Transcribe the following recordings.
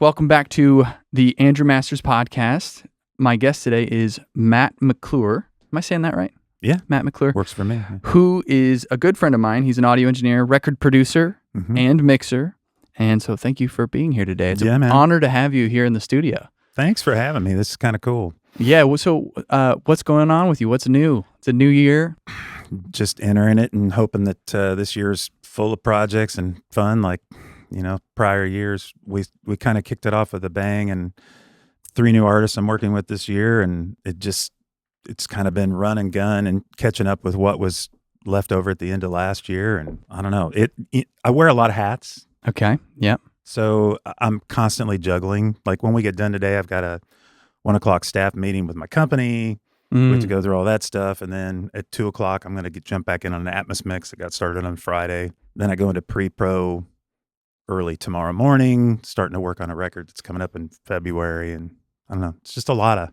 Welcome back to the Andrew Masters podcast. My guest today is Matt McClure. Am I saying that right? Yeah. Matt McClure. Works for me. Who is a good friend of mine. He's an audio engineer, record producer, and mixer. And so thank you for being here today. It's an honor to have you here in the studio. Thanks for having me. This is kind of cool. Yeah. Well, so what's going on with you? What's new? It's a new year. Just entering it and hoping that this year's full of projects and fun. Like, prior years, we kind of kicked it off with a bang, and 3 new artists I'm working with this year. And it's kind of been run and gun and catching up with what was left over at the end of last year. And I don't know, I wear a lot of hats. Okay. Yeah. So I'm constantly juggling. Like when we get done today, I've got a 1:00 staff meeting with my company. We have to go through all that stuff. And then at 2:00, I'm going to jump back in on an Atmos mix that got started on Friday. Then I go into pre-pro early tomorrow morning, starting to work on a record that's coming up in February. And I don't know, it's just a lot of...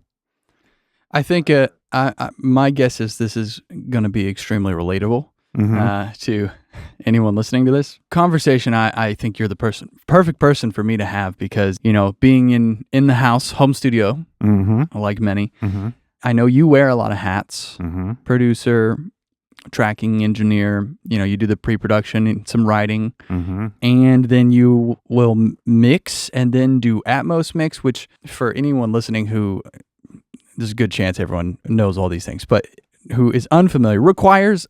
I think my guess is this is going to be extremely relatable to anyone listening to this conversation. I think you're the perfect person for me to have because, being in the house, home studio, like many, I know you wear a lot of hats, producer, tracking engineer, you do the pre-production and some writing, and then you will mix and then do Atmos mix, which for anyone listening who, there's a good chance everyone knows all these things, but who is unfamiliar, requires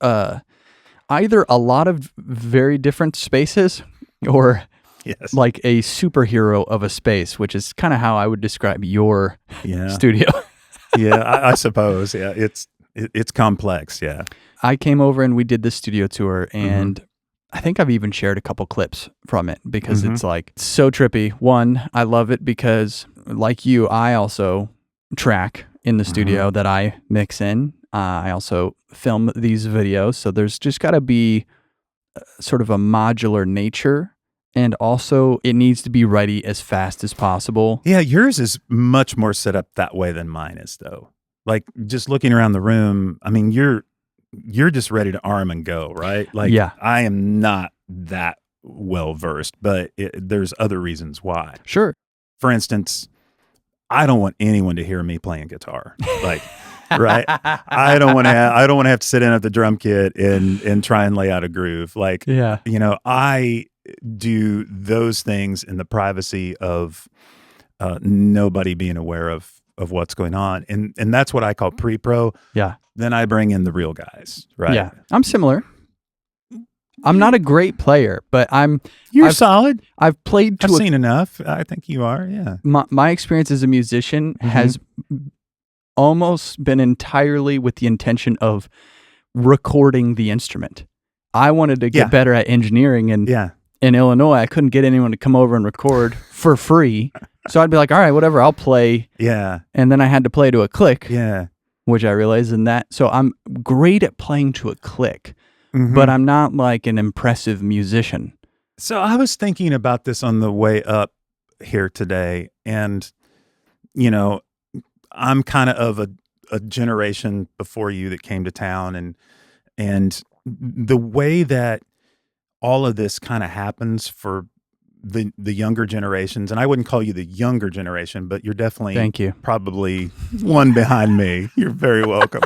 either a lot of very different spaces or like a superhero of a space, which is kind of how I would describe your studio. I suppose. Yeah, it's complex. Yeah. I came over and we did this studio tour, and I think I've even shared a couple clips from it because it's like so trippy. One, I love it because like you, I also track in the studio that I mix in. I also film these videos. So there's just got to be sort of a modular nature. And also, it needs to be ready as fast as possible. Yeah, yours is much more set up that way than mine is, though. Like, just looking around the room, I mean, you're just ready to arm and go, right? Like, I am not that well-versed, but there's other reasons why. Sure. For instance, I don't want anyone to hear me playing guitar. Like, right? I don't want to have to sit in at the drum kit and try and lay out a groove. Like, I do those things in the privacy of nobody being aware of what's going on. And that's what I call pre-pro. Yeah. Then I bring in the real guys, right? Yeah. I'm similar. I'm not a great player, but You're solid. I've seen enough. I think you are, yeah. My experience as a musician has almost been entirely with the intention of recording the instrument. I wanted to get better at engineering, and in Illinois, I couldn't get anyone to come over and record for free. So I'd be like, all right, whatever, I'll play. Yeah. And then I had to play to a click. Yeah. Which I realized in that. So I'm great at playing to a click, but I'm not like an impressive musician. So I was thinking about this on the way up here today. And, I'm kind of a generation before you that came to town. And the way that all of this kind of happens for the younger generations, and I wouldn't call you the younger generation, but you're definitely probably one behind me. You're very welcome.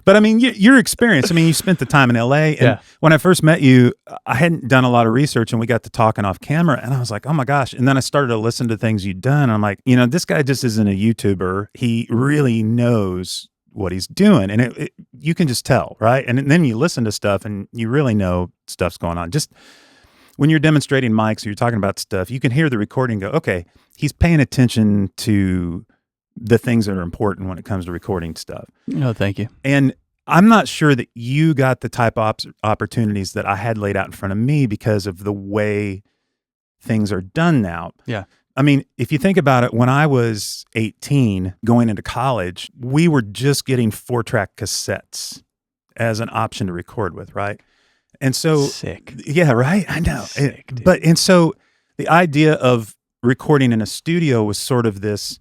But I mean, your experience, you spent the time in LA, and when I first met you, I hadn't done a lot of research, and we got to talking off camera, and I was like, oh my gosh. And then I started to listen to things you'd done, and I'm like, this guy just isn't a YouTuber. He really knows what he's doing, and you can just tell, right? And then you listen to stuff, and you really know stuff's going on. Just when you're demonstrating mics or you're talking about stuff, you can hear the recording and go, okay, he's paying attention to the things that are important when it comes to recording stuff. No, thank you. And I'm not sure that you got the type of opportunities that I had laid out in front of me because of the way things are done now. Yeah. I mean, if you think about it, when I was 18 going into college, we were just getting 4-track cassettes as an option to record with, right? And so, sick. Yeah, right. I know. Sick, and so the idea of recording in a studio was sort of this,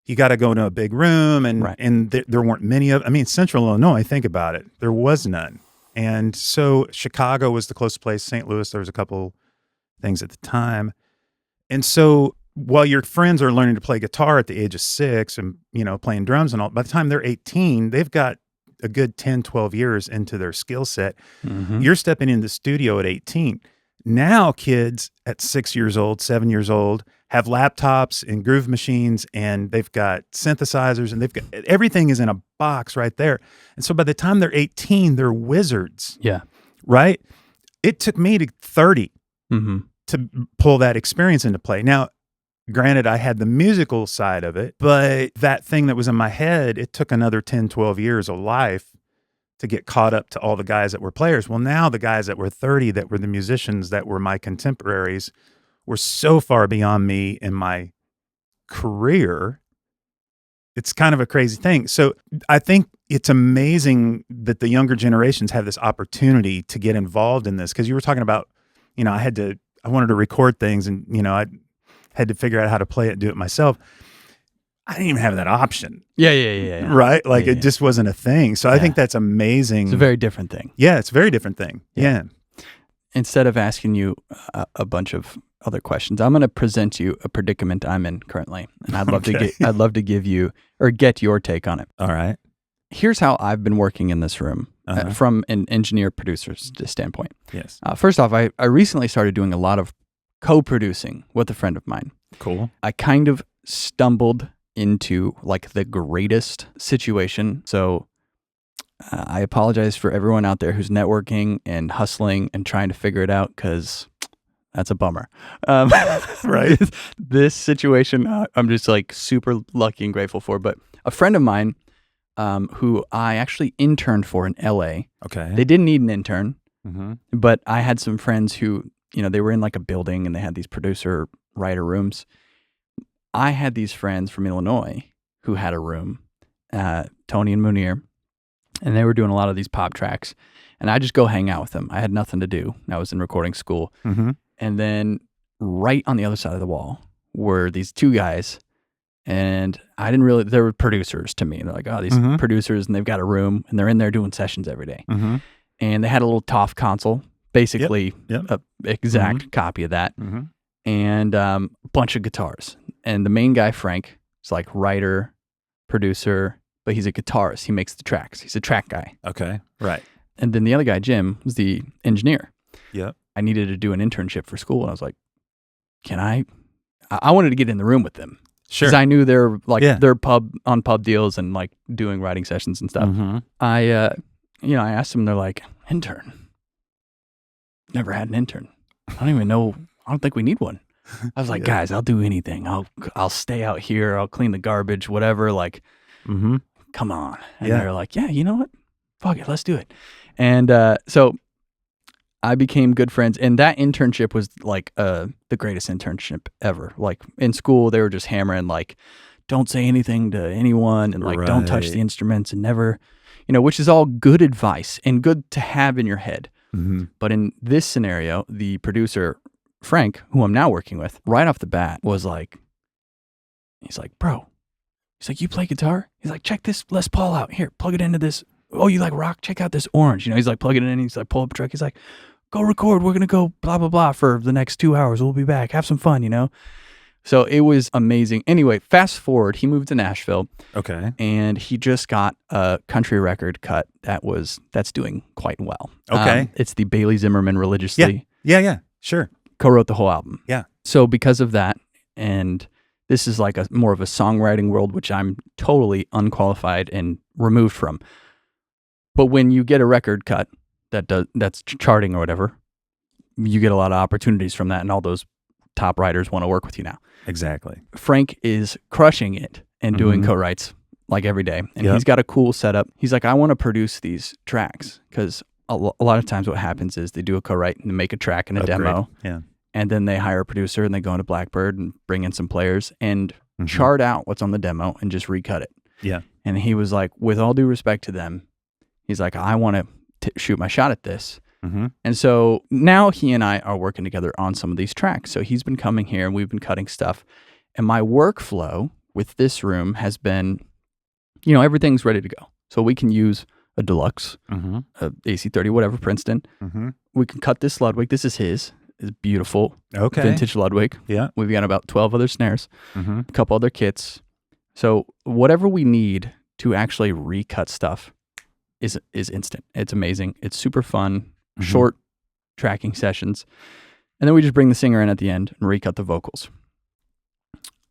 you got to go into a big room, and there weren't many of, Central Illinois, think about it. There was none. And so Chicago was the closest place. St. Louis, there was a couple things at the time. And so while your friends are learning to play guitar at the age of 6 and, playing drums and all, by the time they're 18, they've got a good 10, 12 years into their skill set. Mm-hmm. You're stepping in the studio at 18. Now kids at 6 years old, 7 years old have laptops and groove machines, and they've got synthesizers, and they've got everything is in a box right there. And so by the time they're 18, they're wizards. Yeah. Right? It took me to 30 Mm-hmm. to pull that experience into play. Now, granted, I had the musical side of it, but that thing that was in my head, it took another 10, 12 years of life to get caught up to all the guys that were players. Well, now the guys that were 30, that were the musicians, that were my contemporaries, were so far beyond me in my career. It's kind of a crazy thing. So I think it's amazing that the younger generations have this opportunity to get involved in this. Because you were talking about, I wanted to record things, and, I had to figure out how to play it and do it myself. I didn't even have that option. Yeah. Right? Like, Yeah. it just wasn't a thing. So I think that's amazing. It's a very different thing. Yeah, it's a very different thing. Yeah. Instead of asking you a bunch of other questions, I'm going to present you a predicament I'm in currently, and I'd love to give you or get your take on it. All right. Here's how I've been working in this room from an engineer producer's standpoint. Yes. First off, I recently started doing a lot of co-producing with a friend of mine. Cool. I kind of stumbled into like the greatest situation. So I apologize for everyone out there who's networking and hustling and trying to figure it out, because that's a bummer. Right. This situation, I'm just like super lucky and grateful for. But a friend of mine who I actually interned for in LA. Okay. They didn't need an intern, Mm-hmm. but I had some friends who, they were in like a building and they had these producer writer rooms. I had these friends from Illinois who had a room, Tony and Munir, and they were doing a lot of these pop tracks. And I just go hang out with them. I had nothing to do. I was in recording school. Mm-hmm. And then right on the other side of the wall were these two guys. And I didn't really, they were producers to me. They're like, oh, these Mm-hmm. producers, and they've got a room and they're in there doing sessions every day. Mm-hmm. And they had a little TOF console, basically Yep. a exact copy of that, Mm-hmm. and a bunch of guitars. And the main guy, Frank, is like writer, producer, but he's a guitarist. He makes the tracks. He's a track guy. Okay. Right. And then the other guy, Jim, was the engineer. Yep. I needed to do an internship for school, and I was like, can I wanted to get in the room with them. Sure. Because I knew they're like, Yeah. they're pub deals and like doing writing sessions and stuff. Mm-hmm. I asked them, they're like, intern? Never had an intern. I don't even know. I don't think we need one. I was like, Yeah. guys, I'll do anything. I'll stay out here. I'll clean the garbage, whatever. Like, Mm-hmm. come on. And Yeah. they're like, yeah, you know what? Fuck it. Let's do it. And so I became good friends. And that internship was like the greatest internship ever. Like in school, they were just hammering like, don't say anything to anyone, and like, don't touch Right. the instruments, and never, which is all good advice and good to have in your head. Mm-hmm. But in this scenario, the producer, Frank, who I'm now working with, right off the bat was like, he's like, bro, he's like, you play guitar? He's like, check this Les Paul out. Here, plug it into this. Oh, you like rock? Check out this orange. He's like plugging it in. He's like, pull up a track. He's like, go record. We're going to go blah, blah, blah for the next 2 hours. We'll be back. Have some fun, So it was amazing. Anyway, fast forward, he moved to Nashville. Okay. And he just got a country record cut that's doing quite well. Okay. It's the Bailey Zimmerman Religiously. Yeah. Sure. Co-wrote the whole album. Yeah. So because of that, and this is like more of a songwriting world, which I'm totally unqualified and removed from. But when you get a record cut that's charting or whatever, you get a lot of opportunities from that, and all those top writers want to work with you now. Exactly. Frank is crushing it and doing Mhm. co-writes like every day. And Yep. he's got a cool setup. He's like, I want to produce these tracks, because a lot of times what happens is they do a co-write and they make a track and a Upgrade. demo, Yeah. and then they hire a producer and they go into Blackbird and bring in some players and Mhm. chart out what's on the demo and just recut it. Yeah. And he was like, with all due respect to them, he's like, I want to shoot my shot at this. Mm-hmm. And so now he and I are working together on some of these tracks. So he's been coming here and we've been cutting stuff. And my workflow with this room has been, everything's ready to go. So we can use a Deluxe, Mm-hmm. a AC30, whatever, Princeton. Mm-hmm. We can cut this Ludwig. This is his. is beautiful. Okay. Vintage Ludwig. Yeah. We've got about 12 other snares, Mm-hmm. a couple other kits. So whatever we need to actually recut stuff is instant. It's amazing. It's super fun, short tracking sessions. And then we just bring the singer in at the end and recut the vocals.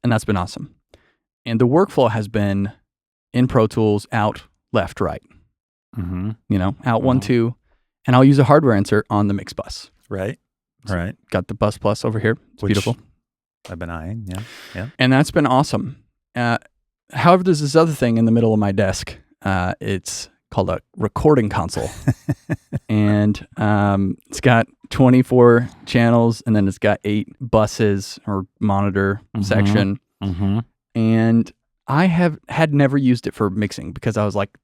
And that's been awesome. And the workflow has been in Pro Tools, out, left, right. Mm-hmm. You know, out 1, 2, and I'll use a hardware insert on the mix bus. Right. Right. Got the bus plus over here. It's beautiful. I've been eyeing. Yeah. Yeah. And that's been awesome. However, there's this other thing in the middle of my desk. It's called a recording console. And it's got 24 channels, and then it's got 8 buses or monitor section. Mm-hmm. And I had never used it for mixing because I was like,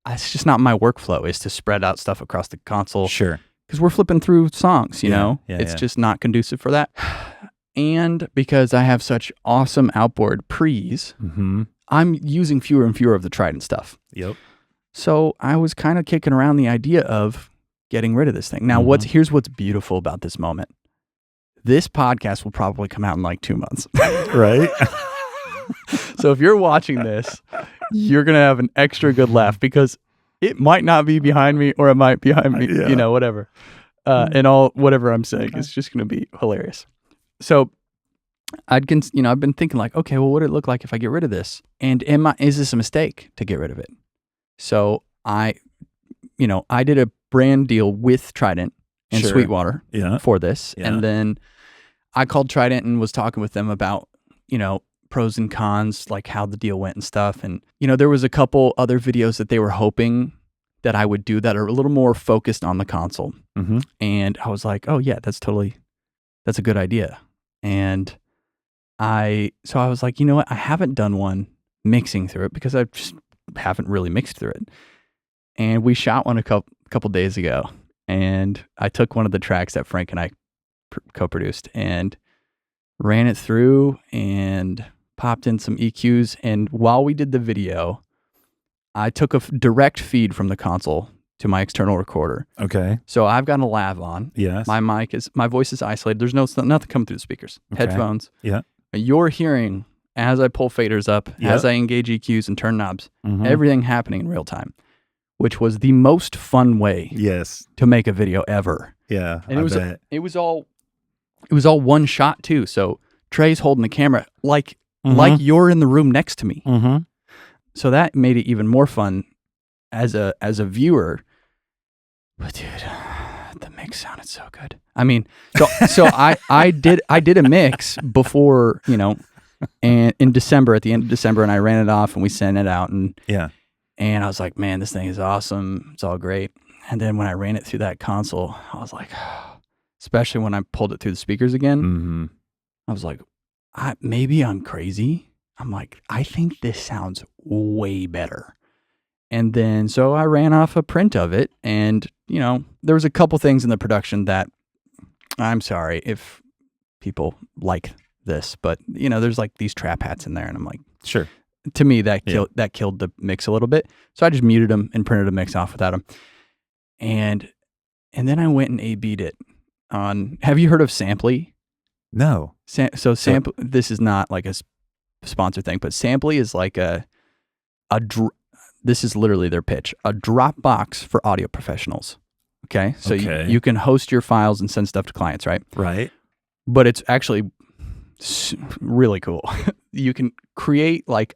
it's just not my workflow is to spread out stuff across the console. Sure. Because we're flipping through songs, you know? Yeah, it's just not conducive for that. And because I have such awesome outboard pre's, I'm using fewer and fewer of the Trident stuff. Yep. So I was kind of kicking around the idea of getting rid of this thing. Now, here's what's beautiful about this moment. This podcast will probably come out in like 2 months. Right. So if you're watching this, you're going to have an extra good laugh because it might not be behind me or it might be behind me, you know, whatever. And whatever I'm saying is just going to be hilarious. So I've been thinking like, okay, well, what would it look like if I get rid of this? And is this a mistake to get rid of it? So I did a brand deal with Trident and Sweetwater for this. Yeah. And then I called Trident and was talking with them about, you know, pros and cons, like how the deal went and stuff. And, you know, there was a couple other videos that they were hoping that I would do that are a little more focused on the console. Mm-hmm. And I was like, oh yeah, that's a good idea. And I was like, you know what? I haven't done one mixing through it because I just haven't really mixed through it. And we shot one a couple days ago, and I took one of the tracks that Frank and I co-produced and ran it through and popped in some EQs. And while we did the video, I took a direct feed from the console to my external recorder. Okay. So I've got a lav on. Yes. My voice is isolated. There's nothing coming through the speakers. Okay. Headphones. Yeah. You're hearing as I pull faders up, as I engage EQs and turn knobs, everything happening in real time, which was the most fun way to make a video ever. Yeah. And it was all one shot too. So Trey's holding the camera like you're in the room next to me. Mm-hmm. So that made it even more fun as a viewer. But dude, the mix sounded so good. I mean, so I did a mix before, you know, and in December, at the end of December, and I ran it off and we sent it out, and I was like, man, this thing is awesome. It's all great. And then when I ran it through that console, I was like, especially when I pulled it through the speakers again, I was like, maybe I'm crazy. I'm like, I think this sounds way better. And then, so I ran off a print of it, and, you know, there was a couple things in the production that, I'm sorry if people like this, but, you know, there's like these trap hats in there, and I'm like, sure. To me, that killed the mix a little bit. So I just muted them and printed a mix off without them. And then I went and A/B'd it on, have you heard of Samply? No. Samply, this is not like a sponsor thing, but Samply is like this is literally their pitch, a Dropbox for audio professionals. Okay. So you can host your files and send stuff to clients, right? Right. But it's actually really cool. You can create like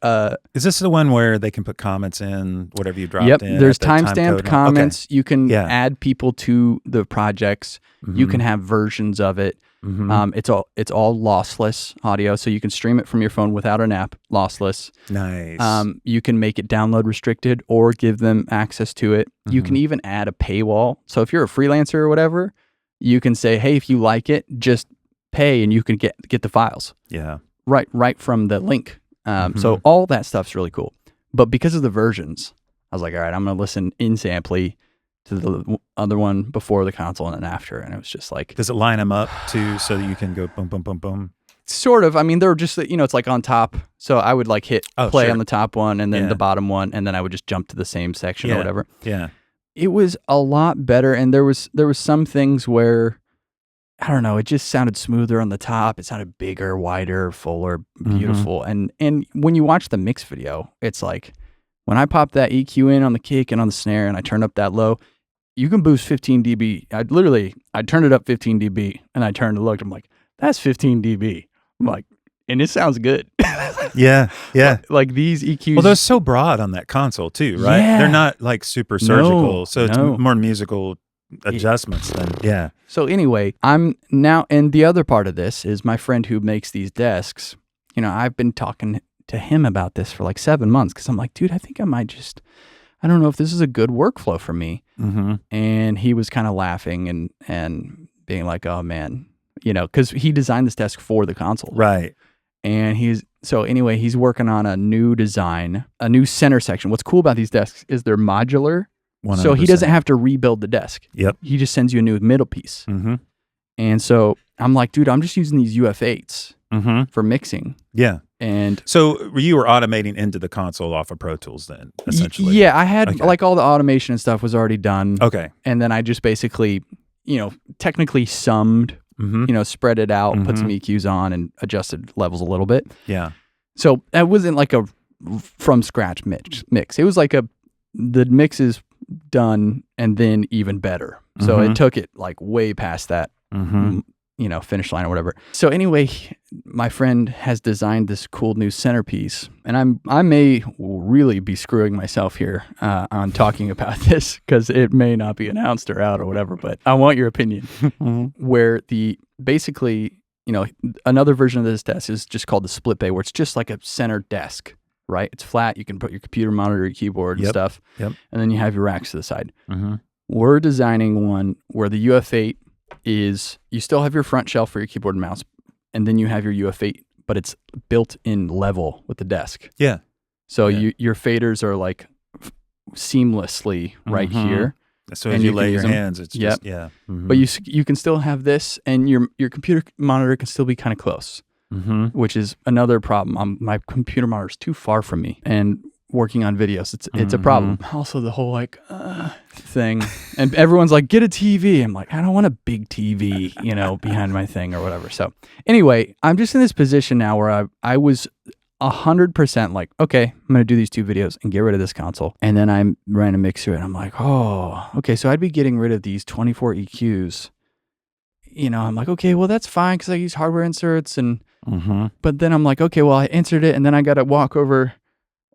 Is this the one where they can put comments in, whatever you dropped in? Yep. There's timestamped comments. Okay. You can add people to the projects. You can have versions of it. It's all lossless audio, so you can stream it from your phone without an app, lossless. Nice. You can make it download restricted or give them access to it. You can even add a paywall. So if you're a freelancer or whatever, you can say, hey, if you like it, just pay and you can get the files. Yeah. Right from the link. So all that stuff's really cool. But because of the versions, I was like, all right, I'm going to listen in Samply to the other one before the console and then after. And it was just like... Does it line them up too so that you can go boom, boom, boom, boom? Sort of. I mean, they're just, you know, it's like on top. So I would like hit play on the top one and then the bottom one. And then I would just jump to the same section or whatever. Yeah. It was a lot better. And there was some things where I don't know, it just sounded smoother on the top. It sounded bigger, wider, fuller, beautiful. And when you watch the mix video, it's like when I popped that EQ in on the kick and on the snare and I turned up that low, you can boost 15 dB. I turned it up 15 dB and I turned and looked. I'm like, that's 15 dB. I'm like, and it sounds good. Yeah. Like these EQs. Well, they're so broad on that console too, right? Yeah. They're not like super surgical. No, so it's no. more musical adjustments than, yeah. So anyway, I'm now, and the other part of this is my friend who makes these desks. You know, I've been talking to him about this for like 7 months because I'm like, dude, I think I might just, I don't know if this is a good workflow for me. Mm-hmm. And he was kind of laughing and being like, oh man, you know, because he designed this desk for the console. Right. And he's working on a new design, a new center section. What's cool about these desks is they're modular. 100%. So he doesn't have to rebuild the desk. Yep. He just sends you a new middle piece. Mm-hmm. And so I'm like, dude, I'm just using these UF8s for mixing. Yeah. And so you were automating into the console off of Pro Tools then, essentially? Yeah, I had like all the automation and stuff was already done. Okay. And then I just basically, you know, technically summed, you know, spread it out, put some EQs on and adjusted levels a little bit. Yeah. So that wasn't like a from scratch mix. It was like the mix is done and then even better. So it took it like way past that, you know, finish line or whatever. So anyway, my friend has designed this cool new centerpiece, and I may really be screwing myself here on talking about this because it may not be announced or out or whatever, but I want your opinion. Where basically, you know, another version of this desk is just called the split bay, where it's just like a center desk, right? It's flat. You can put your computer monitor, your keyboard and stuff. Yep. And then you have your racks to the side. We're designing one where the UF8 is, you still have your front shelf for your keyboard and mouse, and then you have your UF8, but it's built in level with the desk. Yeah. So your faders are like seamlessly right here. So as you lay your hands, it's just, But you can still have this, and your computer monitor can still be kind of close, which is another problem. My computer monitor is too far from me, and working on videos, it's a problem. Also, the whole like thing, and everyone's like, get a TV. I'm like, I don't want a big TV, you know, behind my thing or whatever. So anyway, I'm just in this position now where I was 100% like, okay, I'm going to do these 2 videos and get rid of this console. And then I ran a mixer and I'm like, oh, okay. So I'd be getting rid of these 24 EQs. You know, I'm like, okay, well, that's fine because I use hardware inserts. And, but then I'm like, okay, well, I inserted it and then I got to walk over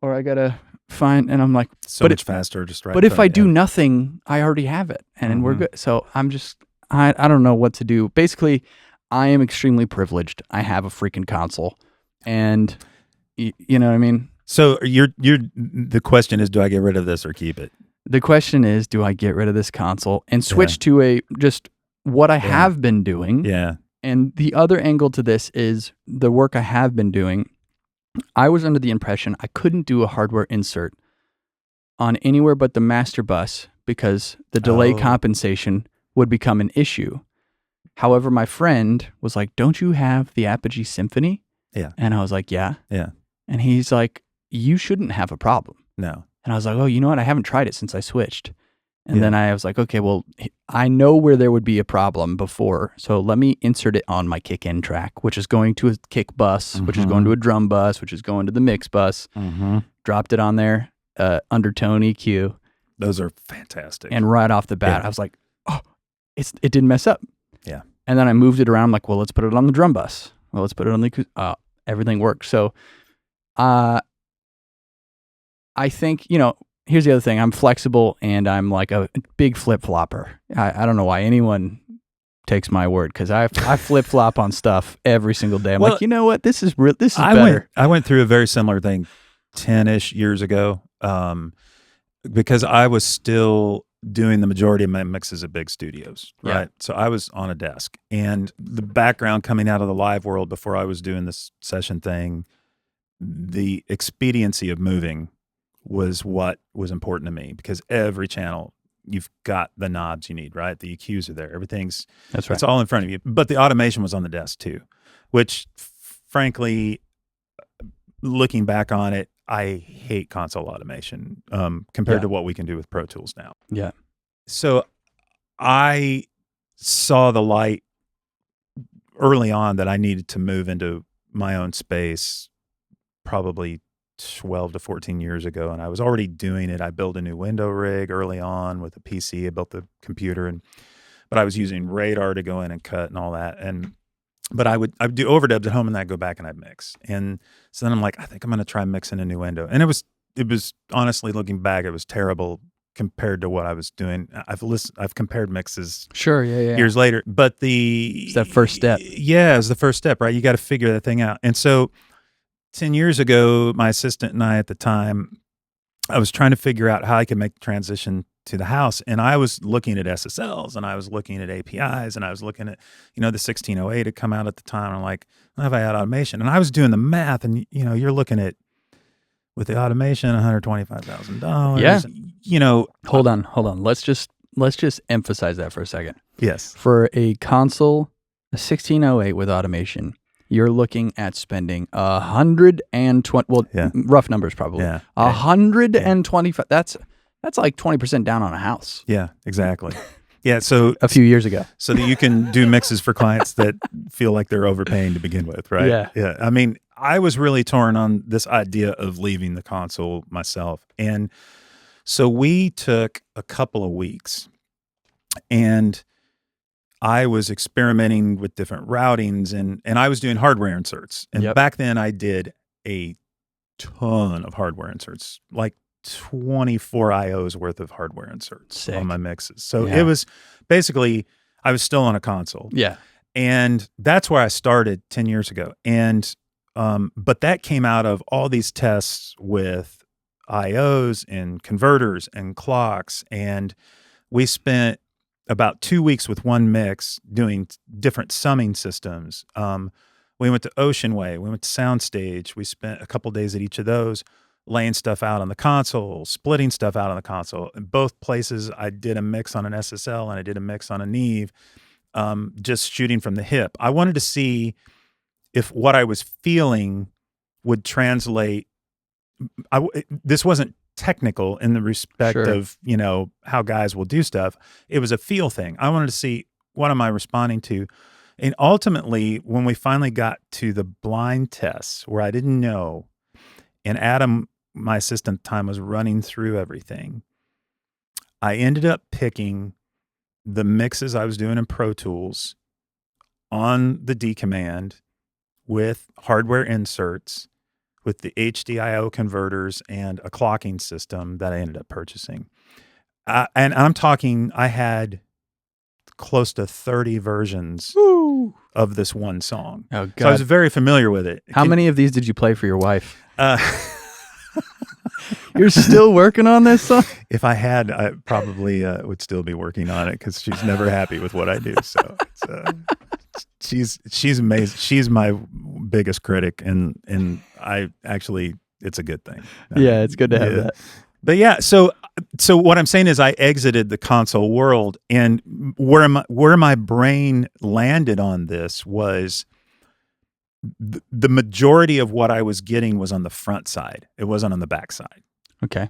or I got to find, and I'm like, so much faster just right. But if I do nothing, I already have it and we're good. So I'm just, I don't know what to do. Basically, I am extremely privileged. I have a freaking console and you know what I mean? So the question is, do I get rid of this or keep it? The question is, do I get rid of this console and switch to just what I have been doing? Yeah. And the other angle to this is the work I have been doing. I was under the impression I couldn't do a hardware insert on anywhere but the master bus because the delay compensation would become an issue. However, my friend was like, don't you have the Apogee Symphony? Yeah. And I was like, yeah. Yeah. And he's like, you shouldn't have a problem. No. And I was like, oh, you know what? I haven't tried it since I switched. And then I was like, okay, well, I know where there would be a problem before. So let me insert it on my kick-in track, which is going to a kick bus, which is going to a drum bus, which is going to the mix bus. Dropped it on there, undertone EQ. Those are fantastic. And right off the bat, I was like, oh, it didn't mess up. Yeah. And then I moved it around. I'm like, well, let's put it on the drum bus. Well, let's put it on the everything works. So I think, you know, here's the other thing. I'm flexible and I'm like a big flip-flopper. I don't know why anyone takes my word because I flip-flop on stuff every single day. I'm like, you know what? This is better. I went through a very similar thing 10-ish years ago because I was still doing the majority of my mixes at big studios, right? Yeah. So I was on a desk, and the background coming out of the live world before I was doing this session thing, the expediency of moving was what was important to me because every channel you've got the knobs you need, right? The EQs are there. Everything's, that's right. It's all in front of you. But the automation was on the desk too, which frankly, looking back on it, I hate console automation compared to what we can do with Pro Tools now. Yeah. So I saw the light early on that I needed to move into my own space, probably 12 to 14 years ago, and I was already doing it. I built a new window rig early on with a PC. I built the computer, but I was using Radar to go in and cut and all that. But I would do overdubs at home, and then I'd go back and I'd mix. And so then I'm like, I think I'm going to try mixing a new window. And it was honestly, looking back, it was terrible compared to what I was doing. I've compared mixes Sure, yeah. years later, but it's that first step. Yeah, it's the first step, right? You got to figure that thing out. And so 10 years ago, my assistant and I at the time, I was trying to figure out how I could make the transition to the house. And I was looking at SSLs, and I was looking at APIs, and I was looking at, the 1608 had come out at the time. And I'm like, well, if I had automation, and I was doing the math, and you're looking at, with the automation, $125,000. Yeah. Hold on. Let's just emphasize that for a second. Yes. For a console, a 1608 with automation, you're looking at spending 120. Well, rough numbers probably. Yeah. 125. That's like 20% down on a house. Yeah, exactly. Yeah, so a few years ago. So that you can do mixes for clients that feel like they're overpaying to begin with, right? Yeah. Yeah. I mean, I was really torn on this idea of leaving the console myself. And so we took a couple of weeks, and I was experimenting with different routings, and I was doing hardware inserts. And back then I did a ton of hardware inserts, like 24 IOs worth of hardware inserts on my mixes. So it was basically, I was still on a console. Yeah. And that's where I started 10 years ago. And, but that came out of all these tests with IOs and converters and clocks. And we spent about 2 weeks with one mix doing different summing systems. We went to Ocean Way, we went to Soundstage. We spent a couple days at each of those, laying stuff out on the console, splitting stuff out on the console. In both places, I did a mix on an SSL and I did a mix on a Neve, just shooting from the hip. I wanted to see if what I was feeling would translate. This wasn't technical in the respect of, how guys will do stuff. It was a feel thing. I wanted to see, what am I responding to? And ultimately, when we finally got to the blind tests where I didn't know, and Adam, my assistant at the time, was running through everything, I ended up picking the mixes I was doing in Pro Tools on the D command with hardware inserts, with the HDIO converters and a clocking system that I ended up purchasing. And I'm talking, I had close to 30 versions of this one song. Oh, God. So I was very familiar with it. How many of these did you play for your wife? You're still working on this song? If I had, I probably would still be working on it, because she's never happy with what I do. So she's amazing. She's my biggest critic, and I actually, it's a good thing. Yeah, it's good to have that. But yeah, so what I'm saying is, I exited the console world, and where my brain landed on this was, the majority of what I was getting was on the front side. It wasn't on the back side. Okay.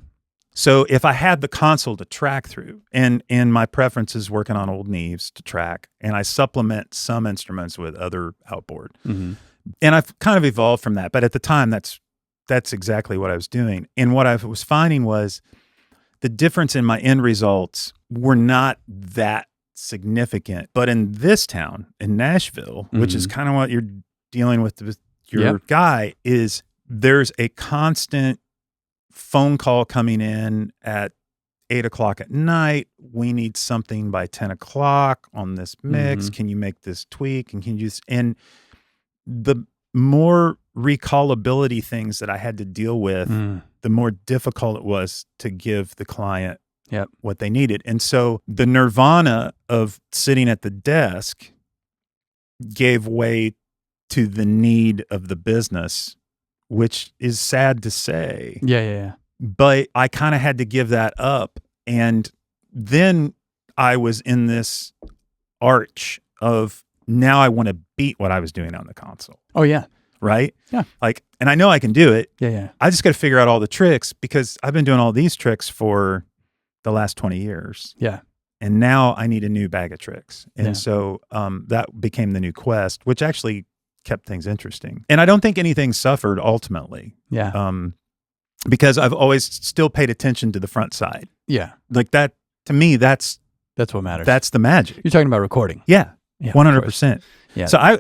So if I had the console to track through, and my preference is working on old Neves to track, and I supplement some instruments with other outboard. Mm-hmm. And I've kind of evolved from that. But at the time, that's exactly what I was doing. And what I was finding was the difference in my end results were not that significant. But in this town, in Nashville, mm-hmm. which is kind of what you're dealing with your guy, is there's a constant phone call coming in at 8:00 at night. We need something by 10 o'clock on this mix. Mm-hmm. Can you make this tweak? And can you just, and the more recallability things that I had to deal with, the more difficult it was to give the client what they needed. And so the nirvana of sitting at the desk gave way to the need of the business, which is sad to say. Yeah. But I kind of had to give that up. And then I was in this arch of, now I want to beat what I was doing on the console. Oh, yeah. Right? Yeah. Like, and I know I can do it. Yeah. I just got to figure out all the tricks, because I've been doing all these tricks for the last 20 years. Yeah. And now I need a new bag of tricks. And Yeah. so that became the new quest, which actually kept things interesting. And I don't think anything suffered ultimately. Yeah. Because I've always still paid attention to the front side. Yeah. Like that, to me, that's what matters. That's the magic. You're talking about recording. Yeah. Yeah. 100%. Yeah. So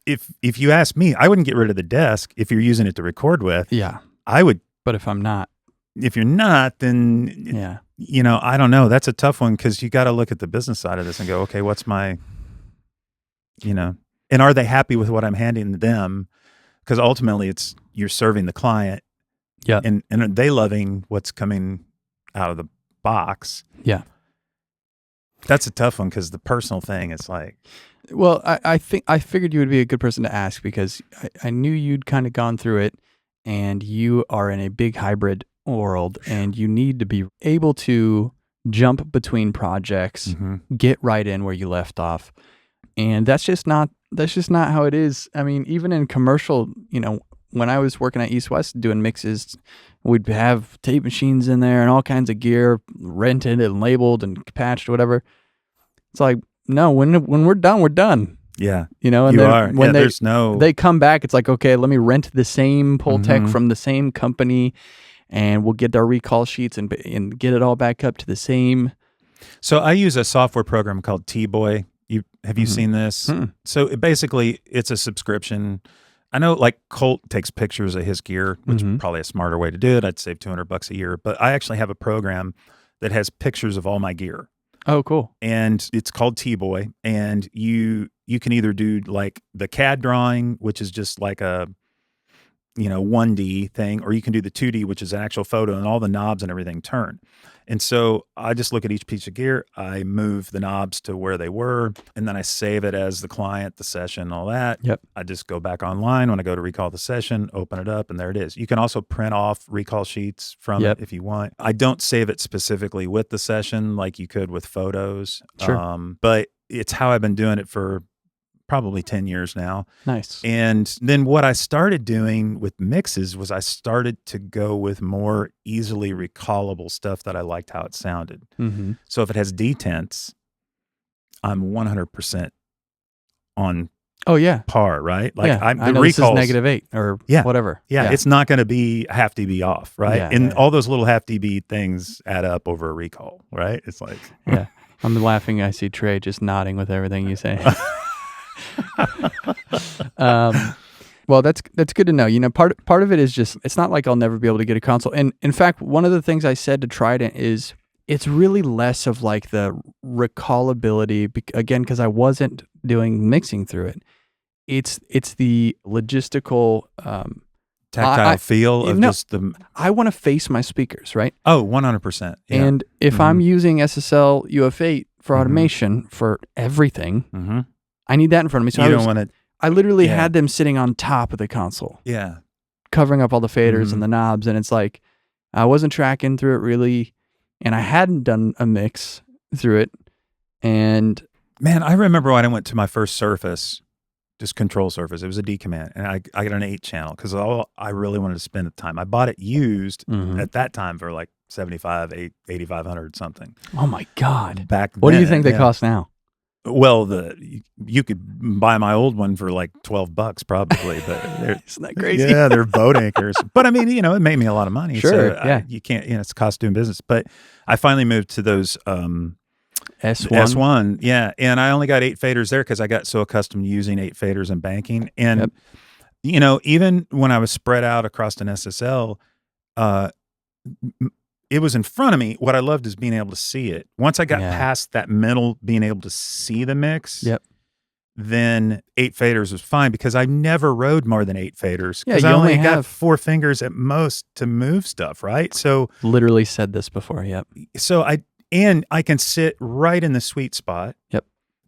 if you ask me, I wouldn't get rid of the desk if you're using it to record with. Yeah. I would. But if I'm not. If you're not, then, Yeah. I don't know. That's a tough one because you got to look at the business side of this and go, okay, what's my, and are they happy with what I'm handing them? Because ultimately you're serving the client. Yeah. And are they loving what's coming out of the box? Yeah. That's a tough one because the personal thing is like. Well, I think I figured you would be a good person to ask because I knew you'd kind of gone through it, and you are in a big hybrid world, and you need to be able to jump between projects, get right in where you left off, and that's just not how it is. I mean, even in commercial, when I was working at East West doing mixes, we'd have tape machines in there and all kinds of gear rented and labeled and patched, whatever. It's like, no, when we're done, we're done. Yeah. And you are. When yeah, they come back, it's like, okay, let me rent the same Pultec from the same company, and we'll get our recall sheets and get it all back up to the same. So I use a software program called T-Boy. Have you seen this? So it's a subscription. I know like Colt takes pictures of his gear, which is probably a smarter way to do it. I'd save $200 a year, but I actually have a program that has pictures of all my gear. Oh, cool. And it's called T-Boy, and you can either do like the CAD drawing, which is just like a 1D thing, or you can do the 2D, which is an actual photo and all the knobs and everything turn. And so I just look at each piece of gear, I move the knobs to where they were, and then I save it as the client, the session, all that. Yep. I just go back online when I go to recall the session, open it up, and there it is. You can also print off recall sheets from it if you want. I don't save it specifically with the session like you could with photos. Sure. But it's how I've been doing it for probably 10 years now. Nice. And then what I started doing with mixes was I started to go with more easily recallable stuff that I liked how it sounded. So if it has detents, I'm 100% on par, right? Like I know recalls, this is -8 or whatever. Yeah, it's not going to be half dB off, right? Yeah, and all those little half dB things add up over a recall, right? It's like yeah. I'm laughing. I see Trey just nodding with everything you say. Well, that's good to know. Part of it is just, it's not like I'll never be able to get a console. And in fact, one of the things I said to Trident is it's really less of like the recallability, again, because I wasn't doing mixing through it. It's the logistical tactile feel of just the. I want to face my speakers, right? Oh, 100%. Yeah. And if I'm using SSL UF8 for automation for everything, I need that in front of me. So I literally had them sitting on top of the console. Yeah. Covering up all the faders and the knobs. And it's like, I wasn't tracking through it really. And I hadn't done a mix through it. And man, I remember when I went to my first Surface, just control Surface. It was a D command. And I got an 8-channel because I really wanted to spend the time. I bought it used at that time for like $8,500 something. Oh my God. Back then. What do you think they cost now? Well, you could buy my old one for like $12 probably, but isn't that crazy? Yeah, they're boat anchors. But I mean, it made me a lot of money. Sure, so you can't, it's a cost doing business. But I finally moved to those S1, yeah, and I only got 8 faders there because I got so accustomed to using 8 faders and banking. And even when I was spread out across an SSL, it was in front of me. What I loved is being able to see it. Once I got past that middle, being able to see the mix, then 8 faders was fine because I never rode more than 8 faders because I only got 4 fingers at most to move stuff, right? So literally said this before, So I can sit right in the sweet spot.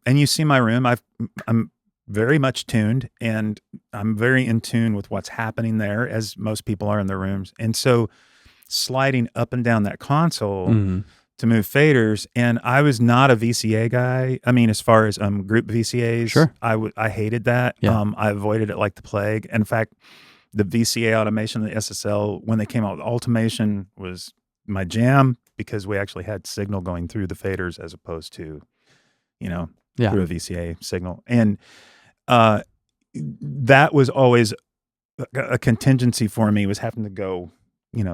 And you see my room. I'm very much tuned, and I'm very in tune with what's happening there, as most people are in their rooms. And so sliding up and down that console to move faders. And I was not a VCA guy. I mean, as far as group VCAs, I hated that. I avoided it like the plague. And in fact, the VCA automation, the SSL, when they came out with automation was my jam. because we actually had signal going through the faders as opposed to, Yeah. through a VCA signal. And that was always a contingency for me, was having to go,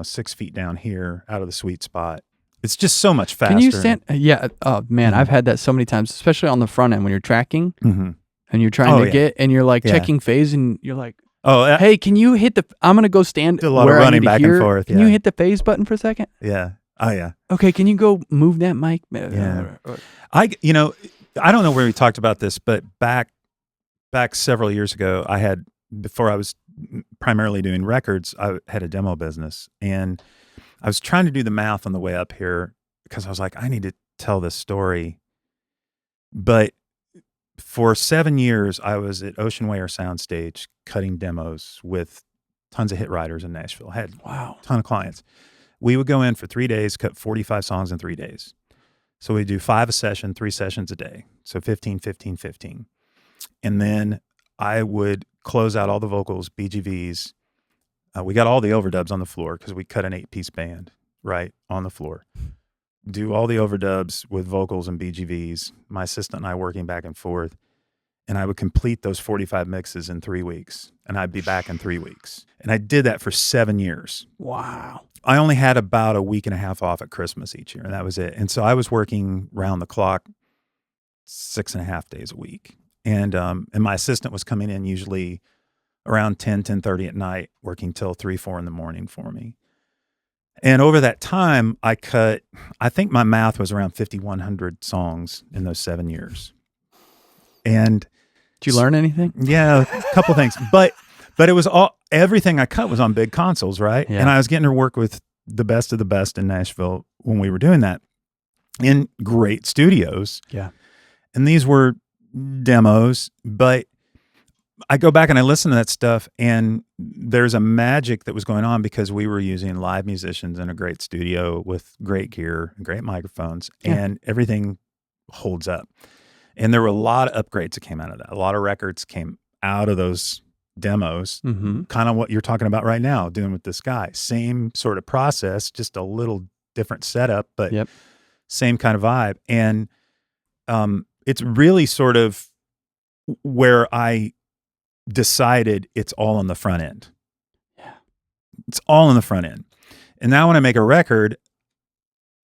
6 feet down here out of the sweet spot. It's just so much faster. Can you stand? Yeah. Oh man, Mhm. I've had that so many times, especially on the front end when you're tracking Mhm. and you're trying to get, and you're like Yeah. checking phase, and you're like, Oh, hey, can you hit the? I'm gonna go stand a lot where of I running need to back hear. and forth. Can you hit the phase button for a second? Yeah. Oh, yeah. Okay, can you go move that mic? Yeah. I don't know where we talked about this, but back several years ago, before I was primarily doing records, I had a demo business, and I was trying to do the math on the way up here because I was like, I need to tell this story. But for 7 years, I was at Ocean Wayer Soundstage cutting demos with tons of hit writers in Nashville. I had a ton of clients. We would go in for 3 days, cut 45 songs in 3 days. So we do 5 a session, 3 sessions a day. So 15, 15, 15. And then I would close out all the vocals, BGVs. We got all the overdubs on the floor because we cut an 8-piece band right on the floor. Do all the overdubs with vocals and BGVs. My assistant and I working back and forth. And I would complete those 45 mixes in 3 weeks. And I'd be back in 3 weeks. And I did that for 7 years. Wow. I only had about a week and a half off at Christmas each year, and that was it. And so I was working round the clock 6.5 days a week. And my assistant was coming in usually around 10:30 at night, working till 3, 4 in the morning for me. And over that time, I think my math was around 5,100 songs in those 7 years. And did you learn anything? Yeah, a couple things. But it was everything I cut was on big consoles, right? Yeah. And I was getting to work with the best of the best in Nashville when we were doing that in great studios. Yeah. And these were demos, but I go back and I listen to that stuff, and there's a magic that was going on because we were using live musicians in a great studio with great gear and great microphones, and everything holds up. And there were a lot of upgrades that came out of that. A lot of records came out of those demos, kind of what you're talking about right now, doing with this guy. Same sort of process, just a little different setup, but same kind of vibe. And it's really sort of where I decided it's all on the front end. Yeah. It's all on the front end. And now when I make a record,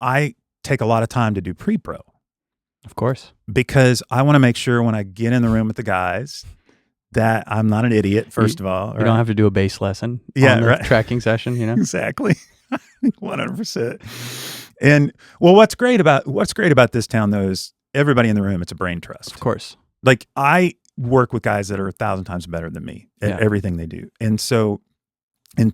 I take a lot of time to do pre-pro. Of course. Because I want to make sure when I get in the room with the guys that I'm not an idiot, first of all. You don't have to do a bass lesson on the tracking session, Exactly. 100%. And well, what's great about this town though is everybody in the room, it's a brain trust. Of course. Like I work with guys that are 1,000 times better than me at everything they do. And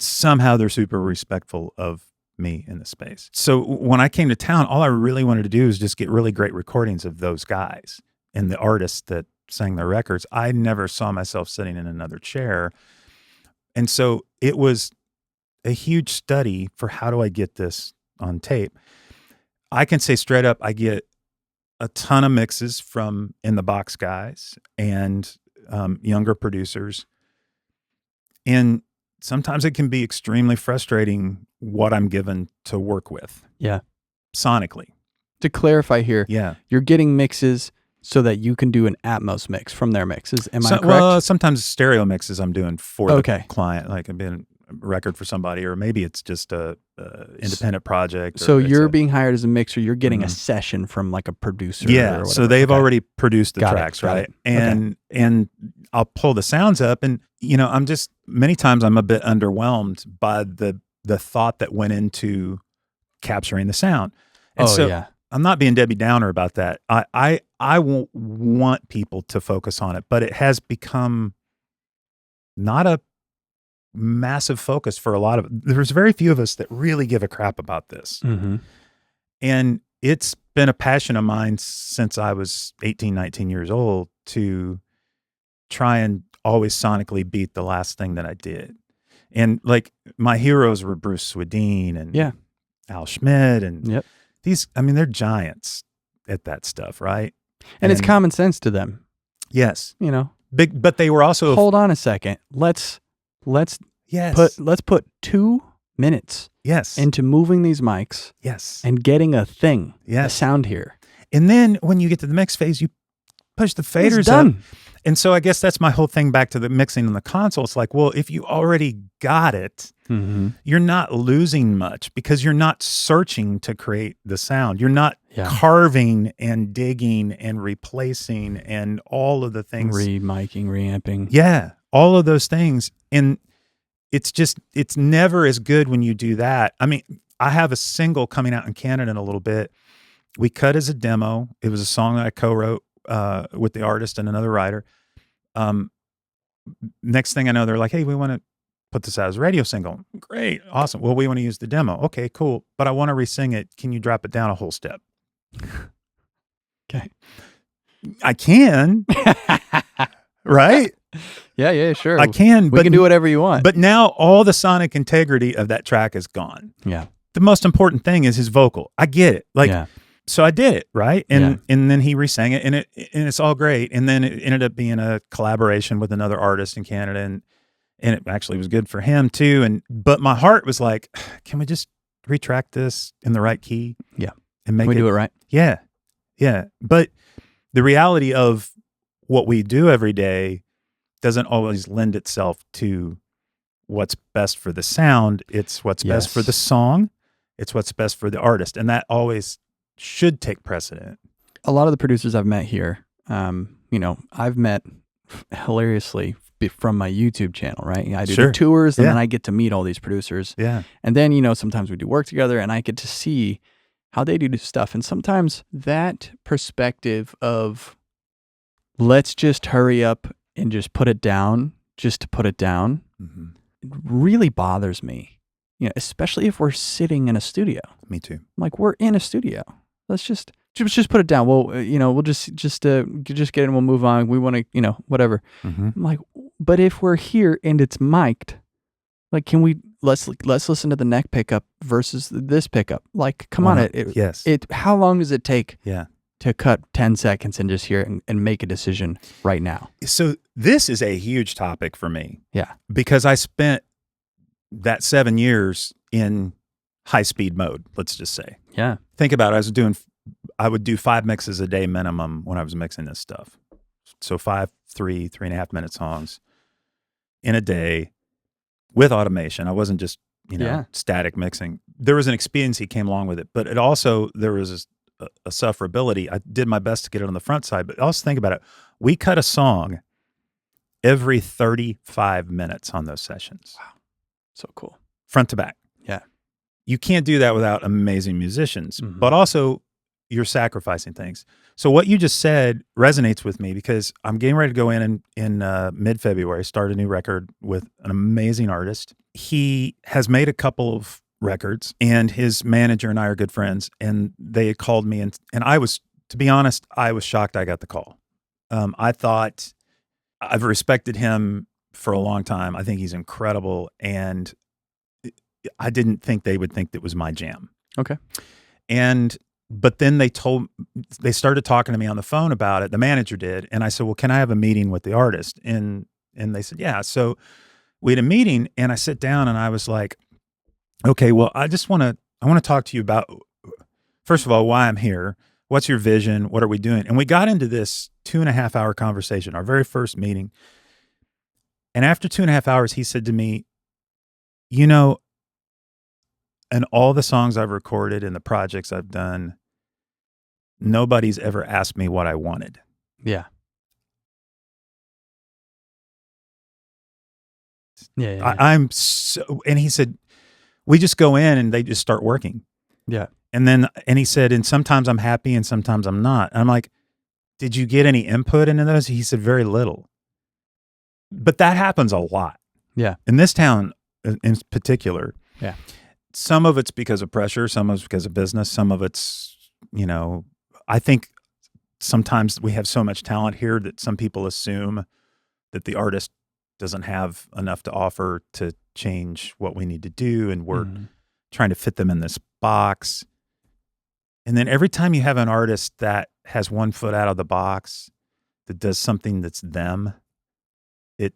somehow they're super respectful of me in the space. So when I came to town, all I really wanted to do is just get really great recordings of those guys and the artists that sang their records. I never saw myself sitting in another chair. And so it was a huge study for how do I get this on tape. I can say straight up, I get a ton of mixes from in the box guys and younger producers. And sometimes it can be extremely frustrating what I'm given to work with. Yeah. Sonically. To clarify here, yeah, you're getting mixes so that you can do an Atmos mix from their mixes. Am I correct? Well, sometimes stereo mixes I'm doing for the client, like I'm being a record for somebody, or maybe it's just a independent project. So you're being hired as a mixer. You're getting a session from like a producer. Yeah. Or so they've already produced the tracks, right? And I'll pull the sounds up, and many times I'm a bit underwhelmed by the thought that went into capturing the sound. And I'm not being Debbie Downer about that. I won't want people to focus on it, but it has become not a massive focus for a lot of, there's very few of us that really give a crap about this. And it's been a passion of mine since I was 18, 19 years old to try and always sonically beat the last thing that I did. And like my heroes were Bruce Swedeen and Al Schmidt and these, they're giants at that stuff, right? And it's common sense to them. Yes. Big, but they were also hold on a second. Let's put 2 minutes Yes. into moving these mics Yes. and getting a Yes. sound here. And then when you get to the mix phase, you push the faders It's done. up. And so I guess that's my whole thing back to the mixing and the console. It's like, well, if you already got it, you're not losing much because you're not searching to create the sound. You're not carving and digging and replacing and all of the things. Re-miking, reamping. Yeah, all of those things. And it's never as good when you do that. I mean, I have a single coming out in Canada in a little bit. We cut as a demo. It was a song that I co-wrote with the artist and another writer. Next thing I know, they're like, hey, we want to put this out as a radio single. Great. Awesome. Well, we want to use the demo. Okay, cool. But I want to re-sing it. Can you drop it down a whole step? Okay. I can. Right? Yeah, sure. I can. We can do whatever you want. But now all the sonic integrity of that track is gone. Yeah. The most important thing is his vocal. I get it. So I did it, right? And then he re-sang it, and it's all great. And then it ended up being a collaboration with another artist in Canada, and it actually was good for him too. But my heart was like, can we just retract this in the right key? Yeah. And make we do it right? Yeah. Yeah. But the reality of what we do every day doesn't always lend itself to what's best for the sound. It's what's best for the song. It's what's best for the artist. And that always should take precedent. A lot of the producers I've met here, I've met hilariously from my YouTube channel, right? I do the tours and then I get to meet all these producers. Yeah. And then, sometimes we do work together and I get to see how they do stuff. And sometimes that perspective of let's just hurry up and just put it down, just to put it down, it really bothers me. Especially if we're sitting in a studio. Me too. I'm like, we're in a studio. Let's just put it down. Well, we'll just get it and we'll move on. We want to, whatever. I'm like, but if we're here and it's mic'd, like, can we let's listen to the neck pickup versus this pickup? Like, come on, how long does it take? Yeah. To cut 10 seconds and just hear it and make a decision right now. So this is a huge topic for me. Yeah. Because I spent that 7 years in high speed mode, let's just say. Yeah. Think about it. I would do 5 mixes a day minimum when I was mixing this stuff. So 5, 3.5 minute songs in a day with automation. I wasn't just, static mixing. There was an expediency came along with it, but there was a sufferability. I did my best to get it on the front side, but also think about it. We cut a song every 35 minutes on those sessions. Wow. So cool. Front to back. Yeah. You can't do that without amazing musicians, but also you're sacrificing things. So what you just said resonates with me because I'm getting ready to go in mid-February, start a new record with an amazing artist. He has made a couple of records and his manager and I are good friends, and they had called me and I was, to be honest, I was shocked I got the call. I thought I've respected him for a long time. I think he's incredible, and I didn't think they would think that was my jam. Okay. But then they started talking to me on the phone about it. The manager did. And I said, well, can I have a meeting with the artist? And they said, yeah. So we had a meeting and I sit down and I was like, okay, well, I want to talk to you about, first of all, why I'm here. What's your vision? What are we doing? And we got into this 2.5 hour conversation, our very first meeting. And after 2.5 hours, he said to me, and all the songs I've recorded and the projects I've done, nobody's ever asked me what I wanted. Yeah. Yeah. I'm so, and he said, we just go in and they just start working. Yeah. And he said, and sometimes I'm happy and sometimes I'm not. And I'm like, did you get any input into those? He said, very little. But that happens a lot. Yeah. In this town in particular. Yeah. Some of it's because of pressure. Some of it's because of business. Some of it's, I think sometimes we have so much talent here that some people assume that the artist doesn't have enough to offer to change what we need to do. And we're trying to fit them in this box. And then every time you have an artist that has one foot out of the box, that does something that's them, it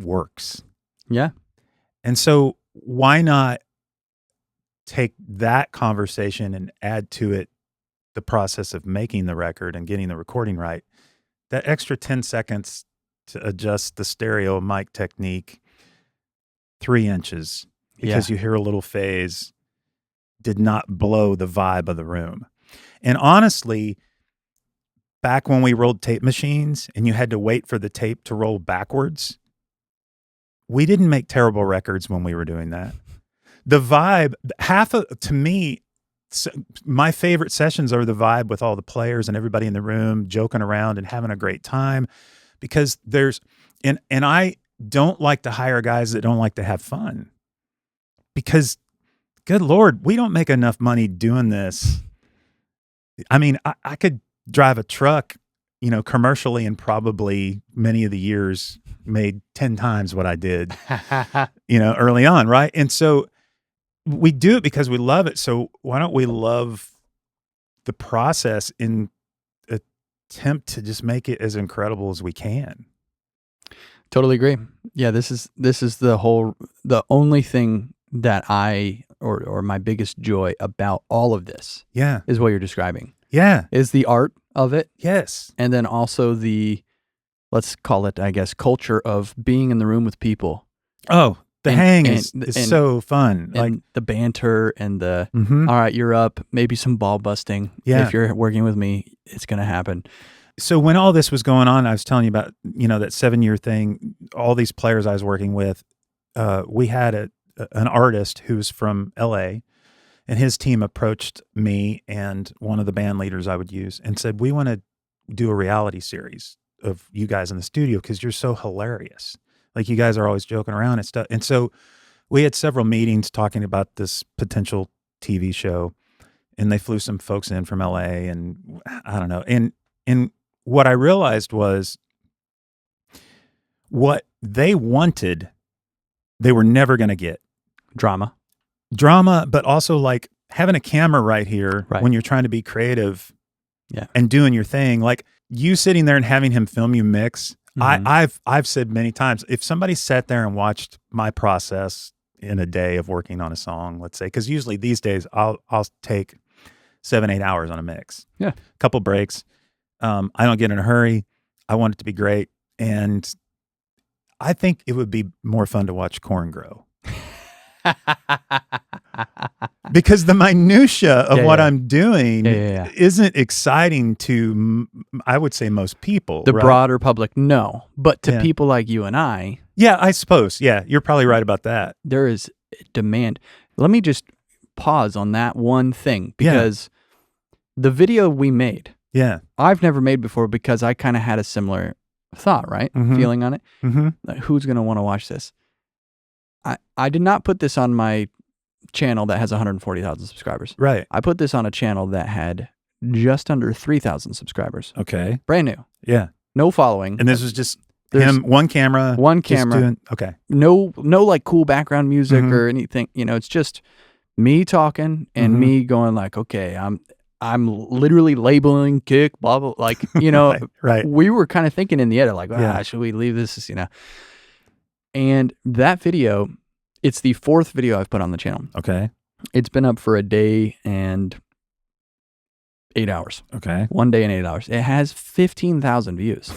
works. Yeah. And so why not take that conversation and add to it the process of making the record and getting the recording right, that extra 10 seconds to adjust the stereo mic technique 3 inches because you hear a little phase did not blow the vibe of the room. And honestly, back when we rolled tape machines and you had to wait for the tape to roll backwards, we didn't make terrible records when we were doing that. The vibe, to me, my favorite sessions are the vibe with all the players and everybody in the room joking around and having a great time, because and I don't like to hire guys that don't like to have fun, because good Lord, we don't make enough money doing this. I mean, I could drive a truck, commercially, and probably many of the years made 10 times what I did, early on. Right. And so we do it because we love it. So why don't we love the process in attempt to just make it as incredible as we can? Totally agree. Yeah. This is the only thing that or my biggest joy about all of this. Yeah. Is what you're describing. Yeah. Is the art of it. Yes. And then also let's call it, I guess, culture of being in the room with people. Oh, hang is so fun. Like the banter and the, mm-hmm. All right, you're up, maybe some ball busting. Yeah. If you're working with me, it's going to happen. So when all this was going on, I was telling you about, that 7-year thing, all these players I was working with, we had an artist who's from LA, and his team approached me and one of the band leaders I would use and said, we want to do a reality series of you guys in the studio because you're so hilarious. Like, you guys are always joking around and stuff. And so we had several meetings talking about this potential TV show, and they flew some folks in from LA, and I don't know. And what I realized was what they wanted, they were never going to get. Drama, but also like having a camera right here when you're trying to be creative and doing your thing. Like, you sitting there and having him film you mix. Mm-hmm. I've said many times, if somebody sat there and watched my process in a day of working on a song, let's say, because usually these days I'll take 7-8 hours on a mix. Yeah. A couple breaks. I don't get in a hurry. I want it to be great. And I think it would be more fun to watch corn grow. Because the minutia of what I'm doing isn't exciting to, I would say, most people. The broader public, no. But to people like you and I. Yeah, I suppose. Yeah, you're probably right about that. There is demand. Let me just pause on that one thing, because the video we made, I've never made before, because I kind of had a similar thought, right? Mm-hmm. Feeling on it. Mm-hmm. Like, who's going to want to watch this? I did not put this on my channel that has 140,000 subscribers. Right. I put this on a channel that had just under 3,000 subscribers. Okay. Brand new. Yeah. No following. And this was just him, one camera. Okay. No like cool background music or anything. It's just me talking and me going like, okay, I'm literally labeling kick, blah, blah, like, right. We were kind of thinking in the edit, like, should we leave this, And that video, it's the 4th video I've put on the channel. Okay. It's been up for a day and 8 hours. Okay. 1 day and 8 hours. It has 15,000 views.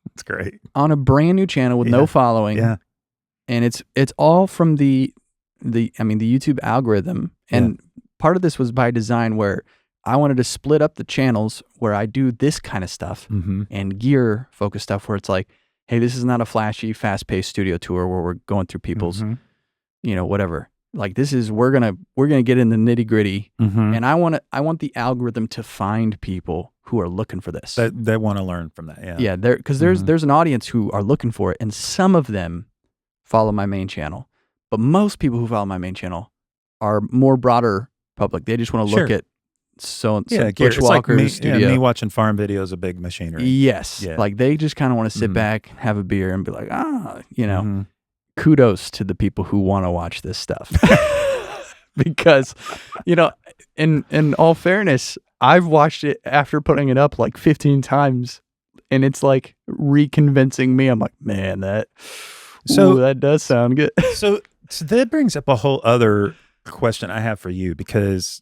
That's great. On a brand new channel with no following. Yeah. And it's all from the YouTube algorithm. And part of this was by design, where I wanted to split up the channels where I do this kind of stuff and gear focused stuff where it's like, hey, this is not a flashy, fast-paced studio tour where we're going through people's, whatever. Like, this is, we're gonna get in the nitty-gritty, and I want the algorithm to find people who are looking for this. They want to learn from that. Yeah. Because there's an audience who are looking for it, and some of them follow my main channel, but most people who follow my main channel are more broader public. They just want to look at Butch Walker's studio. Me watching farm videos of big machinery. Yes. Yeah. Like, they just kind of want to sit back, have a beer, and be like, kudos to the people who want to watch this stuff. Because, in all fairness, I've watched it after putting it up like 15 times, and it's like reconvincing me. I'm like, man, that does sound good. So that brings up a whole other question I have for you, because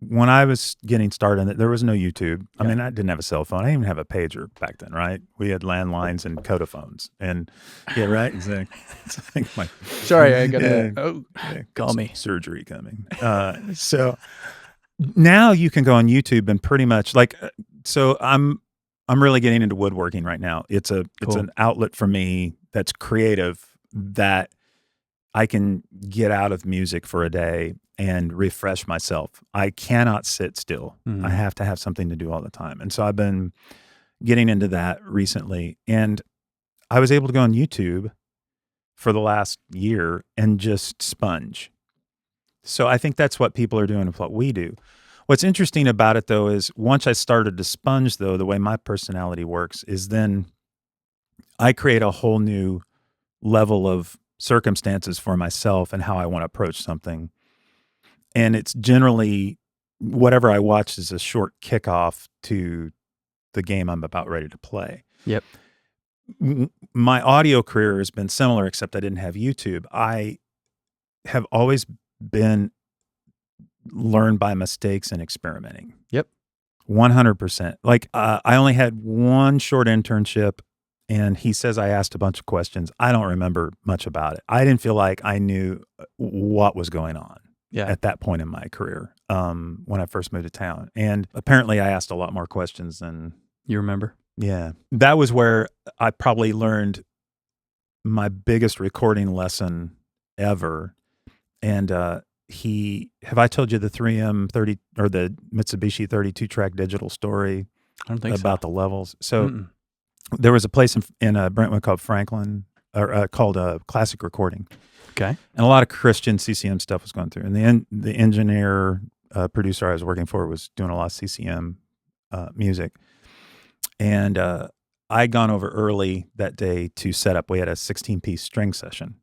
when I was getting started, there was no YouTube. I mean, I didn't have a cell phone. I didn't even have a pager back then, right? We had landlines and Codaphones. And yeah, right? Exactly. Sorry, I got to call me. Surgery coming. So now you can go on YouTube and pretty much so I'm really getting into woodworking right now. It's an outlet for me that's creative, that I can get out of music for a day and refresh myself. I cannot sit still. I have to have something to do all the time. And so I've been getting into that recently. And I was able to go on YouTube for the last year and just sponge. So I think that's what people are doing with what we do. What's interesting about it, though, is once I started to sponge, though, the way my personality works is then I create a whole new level of circumstances for myself and how I want to approach something. And it's generally whatever I watch is a short kickoff to the game I'm about ready to play. Yep. My audio career has been similar, except I didn't have YouTube. I have always been learned by mistakes and experimenting. Yep. 100%. I only had one short internship, and he says I asked a bunch of questions. I don't remember much about it. I didn't feel like I knew what was going on at that point in my career when I first moved to town. And apparently I asked a lot more questions than... You remember? Yeah. That was where I probably learned my biggest recording lesson ever. And have I told you the 3M 30 or the Mitsubishi 32-track digital story? I don't think about the levels. So there was a place in Brentwood called Franklin, or called Classic Recording. Okay. And a lot of Christian CCM stuff was going through. And the engineer, producer I was working for was doing a lot of CCM music. And I'd gone over early that day to set up. We had a 16-piece string session.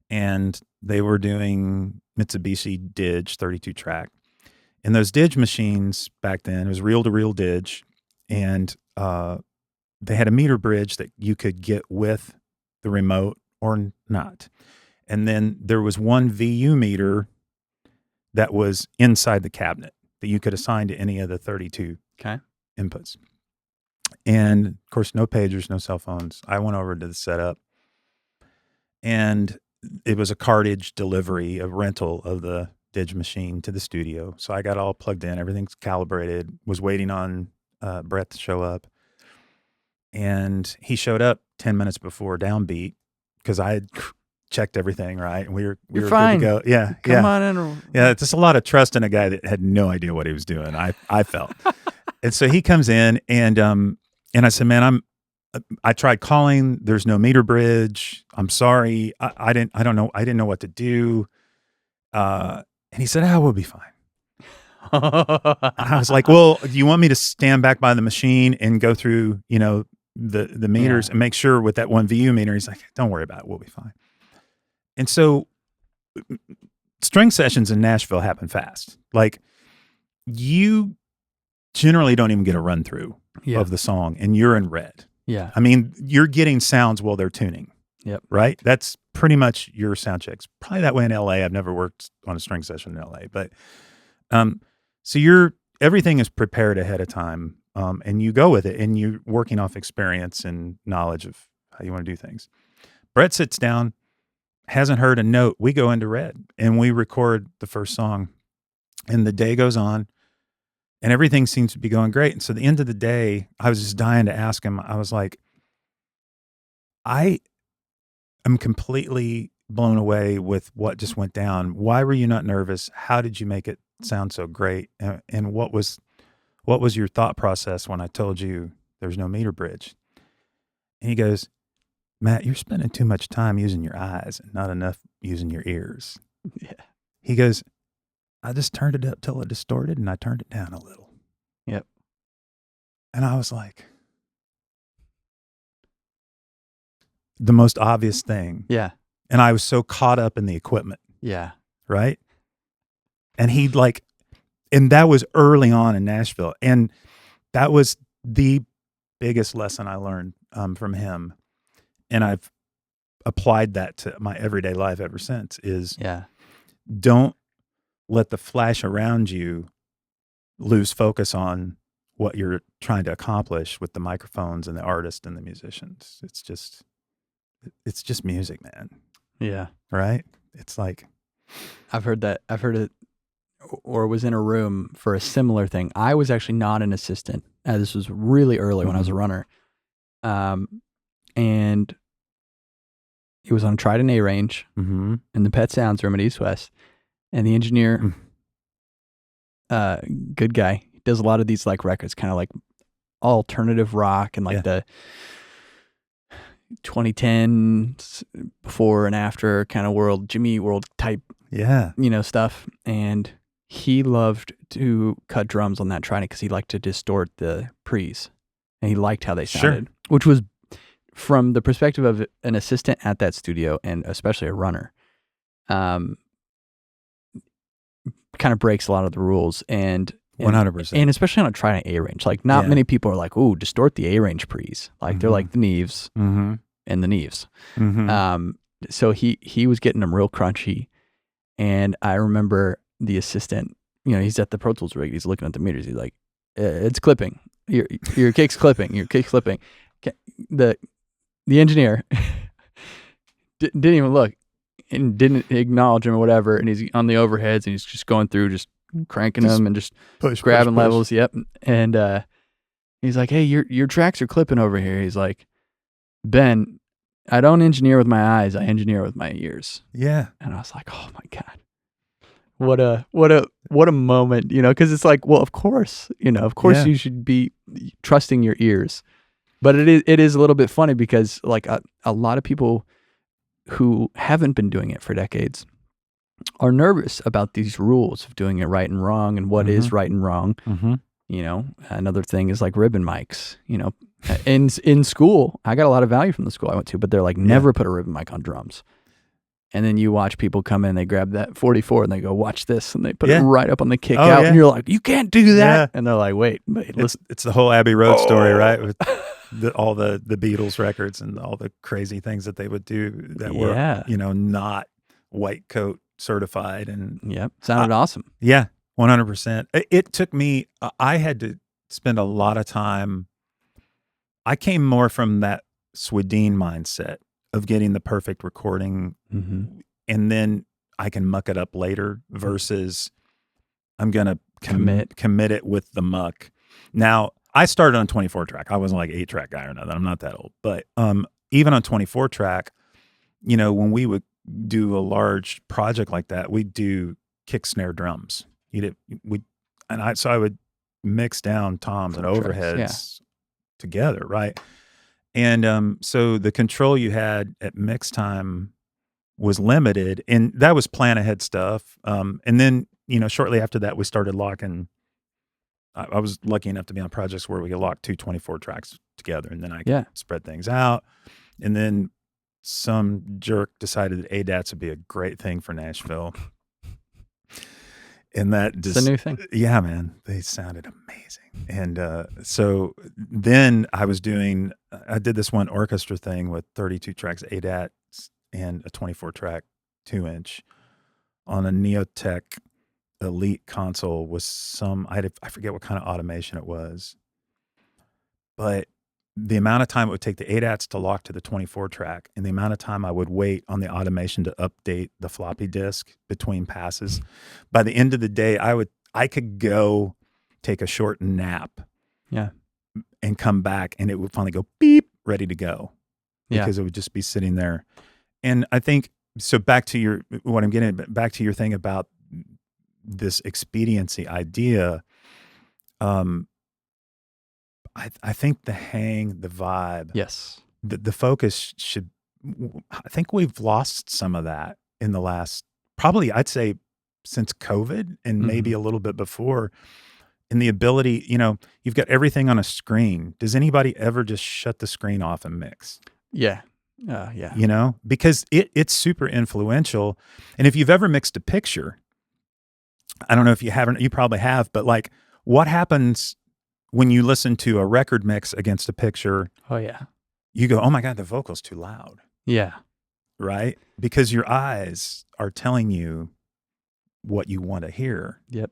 And they were doing Mitsubishi Dig 32-track. And those Dig machines back then, it was reel-to-reel Dig. And they had a meter bridge that you could get with the remote or not. And then there was one VU meter that was inside the cabinet that you could assign to any of the 32 inputs. And of course, no pagers, no cell phones. I went over to the setup, and it was a cartage delivery, a rental of the Dig machine to the studio. So I got all plugged in, everything's calibrated, was waiting on Brett to show up. And he showed up 10 minutes before downbeat because I had checked everything, right? And we were fine. good to go. Yeah. Come on in. Yeah. It's just a lot of trust in a guy that had no idea what he was doing. I felt. And so he comes in, and I said, man, I tried calling. There's no meter bridge. I'm sorry. I didn't know what to do. And he said, we'll be fine. I was like, well, do you want me to stand back by the machine and go through, the meters and make sure with that one VU meter? He's like, don't worry about it. We'll be fine. And so string sessions in Nashville happen fast. Like, you generally don't even get a run through of the song, and you're in red. Yeah. I mean, you're getting sounds while they're tuning. Yep. Right? That's pretty much your sound checks. Probably that way in LA. I've never worked on a string session in LA, but so everything is prepared ahead of time, and you go with it, and you're working off experience and knowledge of how you want to do things. Brett sits down, hasn't heard a note. We go into red, and we record the first song, and the day goes on, and everything seems to be going great. And so at the end of the day, I was just dying to ask him. I was like, I am completely blown away with what just went down. Why were you not nervous? How did you make it sound so great? And what was your thought process when I told you there's no meter bridge? And he goes, Matt, you're spending too much time using your eyes and not enough using your ears. Yeah. He goes, I just turned it up till it distorted, and I turned it down a little. Yep. And I was like, the most obvious thing. Yeah. And I was so caught up in the equipment. Yeah. Right. And and that was early on in Nashville. And that was the biggest lesson I learned from him. And I've applied that to my everyday life ever since, is don't let the flash around you lose focus on what you're trying to accomplish with the microphones and the artists and the musicians. It's just music, man. Yeah. Right? It's like, I've heard it, or was in a room for a similar thing. I was actually not an assistant. This was really early when I was a runner. And it was on Trident A range in the Pet Sounds room at East West. And the engineer, good guy, he does a lot of these like records, kind of like alternative rock and like the 2010s before and after kind of world, Jimmy Eat World type, stuff. And he loved to cut drums on that Trident because he liked to distort the pre's, and he liked how they sounded, which was, from the perspective of an assistant at that studio and especially a runner, kind of breaks a lot of the rules. And 100%. And especially on a Trident A range, like not many people are like, "Ooh, distort the A range pre's." Like they're like the Neves and the Neves. So he was getting them real crunchy, and I remember the assistant, he's at the Pro Tools rig. He's looking at the meters. He's like, "It's clipping. Your kick's clipping. Your kick's clipping." The engineer didn't even look and didn't acknowledge him or whatever. And he's on the overheads and he's just going through, just cranking them and just grabbing levels. Yep. And he's like, "Hey, your tracks are clipping over here." He's like, "Ben, I don't engineer with my eyes. I engineer with my ears." Yeah. And I was like, "Oh my God, what a moment," because it's like, well, of course, you should be trusting your ears. But it is a little bit funny because like a lot of people who haven't been doing it for decades are nervous about these rules of doing it right and wrong and what is right and wrong. Another thing is like ribbon mics. In school, I got a lot of value from the school I went to, but they're like, never put a ribbon mic on drums. And then you watch people come in, they grab that 44 and they go, "Watch this," and they put it right up on the kick out, and you're like, "You can't do that." And they're like, wait, listen. It's the whole Abbey Road story, right? With all the Beatles records and all the crazy things that they would do that were, not white coat certified. And sounded awesome. Yeah, 100%. It took me, I had to spend a lot of time. I came more from that Swedeen mindset of getting the perfect recording, and then I can muck it up later versus I'm going to commit it with the muck. Now, I started on 24 track. I wasn't like 8-track guy or nothing. I'm not that old. But even on 24 track, when we would do a large project like that, we'd do kick, snare, drums. So I would mix down toms and overheads together, right? And so the control you had at mix time was limited, and that was plan ahead stuff. And then, shortly after that, we started locking. I was lucky enough to be on projects where we could lock 2 24 tracks together, and then I could spread things out. And then some jerk decided that ADATs would be a great thing for Nashville. And it's a new thing. Yeah, man. They sounded amazing. And so then I did this one orchestra thing with 32 tracks ADATs and a 24 track 2-inch on a Neotech Elite console with I forget what kind of automation it was. But the amount of time it would take the ADATs to lock to the 24 track and the amount of time I would wait on the automation to update the floppy disk between passes, by the end of the day, I could go take a short nap and come back and it would finally go beep, ready to go, because it would just be sitting there. And I think, so back to your thing about this expediency idea, I think the hang, the vibe, the focus I think we've lost some of that in the last, probably I'd say since COVID and maybe a little bit before, in the ability, you've got everything on a screen. Does anybody ever just shut the screen off and mix? Yeah. Because it's super influential. And if you've ever mixed a picture, I don't know if you haven't, you probably have, but like, what happens when you listen to a record mix against a picture? Oh yeah. You go, "Oh my God, the vocal's too loud." Yeah. Right? Because your eyes are telling you what you want to hear. Yep.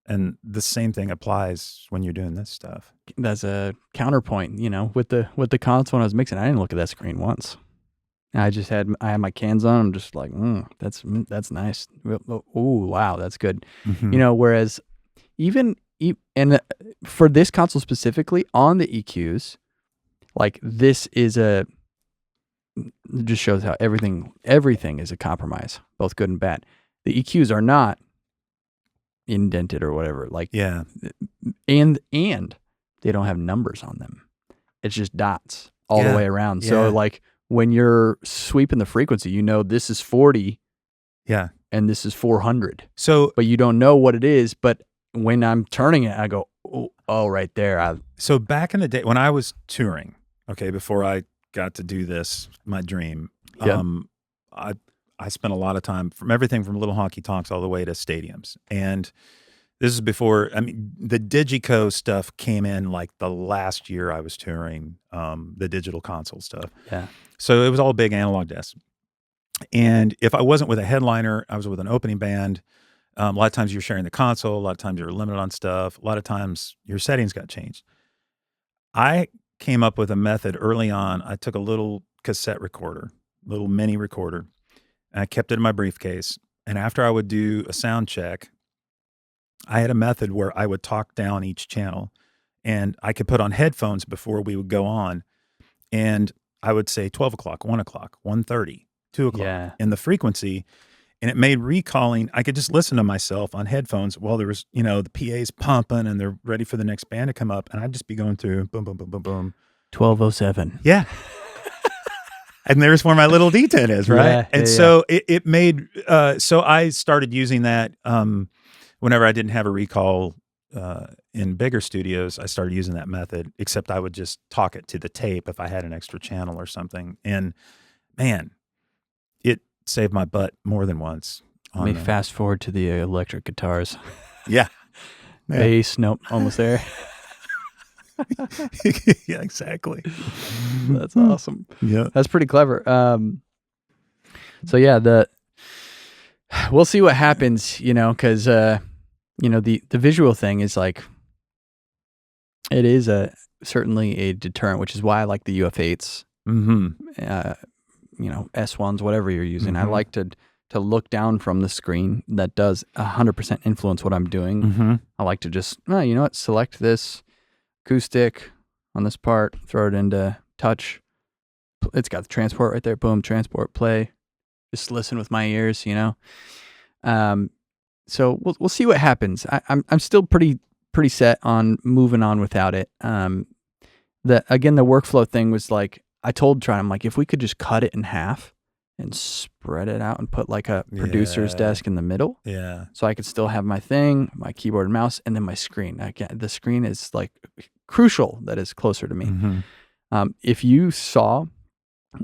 And the same thing applies when you're doing this stuff. That's a counterpoint, with the console when I was mixing. I didn't look at that screen once. I had my cans on. I'm just like, that's nice. Oh, wow, that's good. Mm-hmm. Whereas and for this console specifically on the EQs, like this is it just shows how everything is a compromise, both good and bad. The EQs are not indented or whatever, like Yeah. and they don't have numbers on them. It's just dots all the way around. So like when you're sweeping the frequency, this is 40. Yeah. And this is 400. So, but you don't know what it is. But when I'm turning it, I go, oh, right there. So back in the day when I was touring, before I got to do this, my dream, I spent a lot of time from everything from little honky tonks all the way to stadiums. And this is before, the Digico stuff came in like the last year I was touring, the digital console stuff. Yeah. So it was all big analog desks. And if I wasn't with a headliner, I was with an opening band. A lot of times you're sharing the console. A lot of times you're limited on stuff. A lot of times your settings got changed. I came up with a method early on. I took a little cassette recorder, little mini recorder, and I kept it in my briefcase. And after I would do a sound check, I had a method where I would talk down each channel, and I could put on headphones before we would go on. And I would say 12 o'clock, 1 o'clock, 1:30, 2 o'clock in the frequency. And it made recalling, I could just listen to myself on headphones while there was, the PA's pumping and they're ready for the next band to come up. And I'd just be going through boom, boom, boom, boom, boom. 1207. Yeah. And there's where my little D10 is, right? So it made, so I started using that whenever I didn't have a recall in bigger studios. I started using that method, except I would just talk it to the tape if I had an extra channel or something. And man, it saved my butt more than once. Let me fast forward to the electric guitars. Yeah. Bass, nope, almost there. Yeah, exactly. That's awesome. Yeah, that's pretty clever. So yeah, we'll see what happens, because the visual thing is like, it is certainly a deterrent, which is why I like the UF8s. S1s, whatever you're using. I like to look down from the screen. That does 100% influence what I'm doing. I like to just, select this acoustic on this part, throw it into touch. It's got the transport right there. Boom, transport, play. Just listen with my ears, So we'll see what happens. I'm still pretty set on moving on without it. The workflow thing was like, I told Tron, I'm like, if we could just cut it in half and spread it out and put like a producer's desk in the middle. Yeah. So I could still have my thing, my keyboard and mouse, and then my screen. The screen is like crucial that is closer to me. If you saw,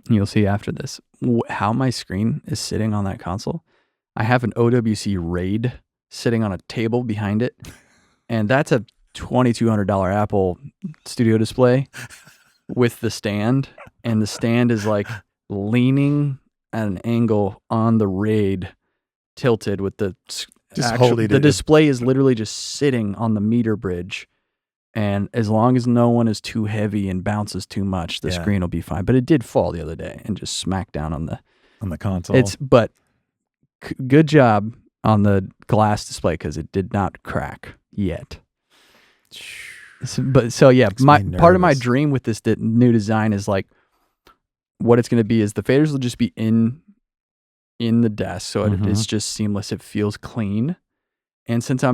you'll see after this, how my screen is sitting on that console. I have an OWC RAID sitting on a table behind it. And that's a $2,200 Apple Studio display with the stand. And the stand is like leaning at an angle on the RAID, tilted with the display is literally just sitting on the meter bridge. And as long as no one is too heavy and bounces too much, the screen will be fine. But it did fall the other day and just smacked down on the console. But good job on the glass display because it did not crack yet. Part of my dream with this new design is like, what it's going to be is the faders will just be in the desk, so it's just seamless. It feels clean. And since I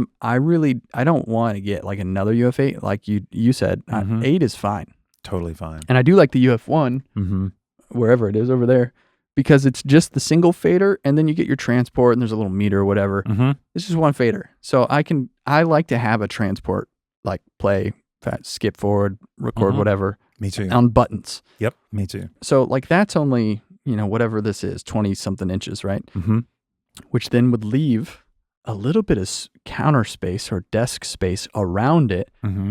don't want to get like another UF8, like you said, 8 is fine, totally fine. And I do like the UF1, wherever it is over there, because it's just the single fader, and then you get your transport, and there's a little meter or whatever. It's just one fader, so I like to have a transport, like play, skip forward, record, whatever. Me too. On buttons. Yep, me too. So like that's only, whatever this is, 20 something inches, right? Which then would leave a little bit of counter space or desk space around it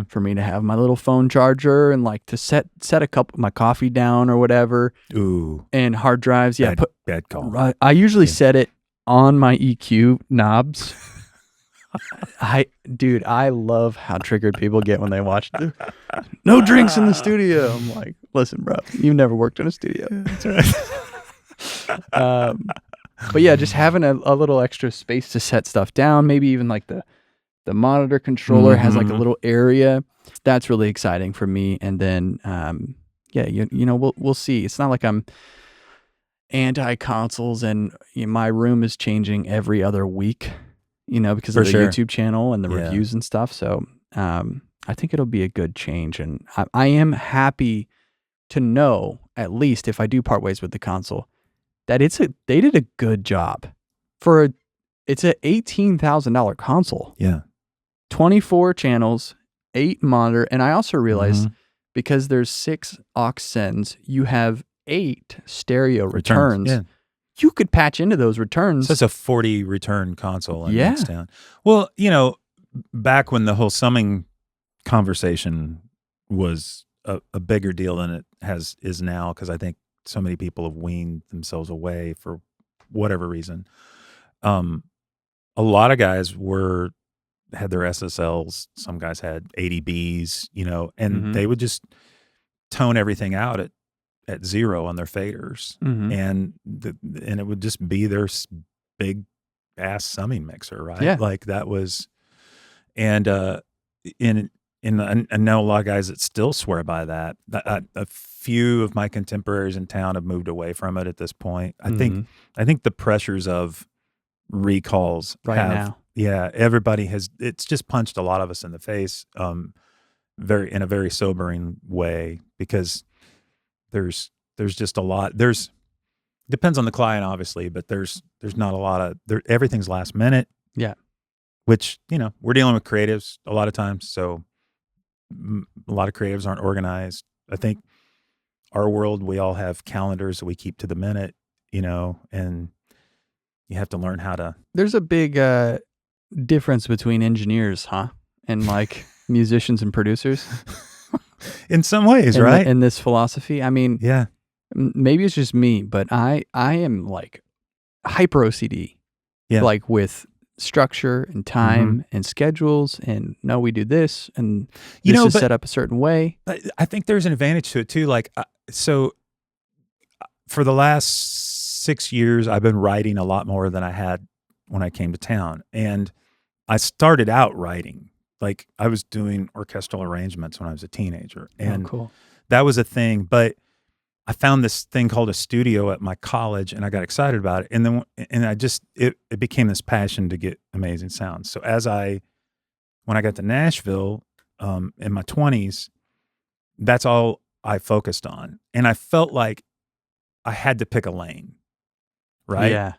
for me to have my little phone charger and like to set a cup of my coffee down or whatever. Ooh. And hard drives. Yeah. Bad call. I usually set it on my EQ knobs. I love how triggered people get when they watch no drinks in the studio. I'm like, listen, bro, you've never worked in a studio. That's right. But yeah, just having a little extra space to set stuff down, maybe even like the monitor controller has like a little area. That's really exciting for me. And then, yeah, you know, we'll see. It's not like I'm anti-consoles and my room is changing every other week, you know, because of the YouTube channel and the reviews and stuff. So I think it'll be a good change. And I am happy to know, at least if I do part ways with the console, that they did a good job for it's a $18,000 console. Yeah. 24 channels, 8 monitor. And I also realized because there's 6 aux sends, you have 8 stereo returns. Yeah. You could patch into those returns. So it's a 40 return console in Youngstown. Well, you know, back when the whole summing conversation was a bigger deal than it is now, because I think so many people have weaned themselves away for whatever reason. A lot of guys had their SSLs. Some guys had 80Bs, you know, and they would just tone everything out at 0 on their faders, and it would just be their big ass summing mixer, right? Yeah. Like that was, and I know a lot of guys that still swear by that. A few of my contemporaries in town have moved away from it at this point. I think the pressures of recalls now. Yeah, everybody it's just punched a lot of us in the face, in a very sobering way, because there's just a lot. Depends on the client, obviously, but there's not a lot of everything's last minute. Yeah. Which, you know, we're dealing with creatives a lot of times, so a lot of creatives aren't organized. I think our world, we all have calendars that we keep to the minute, you know, and you have to learn how to. There's a big difference between engineers, huh? And like musicians and producers. In some ways, right? In this philosophy. I mean, yeah, maybe it's just me, but I am like hyper OCD. Yeah. Like with structure and time and schedules, and no, we do this, and this is set up a certain way. I think there's an advantage to it too. Like, so for the last 6 years, I've been writing a lot more than I had when I came to town. And I started out writing, like I was doing orchestral arrangements when I was a teenager. And cool. That was a thing. But I found this thing called a studio at my college, and I got excited about it. And then, it became this passion to get amazing sounds. So when I got to Nashville, in my 20s, that's all I focused on. And I felt like I had to pick a lane, right? Yeah.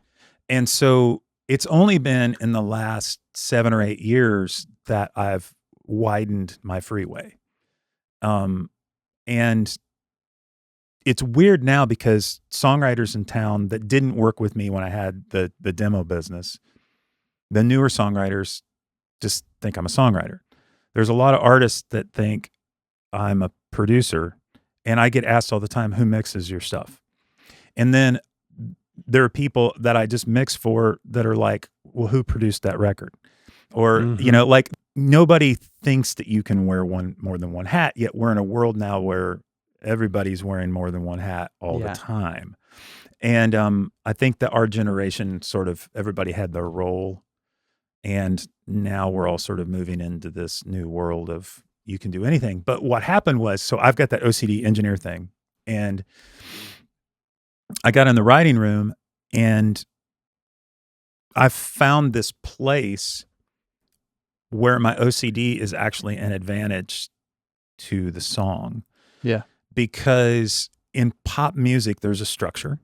And so it's only been in the last 7 or 8 years that I've widened my freeway. And it's weird now because songwriters in town that didn't work with me when I had the demo business, the newer songwriters just think I'm a songwriter. There's a lot of artists that think I'm a producer, and I get asked all the time, who mixes your stuff? And then there are people that I just mix for that are like, well, who produced that record? Or, you know, like nobody thinks that you can wear more than one hat, yet we're in a world now where everybody's wearing more than one hat all the time. And I think that our generation sort of, everybody had their role. And now we're all sort of moving into this new world of you can do anything. But what happened was, so I've got that OCD engineer thing. And I got in the writing room, and I found this place where my OCD is actually an advantage to the song. Yeah. Because in pop music, there's a structure.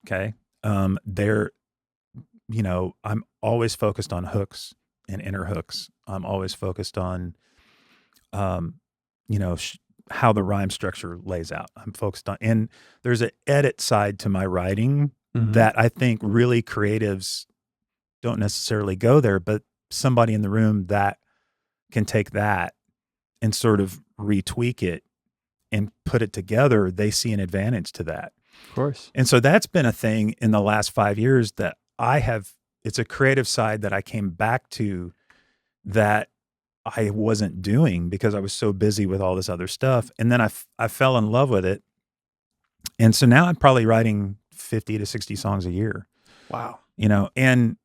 Okay. I'm always focused on hooks and inner hooks. I'm always focused on, how the rhyme structure lays out. I'm focused on, and there's an edit side to my writing that I think really creatives don't necessarily go there, but somebody in the room that can take that and sort of retweak it and put it together, they see an advantage to that. Of course. And so that's been a thing in the last 5 years that it's a creative side that I came back to that I wasn't doing because I was so busy with all this other stuff. And then I fell in love with it. And so now I'm probably writing 50 to 60 songs a year. Wow. And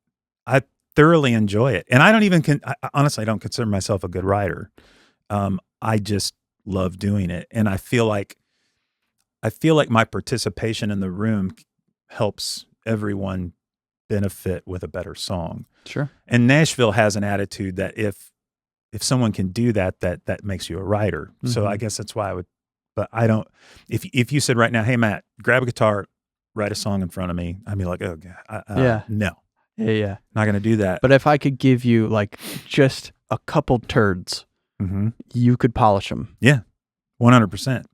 I thoroughly enjoy it. And I don't even, honestly, I don't consider myself a good writer. I just love doing it. And I feel like my participation in the room helps everyone benefit with a better song. Sure. And Nashville has an attitude that if someone can do that makes you a writer. Mm-hmm. So I guess that's why I would, but I don't, if you said right now, hey, Matt, grab a guitar, write a song in front of me, I'd be like, oh, God, no. Yeah. Not going to do that. But if I could give you like just a couple turds, mm-hmm. you could polish them. Yeah, 100%.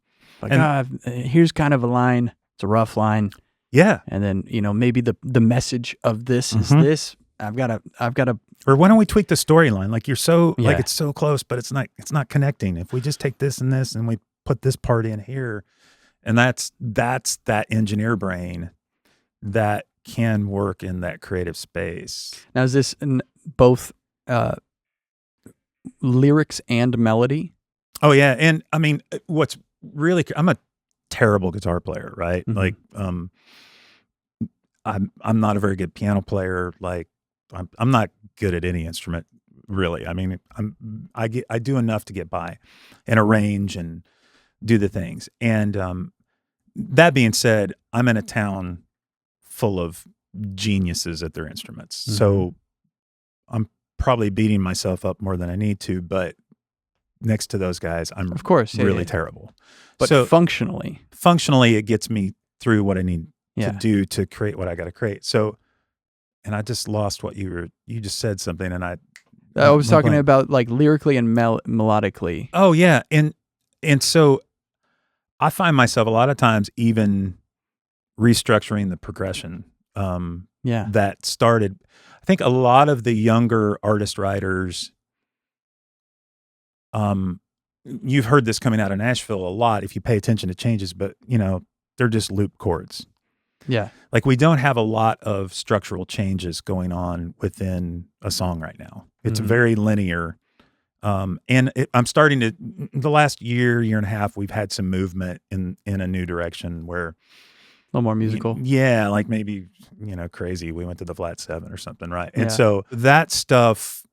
Like, here's kind of a line. It's a rough line. Yeah. And then, maybe the message of this is this. I've got to. Or why don't we tweak the storyline? Like you're so like it's so close, but it's not connecting. If we just take this and this and we put this part in here, and that's that engineer brain that can work in that creative space. Now, is this both lyrics and melody? Oh yeah, and I mean, what's really, I'm a terrible guitar player, right? Mm-hmm. Like, I'm not a very good piano player. Like, I'm not good at any instrument, really. I mean, I do enough to get by, and arrange and do the things. And that being said, I'm in a town full of geniuses at their instruments, mm-hmm. so I'm probably beating myself up more than I need to, but next to those guys, I'm of course really terrible. But so functionally, it gets me through what I need to do to create what I got to create. So, and I just lost what you just said something, and I was talking about like lyrically and melodically. Oh yeah, and so I find myself a lot of times even restructuring the progression. That started. I think a lot of the younger artist writers. You've heard this coming out of Nashville a lot if you pay attention to changes, but they're just loop chords. Yeah. Like we don't have a lot of structural changes going on within a song right now. It's very linear. And I'm starting to, the last year and a half, we've had some movement in a new direction where a little more musical. Yeah. Like maybe, crazy. We went to the flat 7 or something. Right. And so that stuff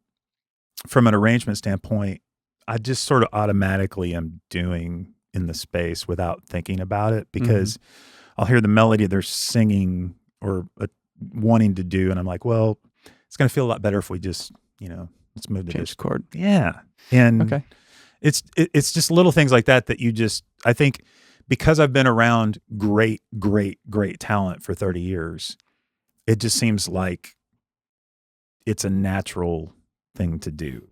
from an arrangement standpoint, I just sort of automatically am doing in the space without thinking about it, because I'll hear the melody they're singing or wanting to do, and I'm like, well, it's going to feel a lot better if we just, let's move to this chord. Yeah, and okay, it's just little things like that you just, I think, because I've been around great talent for 30 years, it just seems like it's a natural thing to do.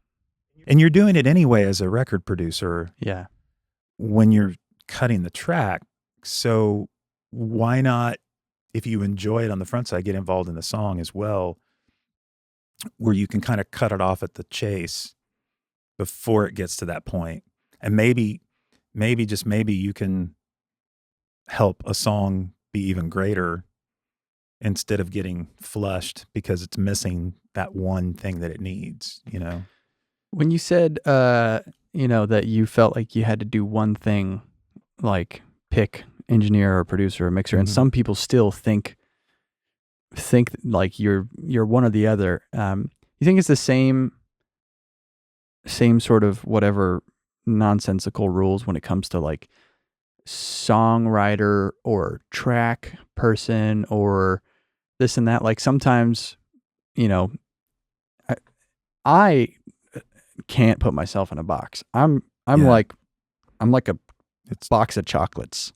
And you're doing it anyway as a record producer. Yeah. When you're cutting the track. So why not, if you enjoy it on the front side, get involved in the song as well, where you can kind of cut it off at the chase before it gets to that point. And maybe you can help a song be even greater instead of getting flushed because it's missing that one thing that it needs, When you said, that you felt like you had to do one thing, like pick engineer or producer or mixer, and some people still think like you're one or the other. You think it's the same sort of whatever nonsensical rules when it comes to like songwriter or track person or this and that? Like sometimes, I can't put myself in a box. I'm like a box of chocolates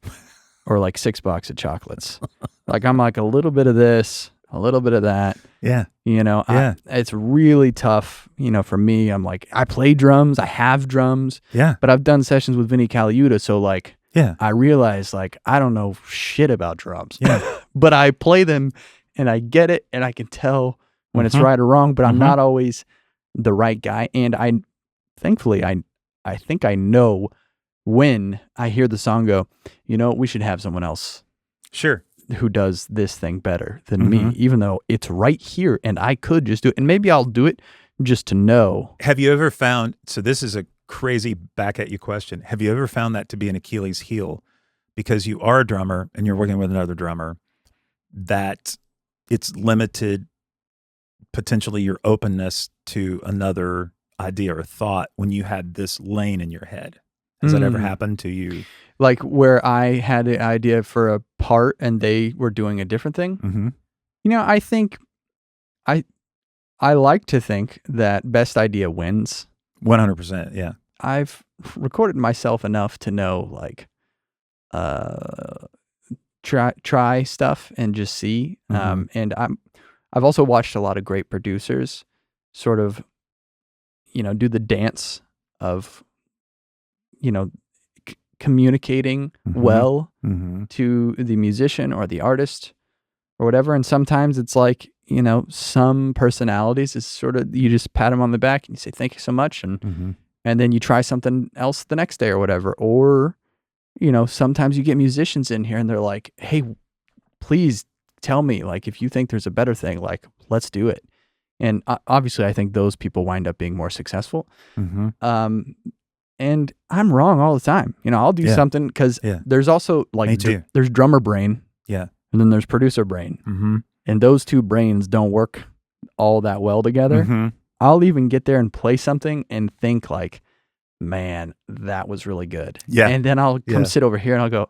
or like 6 boxes of chocolates. Like I'm like a little bit of this, a little bit of that. Yeah. It's really tough, for me. I'm like, I play drums, I have drums. Yeah. But I've done sessions with Vinny Caliuta. So like, yeah, I realize like, I don't know shit about drums, yeah, but I play them and I get it. And I can tell when it's right or wrong, but I'm not always the right guy. And thankfully, I think I know when I hear the song go, we should have someone else. Sure. who does this thing better than me, even though it's right here and I could just do it. And maybe I'll do it just to know. Have you ever found, so this is a crazy back at you question. Have you ever found that to be an Achilles heel? Because you are a drummer and you're working with another drummer, that it's limited potentially your openness to another idea or thought when you had this lane in your head. Has that ever happened to you? Like where I had an idea for a part and they were doing a different thing? Mm-hmm. You know, I think I like to think that best idea wins. 100%, yeah. I've recorded myself enough to know, like, try stuff and just see. And I've also watched a lot of great producers sort of, do the dance of, communicating well to the musician or the artist or whatever. And sometimes it's like, some personalities is sort of, you just pat them on the back and you say, thank you so much. And then you try something else the next day or whatever. Or, sometimes you get musicians in here and they're like, hey, please tell me, like, if you think there's a better thing, like, let's do it. And obviously I think those people wind up being more successful. And I'm wrong all the time. I'll do something because there's also like, there's drummer brain. Yeah. And then there's producer brain. And those two brains don't work all that well together. I'll even get there and play something and think like, man, that was really good. Yeah. And then I'll come sit over here and I'll go,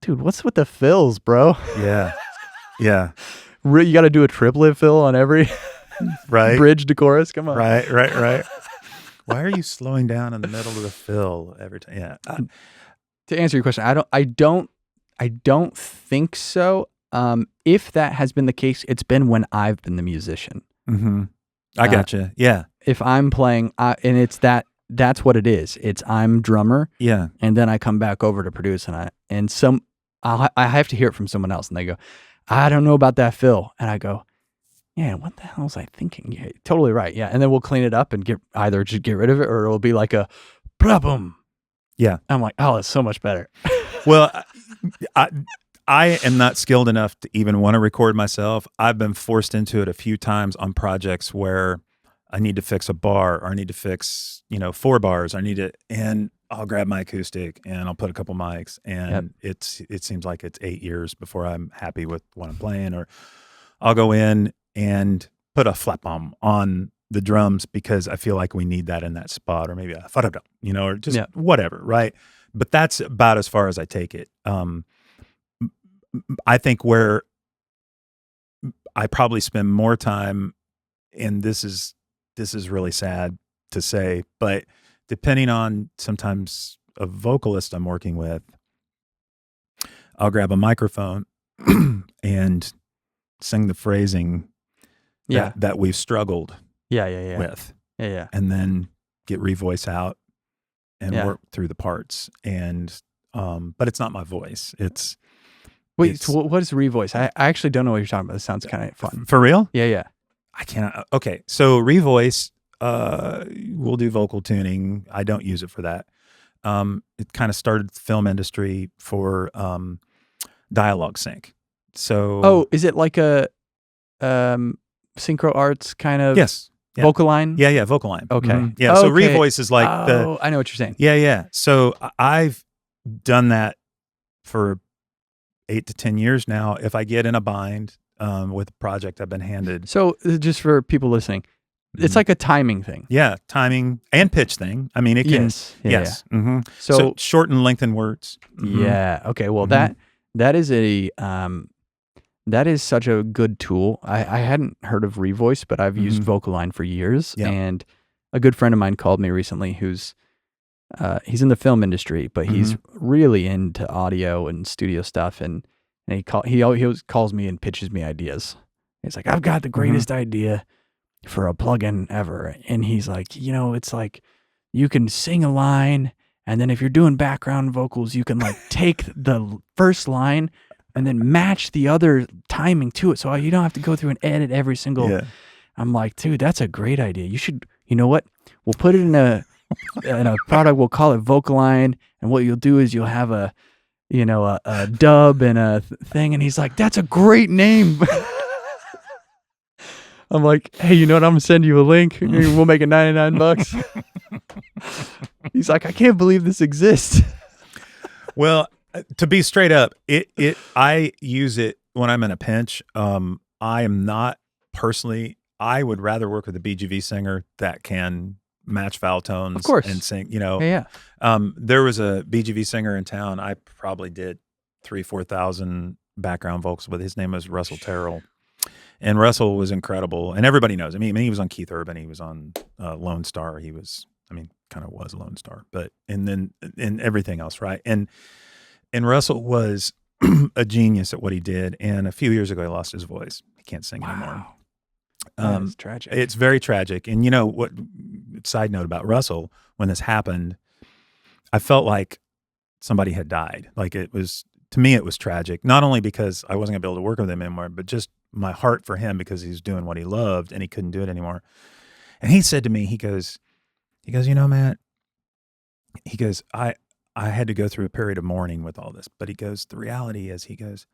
dude, what's with the fills, bro? Yeah. Yeah. You got to do a triplet fill on every bridge to chorus. Come on. Right. Why are you slowing down in the middle of the fill every time? Yeah. To answer your question, I don't think so. If that has been the case, it's been when I've been the musician. I gotcha. Yeah. If I'm playing, and it's that's what it is. It's I'm drummer. Yeah. And then I come back over to produce, and I have to hear it from someone else, and they go, I don't know about that fill, and I go, yeah, what the hell was I thinking? Yeah, totally right. Yeah. And then we'll clean it up and either just get rid of it, or it'll be like a problem. Yeah. I'm like, oh, it's so much better. Well, I am not skilled enough to even want to record myself. I've been forced into it a few times on projects where I need to fix a bar, or I need to fix, 4 bars. And I'll grab my acoustic and I'll put a couple mics, and it seems like it's 8 years before I'm happy with what I'm playing. Or I'll go in and put a flap bomb on the drums because I feel like we need that in that spot, or maybe a fa-da-da, or just whatever, right? But that's about as far as I take it. I think where I probably spend more time, and this is really sad to say, but depending on sometimes a vocalist I'm working with, I'll grab a microphone and sing the phrasing that we've struggled with. Yeah. And then get revoice out and work through the parts. And but it's not my voice. So what is revoice? I actually don't know what you're talking about. This sounds kind of fun. For real? Yeah. I cannot. Okay. So revoice, we'll do vocal tuning. I don't use it for that. It kind of started the film industry for dialogue sync. So is it like a synchro arts kind of vocal line? Yeah, vocal line. Okay. Yeah, so revoice is like I know what you're saying. Yeah. So I've done that for 8 to 10 years now. If I get in a bind with a project I've been handed. So just for people listening, it's like a timing thing. Yeah, timing and pitch thing. I mean, it can. Yes. So short and lengthen words. Yeah. Okay. Well, that is such a good tool. I hadn't heard of Revoice, but I've used VocalLine for years. Yeah. And a good friend of mine called me recently who's he's in the film industry, but he's really into audio and studio stuff. And he always calls me and pitches me ideas. He's like, I've got the greatest idea for a plugin ever. And he's like, it's like you can sing a line, and then if you're doing background vocals, you can like take the first line and then match the other timing to it. So you don't have to go through and edit every single. Yeah. I'm like, dude, that's a great idea. You should, you know what? We'll put it in a product. We'll call it VocalLine. And what you'll do is you'll have a dub and a thing, and he's like, "That's a great name." I'm like, "Hey, you know what? I'm gonna send you a link. We'll make it $99." He's like, "I can't believe this exists." Well, to be straight up, I use it when I'm in a pinch. I am not personally. I would rather work with a BGV singer that can match vowel tones, of course, and sing. Yeah. There was a BGV singer in town. I probably did 3,000-4,000 background vocals with. His name was Russell Terrell, and Russell was incredible, and everybody knows him. I mean, he was on Keith Urban. He was on Lone Star. He was, kind of was Lone Star, but and everything else, right? And Russell was a genius at what he did. And a few years ago, he lost his voice. He can't sing anymore. It's tragic. It's very tragic. And you know what? Side note about Russell: when this happened, I felt like somebody had died. Like, it was, to me, it was tragic. Not only because I wasn't gonna be able to work with him anymore, but just my heart for him, because he was doing what he loved and he couldn't do it anymore. And he said to me, he goes, Matt, he goes, I had to go through a period of mourning with all this, but he goes, the reality is, he goes,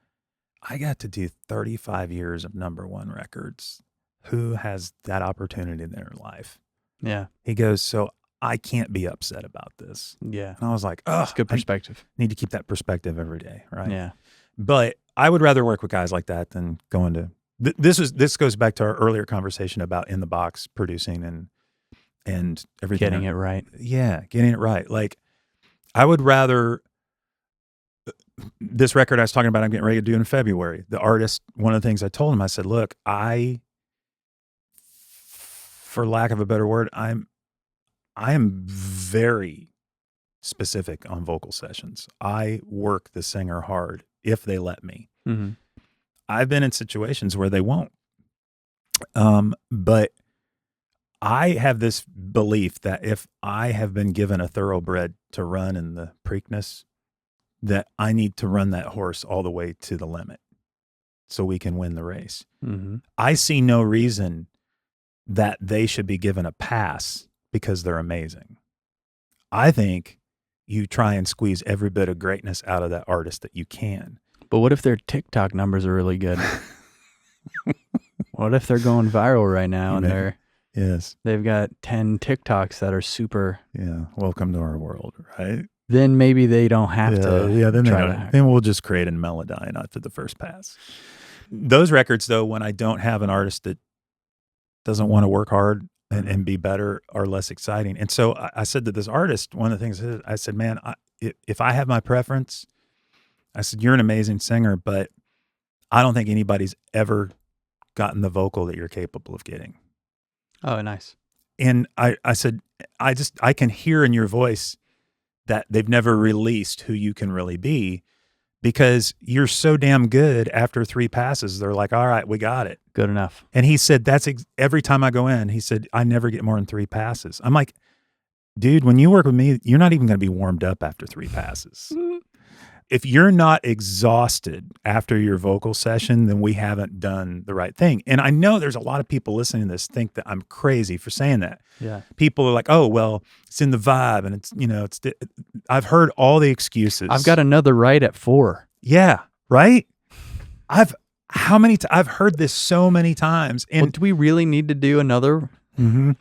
I got to do 35 years of #1 records. Who has that opportunity in their life? Yeah. He goes, so I can't be upset about this. Yeah. And I was like, oh, That's good perspective. I need to keep that perspective every day, right? Yeah. But I would rather work with guys like that than go into this goes back to our earlier conversation about in the box producing and everything. Getting it right. Yeah, getting it right. Like, I would rather, this record I was talking about, I'm getting ready to do in February. The artist, one of the things I told him, I said, look, for lack of a better word, I am very specific on vocal sessions. I work the singer hard if they let me. Mm-hmm. I've been in situations where they won't. But I have this belief that if I have been given a thoroughbred to run in the Preakness, that I need to run that horse all the way to the limit so we can win the race. Mm-hmm. I see no reason that they should be given a pass because they're amazing. I think you try and squeeze every bit of greatness out of that artist that you can. But what if their TikTok numbers are really good? What if they're going viral right now and they've got 10 TikToks that are super. Yeah. Welcome to our world, right? Then maybe they don't have to. Yeah. Then we'll just create a Melodyne after the first pass. Those records, though, when I don't have an artist that doesn't want to work hard and be better, are less exciting. And so I said to this artist, one of the things I said, man, if I have my preference, I said, you're an amazing singer, but I don't think anybody's ever gotten the vocal that you're capable of getting. Oh, nice. And I said, I can hear in your voice that they've never released who you can really be, because you're so damn good. After 3 passes, they're like, all right, we got it. Good enough. And he said, every time I go in, he said, I never get more than 3 passes. I'm like, dude, when you work with me, you're not even going to be warmed up after 3 passes. If you're not exhausted after your vocal session, then we haven't done the right thing. And I know there's a lot of people listening to this think that I'm crazy for saying that. Yeah. People are like, oh, well, it's in the vibe, and I've heard all the excuses. I've got another right at 4. Yeah. Right. I've heard this so many times. And do we really need to do another? Mm-hmm.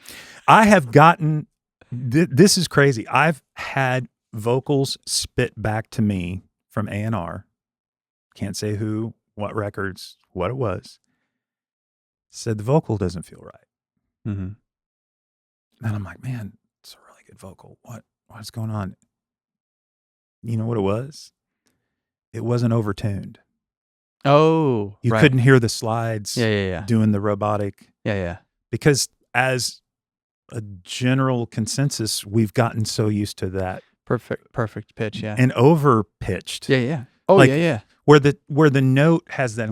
I have gotten, this is crazy. I've had vocals spit back to me from A&R. Can't say who, what records, what it was. Said the vocal doesn't feel right. Mm-hmm. And I'm like, man, it's a really good vocal. What's going on? You know what it was? It wasn't overtuned. Oh, you couldn't hear the slides. Yeah. Doing the robotic. Yeah. Because as a general consensus, we've gotten so used to that perfect pitch, yeah, and over pitched. Yeah. Oh, like, yeah. Where the note has that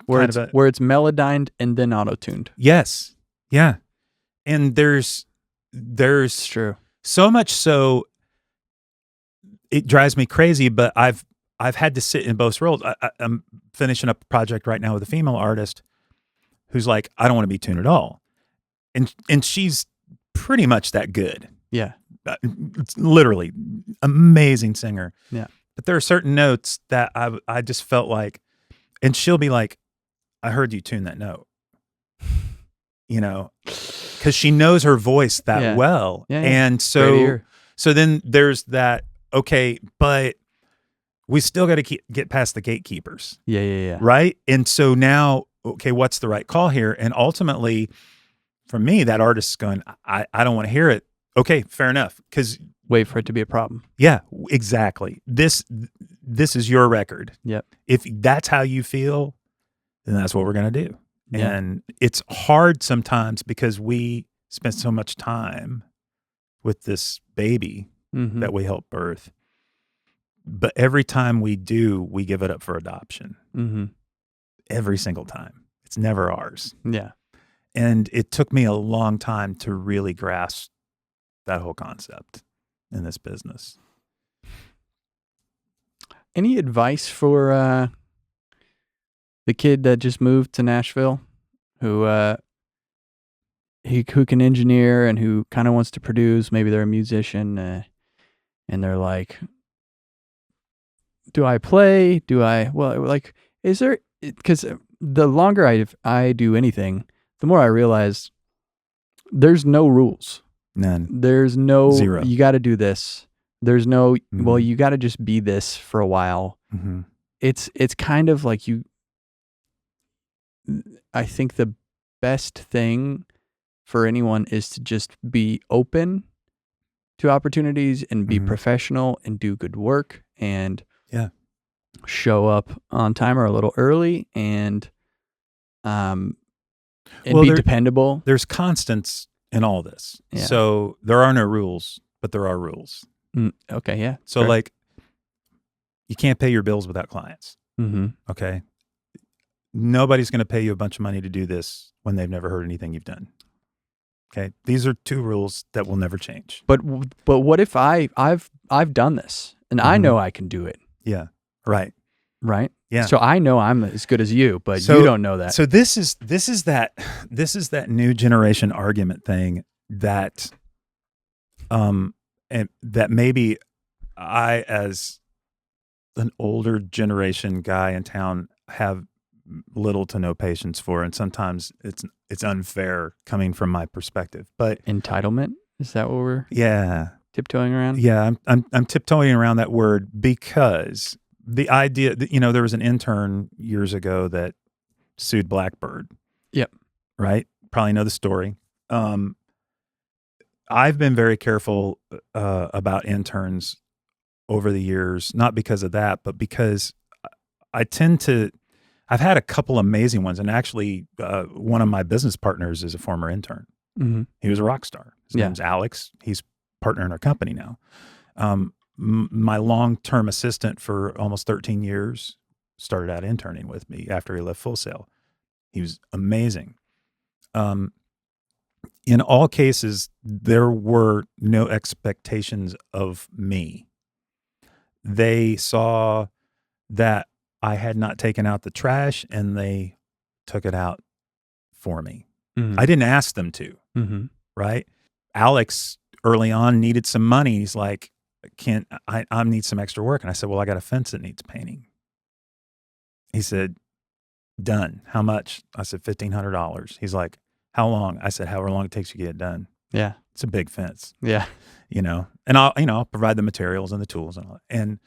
where it's melodined and then auto tuned. Yes, yeah, and there's true. So much so it drives me crazy. But I've had to sit in both roles. I'm finishing up a project right now with a female artist who's like, I don't want to be tuned at all, and she's pretty much that good. Yeah. It's literally amazing singer. Yeah. But there are certain notes that I just felt like, and she'll be like, I heard you tune that note, you know, because she knows her voice that Yeah. well. Yeah, yeah. And Great ear. so then there's that, okay, but we still got to get past the gatekeepers. Yeah. Right. And so now, okay, what's the right call here? And ultimately, for me, that artist is going, I don't want to hear it. Okay, fair enough. Because Wait for it to be a problem. yeah, exactly. This is your record. Yep. If that's how you feel, then that's what we're going to do. Yeah. And it's hard sometimes because we spend so much time with this baby that we help birth. But every time we do, we give it up for adoption. Every single time. It's never ours. Yeah. And it took me a long time to really grasp that whole concept in this business. Any advice for the kid that just moved to Nashville, who can engineer and who kind of wants to produce? Maybe they're a musician, and they're like, "Do I play? Do I?" Well, like, is there? Because the longer I do anything, the more I realize there's no rules. None. There's no Zero. You got to do this. There's no well, you got to just be this for a while. It's kind of like I think the best thing for anyone is to just be open to opportunities and be professional and do good work and show up on time or a little early and be dependable. There's constants in all this. Yeah. So there are no rules, but there are rules. Okay, yeah. So sure. like, you can't pay your bills without clients. Okay. Nobody's going to pay you a bunch of money to do this when they've never heard anything you've done. Okay. These are two rules that will never change. But what if I've done this and I know I can do it? Yeah. Right. Right. Yeah. So I know I'm as good as you, but you don't know that. So this is that new generation argument thing that, and that maybe I, as an older generation guy in town, have little to no patience for, and sometimes it's unfair coming from my perspective. But entitlement, is that what we're tiptoeing around? Yeah, I'm tiptoeing around that word because the idea that, there was an intern years ago that sued Blackbird. Yep. Right? Probably know the story. I've been very careful about interns over the years, not because of that, but because I've had a couple amazing ones. And actually, one of my business partners is a former intern. He was a rock star. His name's Alex. He's partner in our company now. My long-term assistant for almost 13 years started out interning with me after he left Full Sail. He was amazing. In all cases, there were no expectations of me. They saw that I had not taken out the trash and they took it out for me. I didn't ask them to, right? Alex early on needed some money. He's like, I need some extra work. And I said, well, I got a fence that needs painting. He said, done. How much? I said, $1,500. He's like, how long? I said, however long it takes you to get it done. Yeah. It's a big fence. Yeah. And I'll provide the materials and the tools and all that. And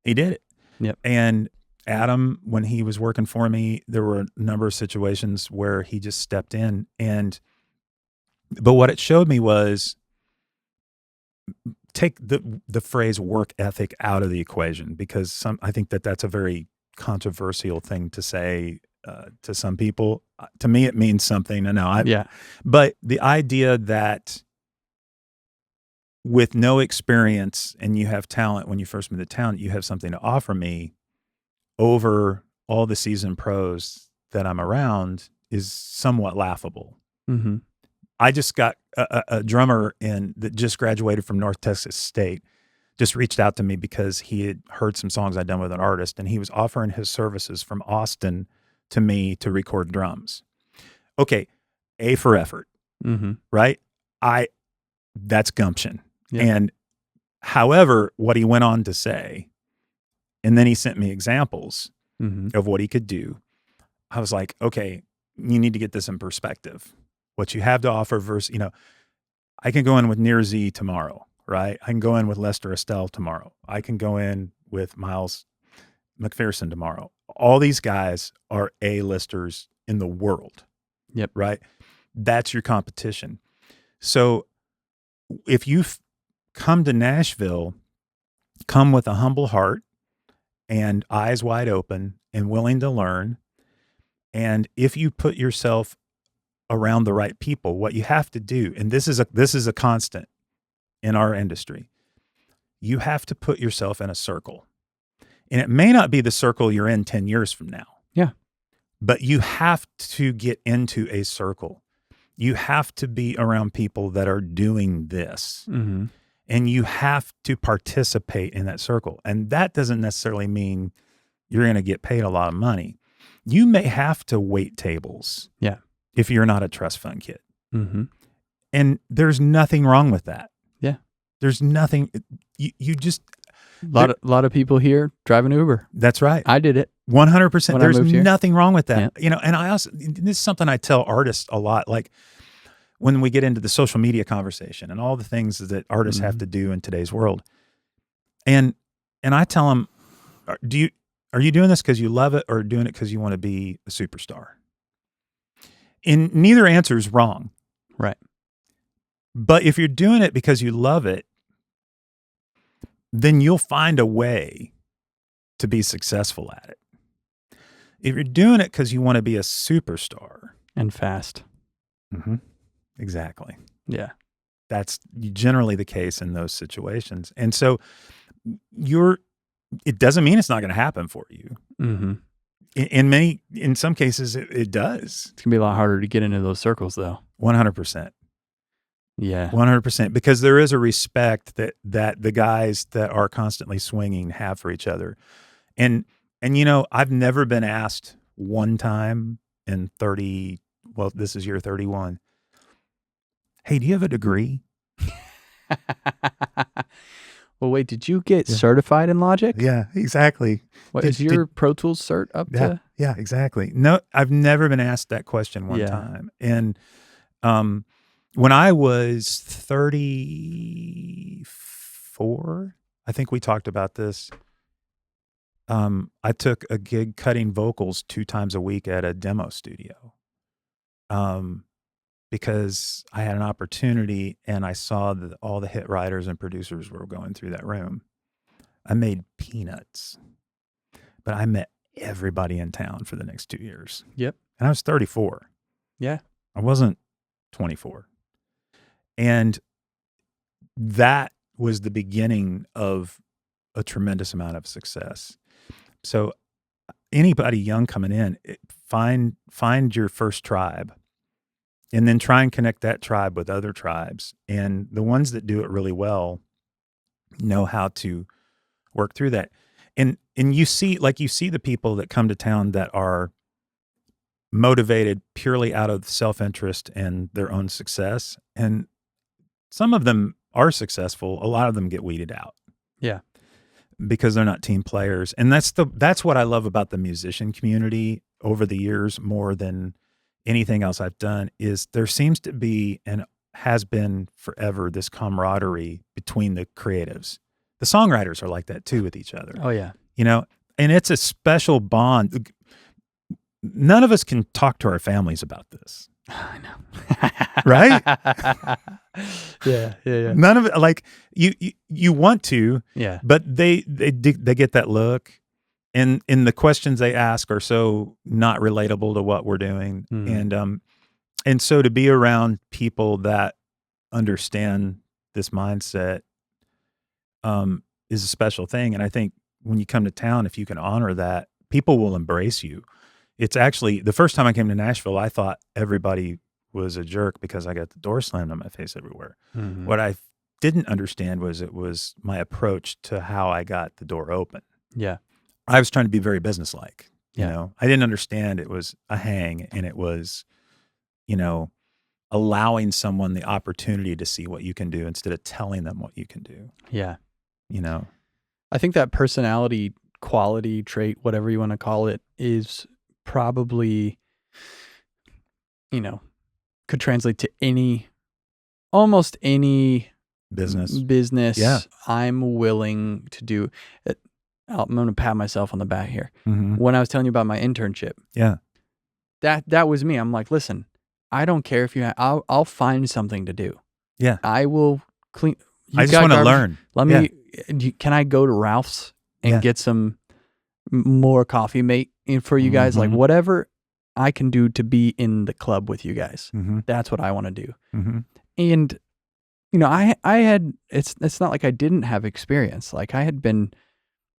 he did it. Yep. And Adam, when he was working for me, there were a number of situations where he just stepped in but what it showed me was, take the phrase work ethic out of the equation, because I think that's a very controversial thing to say to some people. To me, it means something. But the idea that with no experience and you have talent when you first move to town, you have something to offer me over all the seasoned pros that I'm around is somewhat laughable. I just got a drummer that just graduated from North Texas State, just reached out to me because he had heard some songs I'd done with an artist, and he was offering his services from Austin to me to record drums. Okay, A for effort, right? That's gumption. Yep. And however, what he went on to say And then he sent me examples Mm-hmm. of what he could do. I was like, okay, you need to get this in perspective. What you have to offer versus, I can go in with Near Z tomorrow, right? I can go in with Lester Estelle tomorrow. I can go in with Miles McPherson tomorrow. All these guys are A-listers in the world. Yep. Right? That's your competition. So if you've come to Nashville, come with a humble heart and eyes wide open and willing to learn. And if you put yourself around the right people, what you have to do, and this is a constant in our industry, you have to put yourself in a circle. And it may not be the circle you're in 10 years from now. Yeah. But you have to get into a circle. You have to be around people that are doing this. Mm-hmm. And you have to participate in that circle. And that doesn't necessarily mean you're going to get paid a lot of money. You may have to wait tables. Yeah. If you're not a trust fund kid. Mm-hmm. And there's nothing wrong with that. Yeah. There's nothing, you just. A lot of people here driving Uber. That's right. I did it. 100%. There's moved here. nothing wrong with that. Yeah. And I also, this is something I tell artists a lot, like when we get into the social media conversation and all the things that artists have to do in today's world. And I tell them, are you doing this because you love it or doing it because you want to be a superstar? And neither answer is wrong. Right. But if you're doing it because you love it, then you'll find a way to be successful at it. If you're doing it because you want to be a superstar. And fast. Mm-hmm. Exactly. Yeah. That's generally the case in those situations. And so it doesn't mean it's not going to happen for you. Mm-hmm. In some cases, it does. It's going to be a lot harder to get into those circles, though. 100%. Yeah. 100%. Because there is a respect that the guys that are constantly swinging have for each other. And I've never been asked one time in this is year 31. Hey, do you have a degree? Well, wait, did you get certified in Logic? Yeah, exactly. What is your Pro Tools cert up to? Yeah, exactly. No, I've never been asked that question one time. And when I was 34, I think we talked about this. I took a gig cutting vocals 2 times a week at a demo studio. Because I had an opportunity and I saw that all the hit writers and producers were going through that room. I made peanuts, but I met everybody in town for the next 2 years. Yep. And I was 34. Yeah. I wasn't 24. And that was the beginning of a tremendous amount of success. So anybody young coming in, find your first tribe. And then try and connect that tribe with other tribes. And the ones that do it really well know how to work through that. And you see the people that come to town that are motivated purely out of self-interest and their own success. And some of them are successful. A lot of them get weeded out. Yeah. Because they're not team players. And that's what I love about the musician community over the years more than anything else I've done is there seems to be and has been forever this camaraderie between the creatives. The songwriters are like that too with each other. Oh yeah. And it's a special bond. None of us can talk to our families about this. I know. Right? Yeah. None of it, like you want to, yeah. But they get that look. And the questions they ask are so not relatable to what we're doing. And so to be around people that understand this mindset is a special thing. And I think when you come to town, if you can honor that, people will embrace you. It's actually, the first time I came to Nashville, I thought everybody was a jerk because I got the door slammed on my face everywhere. Mm-hmm. What I didn't understand was it was my approach to how I got the door open. Yeah. I was trying to be very businesslike, you know. I didn't understand it was a hang and it was, allowing someone the opportunity to see what you can do instead of telling them what you can do. Yeah. I think that personality quality, trait, whatever you want to call it, is probably, could translate to almost any business. Yeah. I'm willing to do it. I'm going to pat myself on the back here. Mm-hmm. When I was telling you about my internship, that was me. I'm like, listen, I don't care if I'll find something to do. Yeah. I will clean. I just want to learn. Let me, can I go to Ralph's and get some more coffee mate for you guys? Like whatever I can do to be in the club with you guys. That's what I want to do. And, I had, it's not like I didn't have experience. Like I had been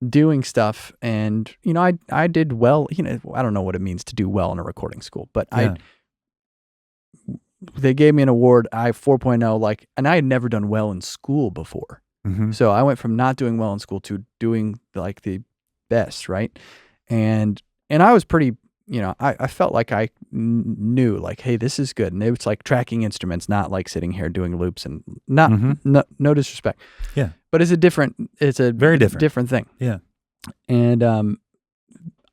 doing stuff and, I did well, I don't know what it means to do well in a recording school, but they gave me an award, 4.0, and I had never done well in school before. So I went from not doing well in school to doing like the best, right? And I was pretty, I felt like I knew like, hey, this is good. And it was like tracking instruments, not like sitting here doing loops and no disrespect. Yeah. But it's a very different thing. Yeah. And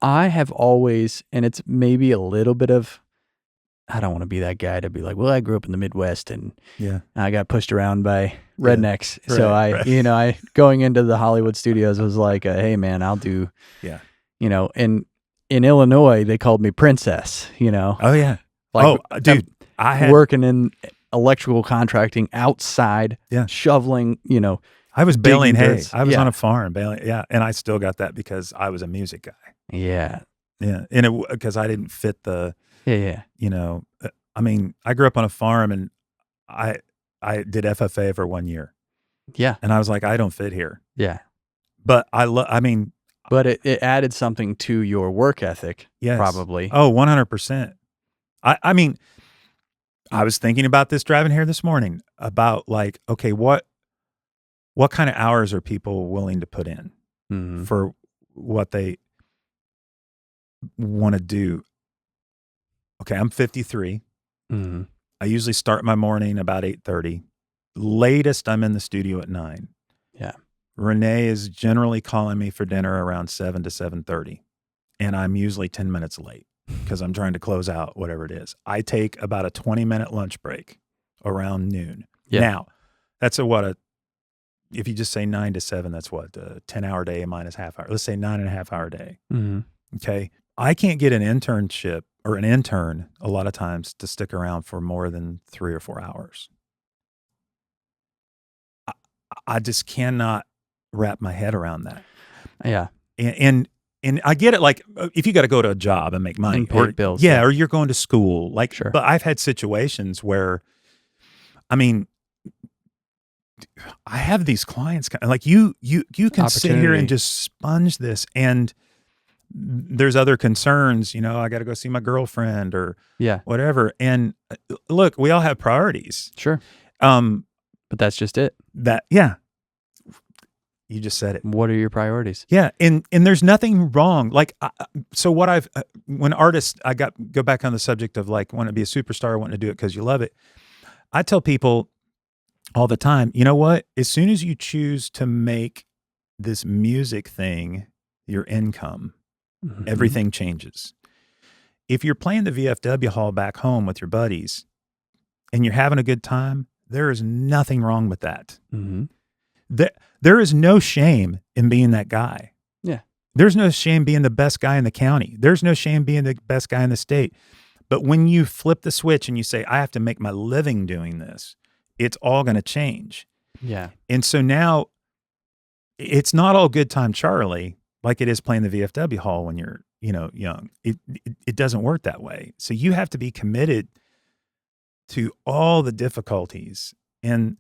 I have always, and it's maybe a little bit of, I don't want to be that guy to be like, well, I grew up in the Midwest and I got pushed around by rednecks. Yeah. So I going into the Hollywood studios was like, hey man, I'll do, in Illinois, they called me Princess, Oh yeah. Like, dude, I had working in electrical contracting outside, shoveling, I was baling hay. dirt. I was on a farm baling. Yeah. And I still got that because I was a music guy. Yeah. Yeah. And because I didn't fit the, I mean, I grew up on a farm and I did FFA for 1 year. Yeah. And I was like, I don't fit here. Yeah. But but it added something to your work ethic. Yes. Probably. Oh, 100%. I mean, I was thinking about this driving here this morning about like, okay, what kind of hours are people willing to put in for what they want to do? Okay, I'm 53. I usually start my morning about 8:30. Latest, I'm in the studio at 9. Yeah. Renee is generally calling me for dinner around 7 to 7:30. And I'm usually 10 minutes late because I'm trying to close out whatever it is. I take about a 20-minute lunch break around noon. Yeah. Now, that's if you just say 9 to 7, that's what, a 10-hour day minus half hour. Let's say 9.5-hour day. Okay. I can't get an internship or an intern a lot of times to stick around for more than 3 or 4 hours. I just cannot wrap my head around that. Yeah. And I get it. Like if you got to go to a job and make money and pay bills. Yeah. Or you're going to school. Like, sure. But I've had situations where, I mean, I have these clients like you can sit here and just sponge this and there's other concerns, I got to go see my girlfriend or whatever. And look, we all have priorities. Sure. But that's just it. You just said it. What are your priorities? Yeah. And there's nothing wrong. Like, so what when artists, go back on the subject of like, want to be a superstar, wanting to do it because you love it. I tell people all the time, you know what? As soon as you choose to make this music thing your income, everything changes. If you're playing the VFW hall back home with your buddies and you're having a good time, there is nothing wrong with that. There is no shame in being that guy. Yeah. There's no shame being the best guy in the county. There's no shame being the best guy in the state. But when you flip the switch and you say, I have to make my living doing this, it's all going to change. Yeah. And so now it's not all good time Charlie like it is playing the VFW hall when you're, young. It doesn't work that way. So you have to be committed to all the difficulties. And,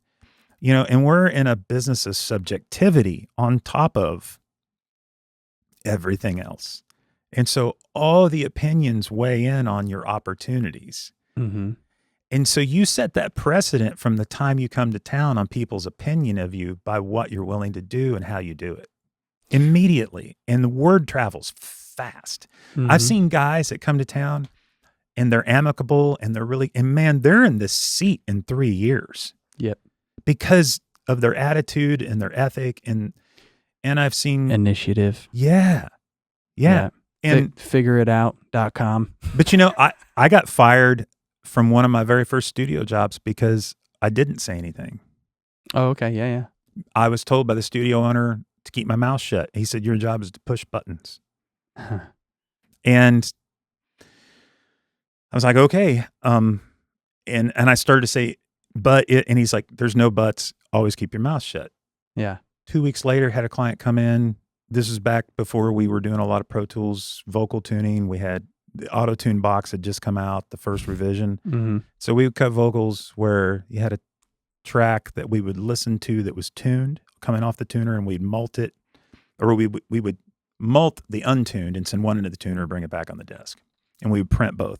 and we're in a business of subjectivity on top of everything else. And so all the opinions weigh in on your opportunities. And so you set that precedent from the time you come to town on people's opinion of you by what you're willing to do and how you do it immediately. And the word travels fast. I've seen guys that come to town and they're amicable and they're in this seat in 3 years. Yep. Because of their attitude and their ethic. And And I've seen initiative. Yeah. And figureitout.com. But I got fired from one of my very first studio jobs because I didn't say anything. Oh, okay. Yeah. I was told by the studio owner to keep my mouth shut. He said, your job is to push buttons. And I was like, okay. And I started to say, and he's like, there's no buts. Always keep your mouth shut. Yeah. 2 weeks later, had a client come in. This was back before we were doing a lot of Pro Tools vocal tuning. We had the auto-tune box had just come out, the first revision. Mm-hmm. So we would cut vocals where you had a track that we would listen to that was tuned coming off the tuner, and we'd mult it, or we would mult the untuned and send one into the tuner and bring it back on the desk. And we would print both.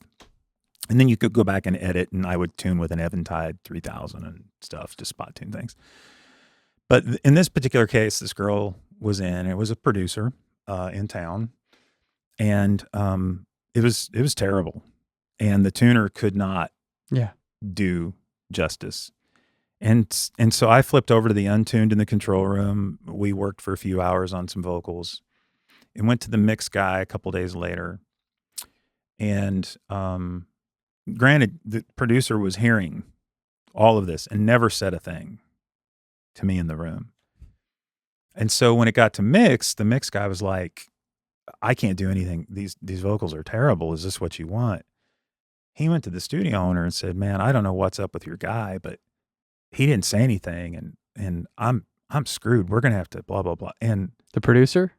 And then you could go back and edit, and I would tune with an Eventide 3000 and stuff, just spot tune things. But in this particular case, this girl was in, it was a producer in town, and it was terrible. And the tuner could not do justice. And so I flipped over to the untuned in the control room. We worked for a few hours on some vocals and went to the mix guy a couple days later. And granted, the producer was hearing all of this and never said a thing to me in the room. And so when it got to mix, the mix guy was like, I can't do anything. These vocals are terrible. Is this what you want? He went to the studio owner and said, man, I don't know what's up with your guy, but he didn't say anything, and I'm screwed. We're gonna have to blah blah blah. And the producer,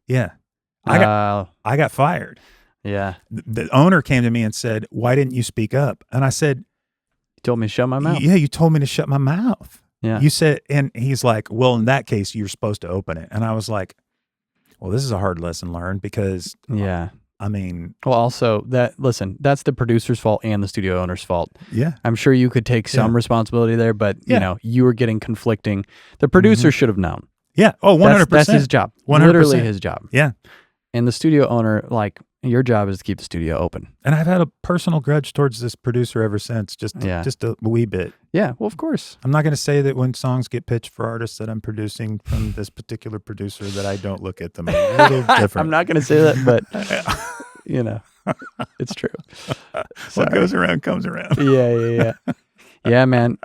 I got fired. Yeah, the owner came to me and said, "Why didn't you speak up?" And I said, "You told me to shut my mouth." Yeah, you told me to shut my mouth. Yeah, you said, and he's like, "Well, in that case, you're supposed to open it." And I was like, "Well, this is a hard lesson learned because I mean, well, also that's the producer's fault and the studio owner's fault. Yeah. I'm sure you could take some responsibility there, but you were getting conflicting. The producer should have known. Yeah. Oh, 100%. That's his job. 100%. Literally his job. Yeah. And the studio owner, like, your job is to keep the studio open. And I've had a personal grudge towards this producer ever since, just a wee bit. Yeah, well, of course. I'm not going to say that when songs get pitched for artists that I'm producing from this particular producer that I don't look at them a little different. I'm not going to say that, but, it's true. What goes around comes around. Yeah. Yeah, man.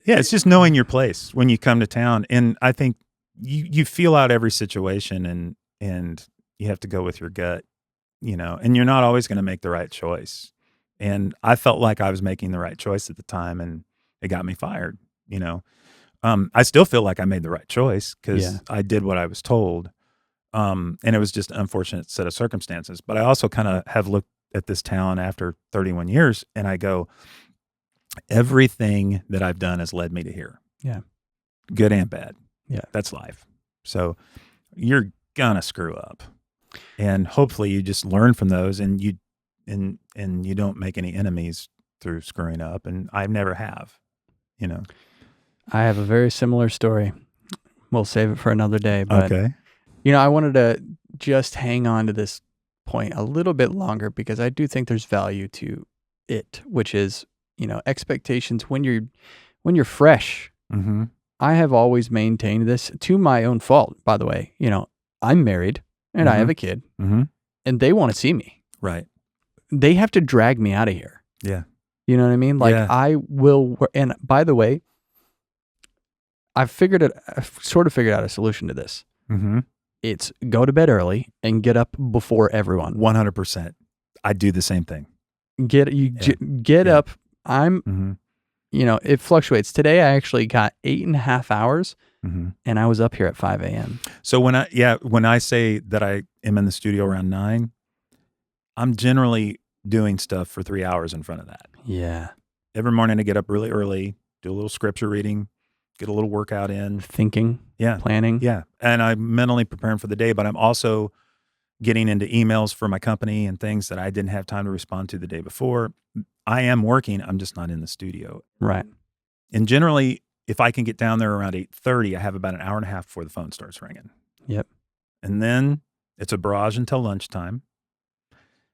It's just knowing your place when you come to town. And I think you feel out every situation and you have to go with your gut, and you're not always going to make the right choice. And I felt like I was making the right choice at the time, and it got me fired, I still feel like I made the right choice because I did what I was told. And it was just an unfortunate set of circumstances. But I also kind of have looked at this town after 31 years and I go, everything that I've done has led me to here. Yeah. Good and bad. Yeah. That's life. So you're gonna screw up. And hopefully you just learn from those and you don't make any enemies through screwing up. And I never have, I have a very similar story. We'll save it for another day. But, okay. I wanted to just hang on to this point a little bit longer because I do think there's value to it, which is, expectations when you're fresh. Mm-hmm. I have always maintained this to my own fault, by the way. I'm married and I have a kid and they want to see me. Right. They have to drag me out of here. Yeah. You know what I mean? Like I will, and by the way, I've sort of figured out a solution to this. Mm-hmm. It's go to bed early and get up before everyone. 100%. I do the same thing. Get up. I'm, it fluctuates. Today I actually got 8.5 hours and I was up here at 5 a.m. So when I say that I am in the studio around 9, I'm generally doing stuff for 3 hours in front of that. Yeah. Every morning I get up really early, do a little scripture reading, get a little workout in. Thinking. Yeah. Planning. Yeah. And I'm mentally preparing for the day, but I'm also getting into emails for my company and things that I didn't have time to respond to the day before. I am working. I'm just not in the studio. Right. And generally, if I can get down there around 8:30, I have about an hour and a half before the phone starts ringing. Yep. And then it's a barrage until lunchtime.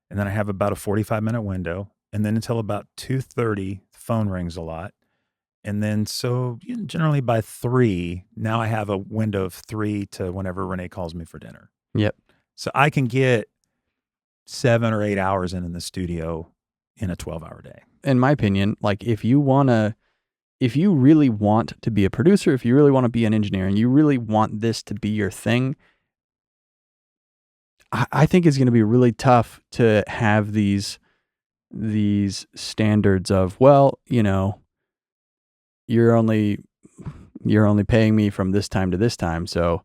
And then I have about a 45-minute window. And then until about 2:30, the phone rings a lot. And then so generally by 3, now I have a window of 3 to whenever Renee calls me for dinner. Yep. So I can get 7 or 8 hours in the studio in a 12-hour day. In my opinion, like if you really want to be a producer, if you really want to be an engineer and you really want this to be your thing, I think it's going to be really tough to have these standards of, well, you're only paying me from this time to this time. So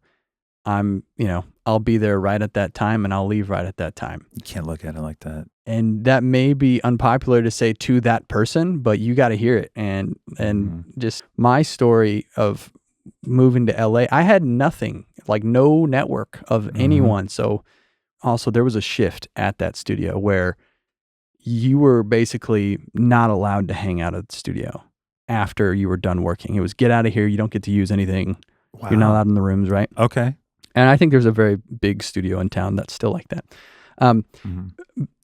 I'll be there right at that time and I'll leave right at that time. You can't look at it like that. And that may be unpopular to say to that person, but you got to hear it. And just my story of moving to LA, I had nothing, like no network of anyone. So also there was a shift at that studio where you were basically not allowed to hang out at the studio after you were done working. It was get out of here. You don't get to use anything. Wow. You're not allowed in the rooms, right? Okay. And I think there's a very big studio in town that's still like that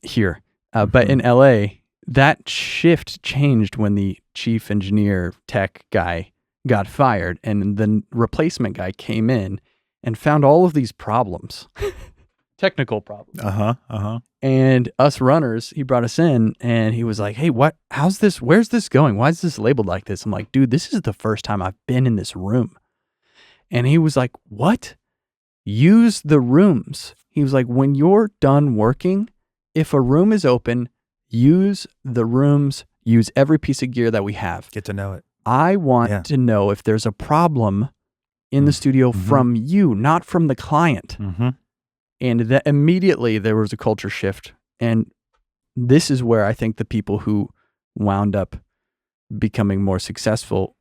here. But in LA, that shift changed when the chief engineer tech guy got fired and the replacement guy came in and found all of these problems, technical problems. And us runners, he brought us in and he was like, hey, how's this? Where's this going? Why is this labeled like this? I'm like, dude, this is the first time I've been in this room. And he was like, what? Use the rooms. He was like, when you're done working, if a room is open, use the rooms, use every piece of gear that we have. Get to know it. I want to know if there's a problem in the studio from you, not from the client. And that immediately there was a culture shift. And this is where I think the people who wound up becoming more successful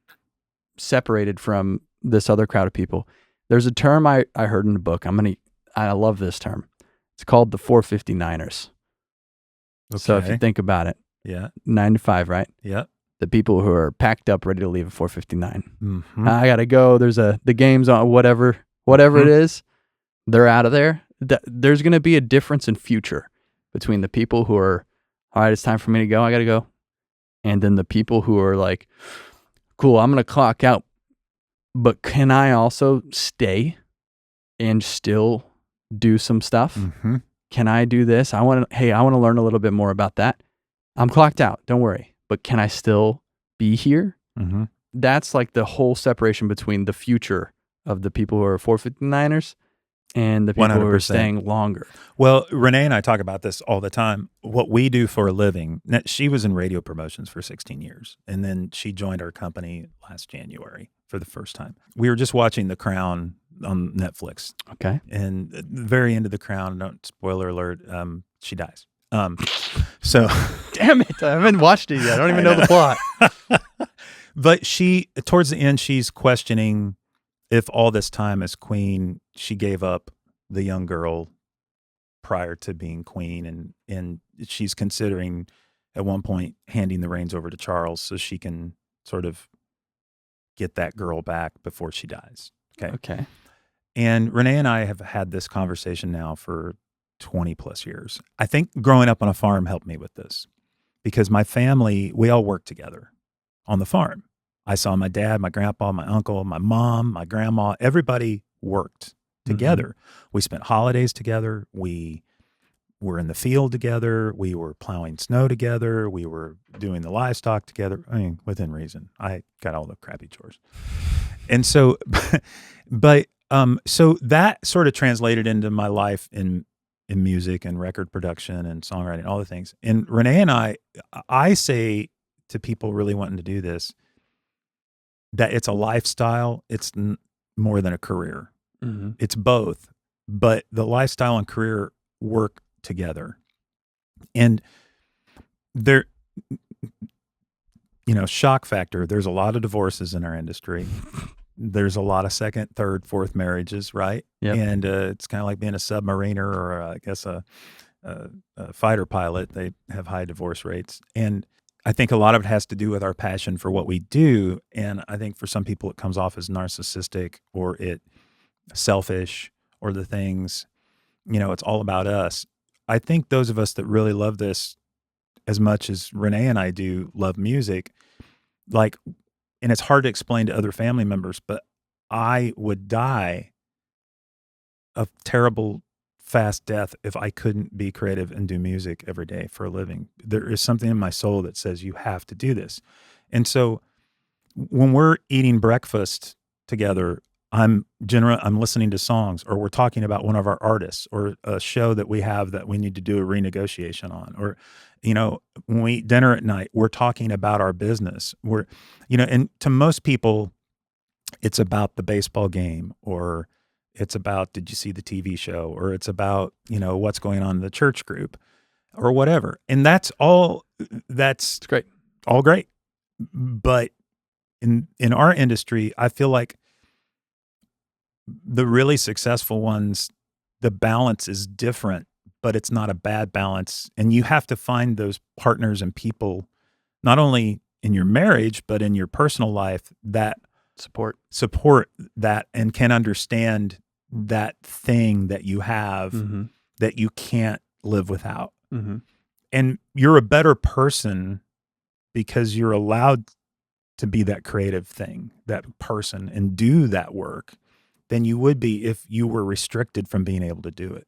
separated from this other crowd of people. There's a term I heard in a book. I love this term. It's called the 459ers. Okay. So if you think about it, 9 to 5, right? Yeah. The people who are packed up, ready to leave at 4:59. I gotta go. There's the game's on, whatever it is. They're out of there. There's gonna be a difference in future between the people who are, all right, it's time for me to go. I gotta go, and then the people who are like, cool, I'm gonna clock out, but can I also stay and still do some stuff? Can I do this? I want to learn a little bit more about that. I'm clocked out. Don't worry. But can I still be here? That's like the whole separation between the future of the people who are 459ers and the people 100%. who are staying longer. Well, Renee and I talk about this all the time. What we do for a living, she was in radio promotions for 16 years, and then she joined our company last January for the first time. We were just watching The Crown on Netflix. Okay. And at the very end of The Crown, don't spoiler alert, she dies. So damn it, I haven't watched it yet. I don't even know the plot. But towards the end, she's questioning if all this time as queen, she gave up the young girl prior to being queen, and she's considering at one point handing the reins over to Charles so she can sort of get that girl back before she dies. Okay. And Renee and I have had this conversation now for 20 plus years. I think growing up on a farm helped me with this because my family, we all worked together on the farm. I saw my dad, my grandpa, my uncle, my mom, my grandma, everybody worked together. We spent holidays together. We were in the field together. We were plowing snow together. We were doing the livestock together. I mean, within reason. I got all the crappy chores. And so, so that sort of translated into my life in music and record production and songwriting, all the things. And Renee and I say to people really wanting to do this, that it's a lifestyle. It's more than a career. It's both, but the lifestyle and career work together. And there, shock factor, there's a lot of divorces in our industry. There's a lot of second, third, fourth marriages, right? Yep. And it's kind of like being a submariner or I guess a fighter pilot. They have high divorce rates. And I think a lot of it has to do with our passion for what we do. And I think for some people it comes off as narcissistic or selfish or the things, it's all about us. I think those of us that really love this as much as Renee and I do love music, like and it's hard to explain to other family members, but I would die a terrible fast death if I couldn't be creative and do music every day for a living. There is something in my soul that says you have to do this. And so when we're eating breakfast together, I'm listening to songs, or we're talking about one of our artists, or a show that we have that we need to do a renegotiation on, or, when we eat dinner at night, we're talking about our business. And to most people, it's about the baseball game, or it's about, did you see the TV show, or it's about, what's going on in the church group or whatever. And that's It's great. All great. But in our industry, I feel like the really successful ones, the balance is different, but it's not a bad balance. And you have to find those partners and people, not only in your marriage, but in your personal life, that support that and can understand that thing that you have that you can't live without. And you're a better person because you're allowed to be that creative thing, that person, and do that work than you would be if you were restricted from being able to do it.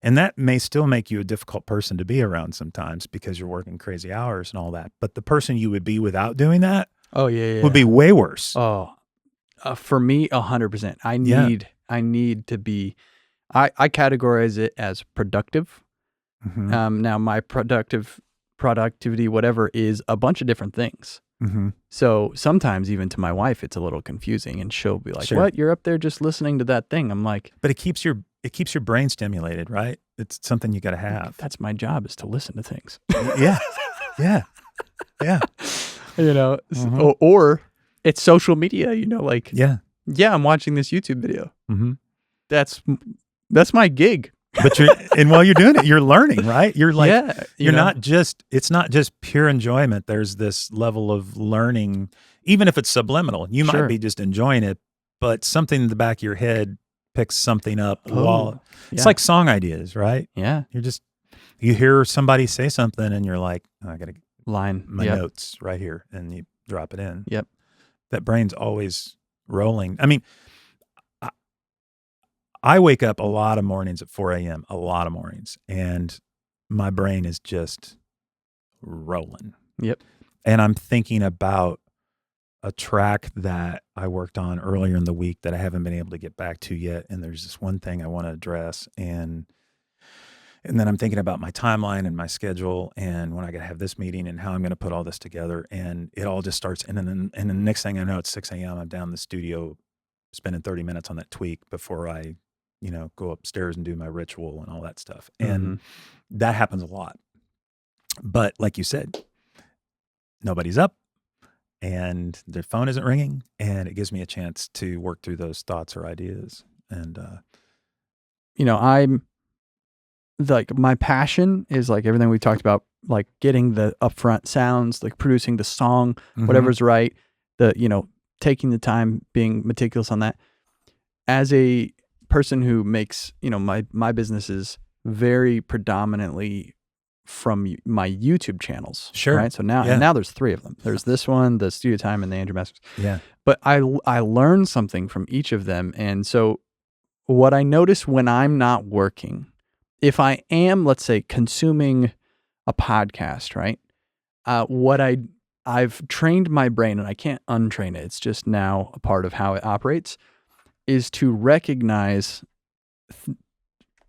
And that may still make you a difficult person to be around sometimes because you're working crazy hours and all that. But the person you would be without doing that would be way worse. Oh, for me, 100%. I need to be, I categorize it as productive. Now my productivity, whatever, is a bunch of different things. So sometimes even to my wife, it's a little confusing, and she'll be like, "What? You're up there just listening to that thing?" I'm like, but it keeps your brain stimulated, right? It's something you got to have. That's my job, is to listen to things. Yeah. Or it's social media, I'm watching this YouTube video. That's my gig. But while you're doing it, you're learning, right? You're like, it's not just pure enjoyment. There's this level of learning, even if it's subliminal. You might be just enjoying it, but something in the back of your head picks something up. It's like song ideas, right? Yeah. You hear somebody say something and you're like, I got to line my notes right here, and you drop it in. Yep. That brain's always rolling. I mean, I wake up a lot of mornings at 4 a.m., and my brain is just rolling. Yep. And I'm thinking about a track that I worked on earlier in the week that I haven't been able to get back to yet. And there's this one thing I want to address. And then I'm thinking about my timeline and my schedule, and when I got to have this meeting and how I'm going to put all this together. And it all just starts. And then the next thing I know, it's 6 a.m. I'm down in the studio spending 30 minutes on that tweak before I go upstairs and do my ritual and all that stuff. And that happens a lot. But like you said, nobody's up and their phone isn't ringing, and it gives me a chance to work through those thoughts or ideas. And, I'm like, my passion is like everything we talked about, like getting the upfront sounds, like producing the song, whatever's right, taking the time, being meticulous on that. As a person who makes, my business is very predominantly from my YouTube channels. Sure. Right. So now there's 3 of them. There's this one, the Studio Time, and the Andrew Masters. Yeah. But I learned something from each of them. And so what I notice when I'm not working, if I am, let's say, consuming a podcast, right? I've trained my brain, and I can't untrain it. It's just now a part of how it operates, is to recognize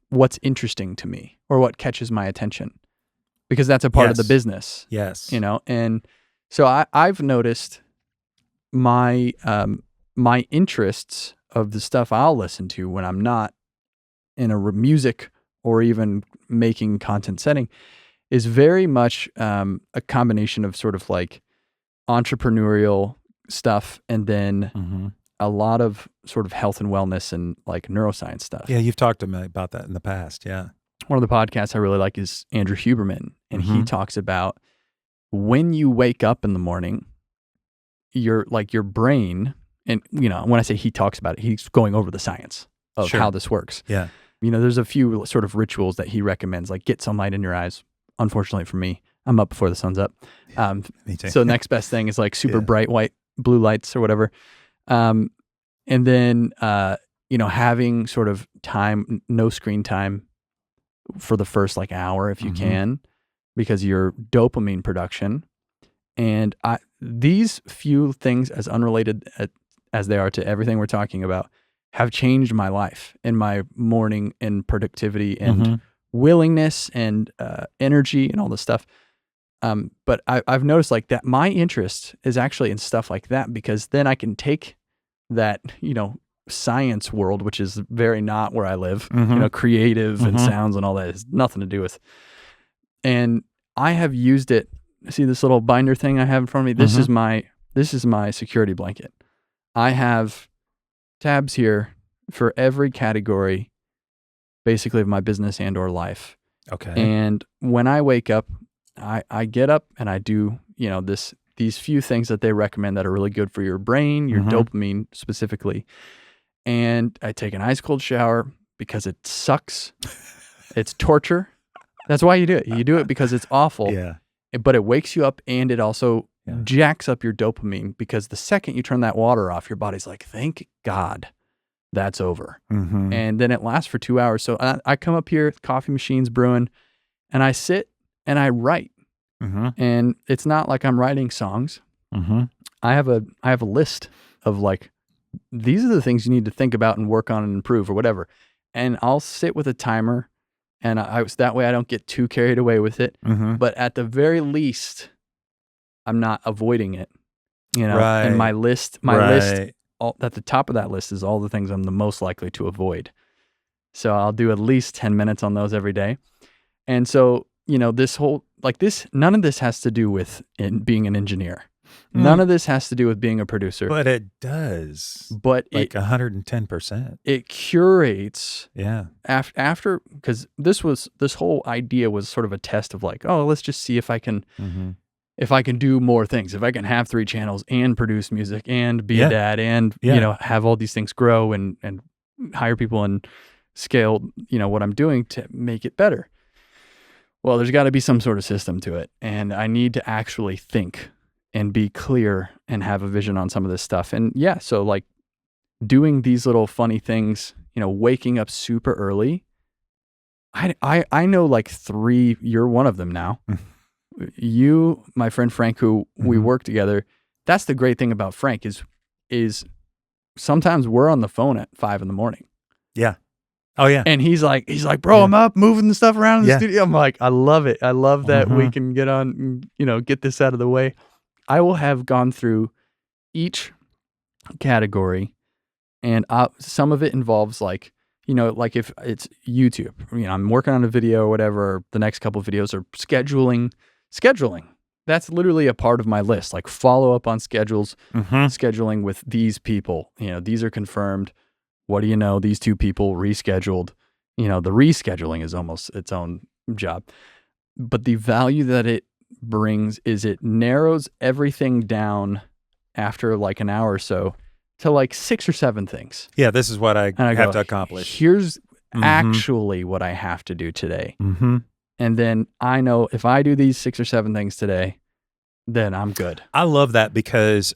what's interesting to me or what catches my attention, because that's a part of the business. Yes. And so I've noticed my interests of the stuff I'll listen to when I'm not in a music or even making content setting is very much a combination of sort of like entrepreneurial stuff, and then a lot of sort of health and wellness and like neuroscience stuff. Yeah, you've talked to me about that in the past. Yeah. One of the podcasts I really like is Andrew Huberman, and he talks about when you wake up in the morning, your brain, and when I say he talks about it, he's going over the science of how this works. Yeah. There's a few sort of rituals that he recommends, like get sunlight in your eyes. Unfortunately for me, I'm up before the sun's up. Me too. So the next best thing is like super bright white blue lights or whatever. And then, having sort of time, no screen time for the first like hour if you can, because your dopamine production. And these few things, as unrelated as they are to everything we're talking about, have changed my life and my morning and productivity and willingness and energy and all this stuff. But I've noticed like that my interest is actually in stuff like that, because then I can take that, science world, which is very not where I live, creative and sounds and all that has nothing to do with. And I have used it. See this little binder thing I have in front of me? This is my security blanket. I have tabs here for every category, basically, of my business and or life. Okay. And when I wake up, I get up and I do, these few things that they recommend that are really good for your brain, your dopamine specifically. And I take an ice cold shower because it sucks. It's torture. That's why you do it. You do it because it's awful. Yeah. But it wakes you up, and it also jacks up your dopamine, because the second you turn that water off, your body's like, thank God that's over. And then it lasts for 2 hours. So I come up here, coffee machine's brewing, and I sit and I write. And it's not like I'm writing songs. I have a list of like, these are the things you need to think about and work on and improve or whatever. And I'll sit with a timer, and that way I don't get too carried away with it. But at the very least, I'm not avoiding it, Right. And my list, at the top of that list is all the things I'm the most likely to avoid. So I'll do at least 10 minutes on those every day. And so, this whole, like this, none of this has to do with being an engineer. None of this has to do with being a producer. But it does. But like 110%. It curates. Yeah. After, because this whole idea was sort of a test of like, oh, let's just see if I can do more things, if I can have 3 channels and produce music and be a dad and have all these things grow and hire people and scale what I'm doing to make it better. Well, there's got to be some sort of system to it, and I need to actually think and be clear and have a vision on some of this stuff. And so like doing these little funny things, waking up super early. I know like 3, you're one of them now. You, my friend Frank, who we work together. That's the great thing about Frank is sometimes we're on the phone at 5 a.m. Yeah. Oh yeah. And he's like, bro, I'm up moving the stuff around in the studio. I'm like, I love it. I love that we can get on, get this out of the way. I will have gone through each category, and some of it involves like, like if it's YouTube, I'm working on a video or whatever, the next couple of videos are scheduling. That's literally a part of my list, like follow up on schedules, scheduling with these people, these are confirmed. What do you know? These 2 people rescheduled, the rescheduling is almost its own job, but the value that it brings is it narrows everything down after like an hour or so to like 6 or 7 things. Yeah, this is what I have to accomplish. Here's actually what I have to do today. And then I know if I do these 6 or 7 things today, then I'm good. I love that because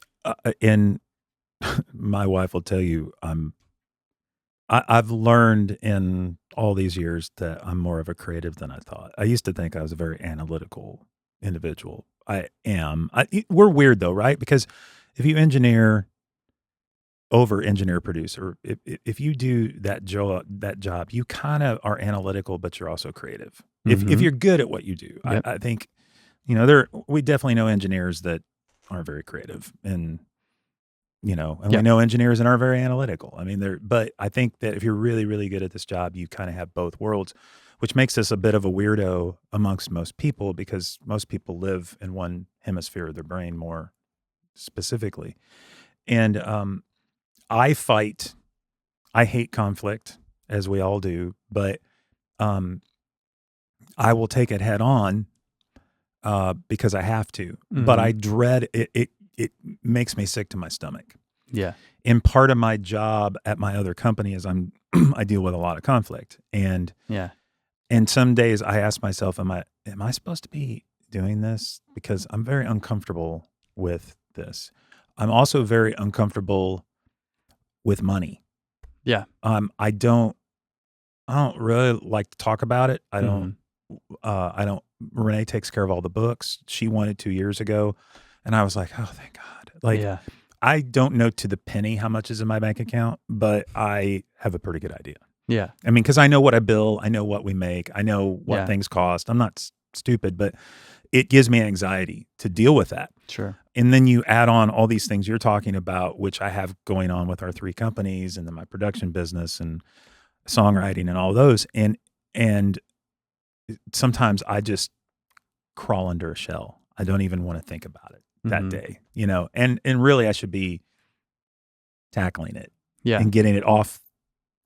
my wife will tell you I've learned in all these years that I'm more of a creative than I thought. I used to think I was a very analytical individual. I am. We're weird though, right? Because if you over-engineer producer, if you do that job, you kind of are analytical, but you're also creative. If you're good at what you do, I think, we definitely know engineers that aren't very creative, and we know engineers that aren't very analytical. I mean, but I think that if you're really, really good at this job, you kind of have both worlds, which makes us a bit of a weirdo amongst most people, because most people live in one hemisphere of their brain more specifically. And I hate conflict, as we all do, but I will take it head on because I have to. But I dread it. It makes me sick to my stomach. Yeah. And part of my job at my other company is I deal with a lot of conflict. And some days I ask myself, am I supposed to be doing this? Because I'm very uncomfortable with this. I'm also very uncomfortable with money. Yeah. I don't really like to talk about it. I don't. Renee takes care of all the books. She wanted 2 years ago, and I was like, oh, thank God. Like, Yeah. I don't know to the penny how much is in my bank account, but I have a pretty good idea. Yeah. I mean, because I know what I bill, I know what we make, I know what Yeah. things cost. I'm not stupid, but it gives me anxiety to deal with that. Sure. And then you add on all these things you're talking about, which I have going on with our 3 companies, and then my production business and songwriting and all those. And sometimes I just crawl under a shell. I don't even want to think about it that day, you know, and really I should be tackling it and getting it off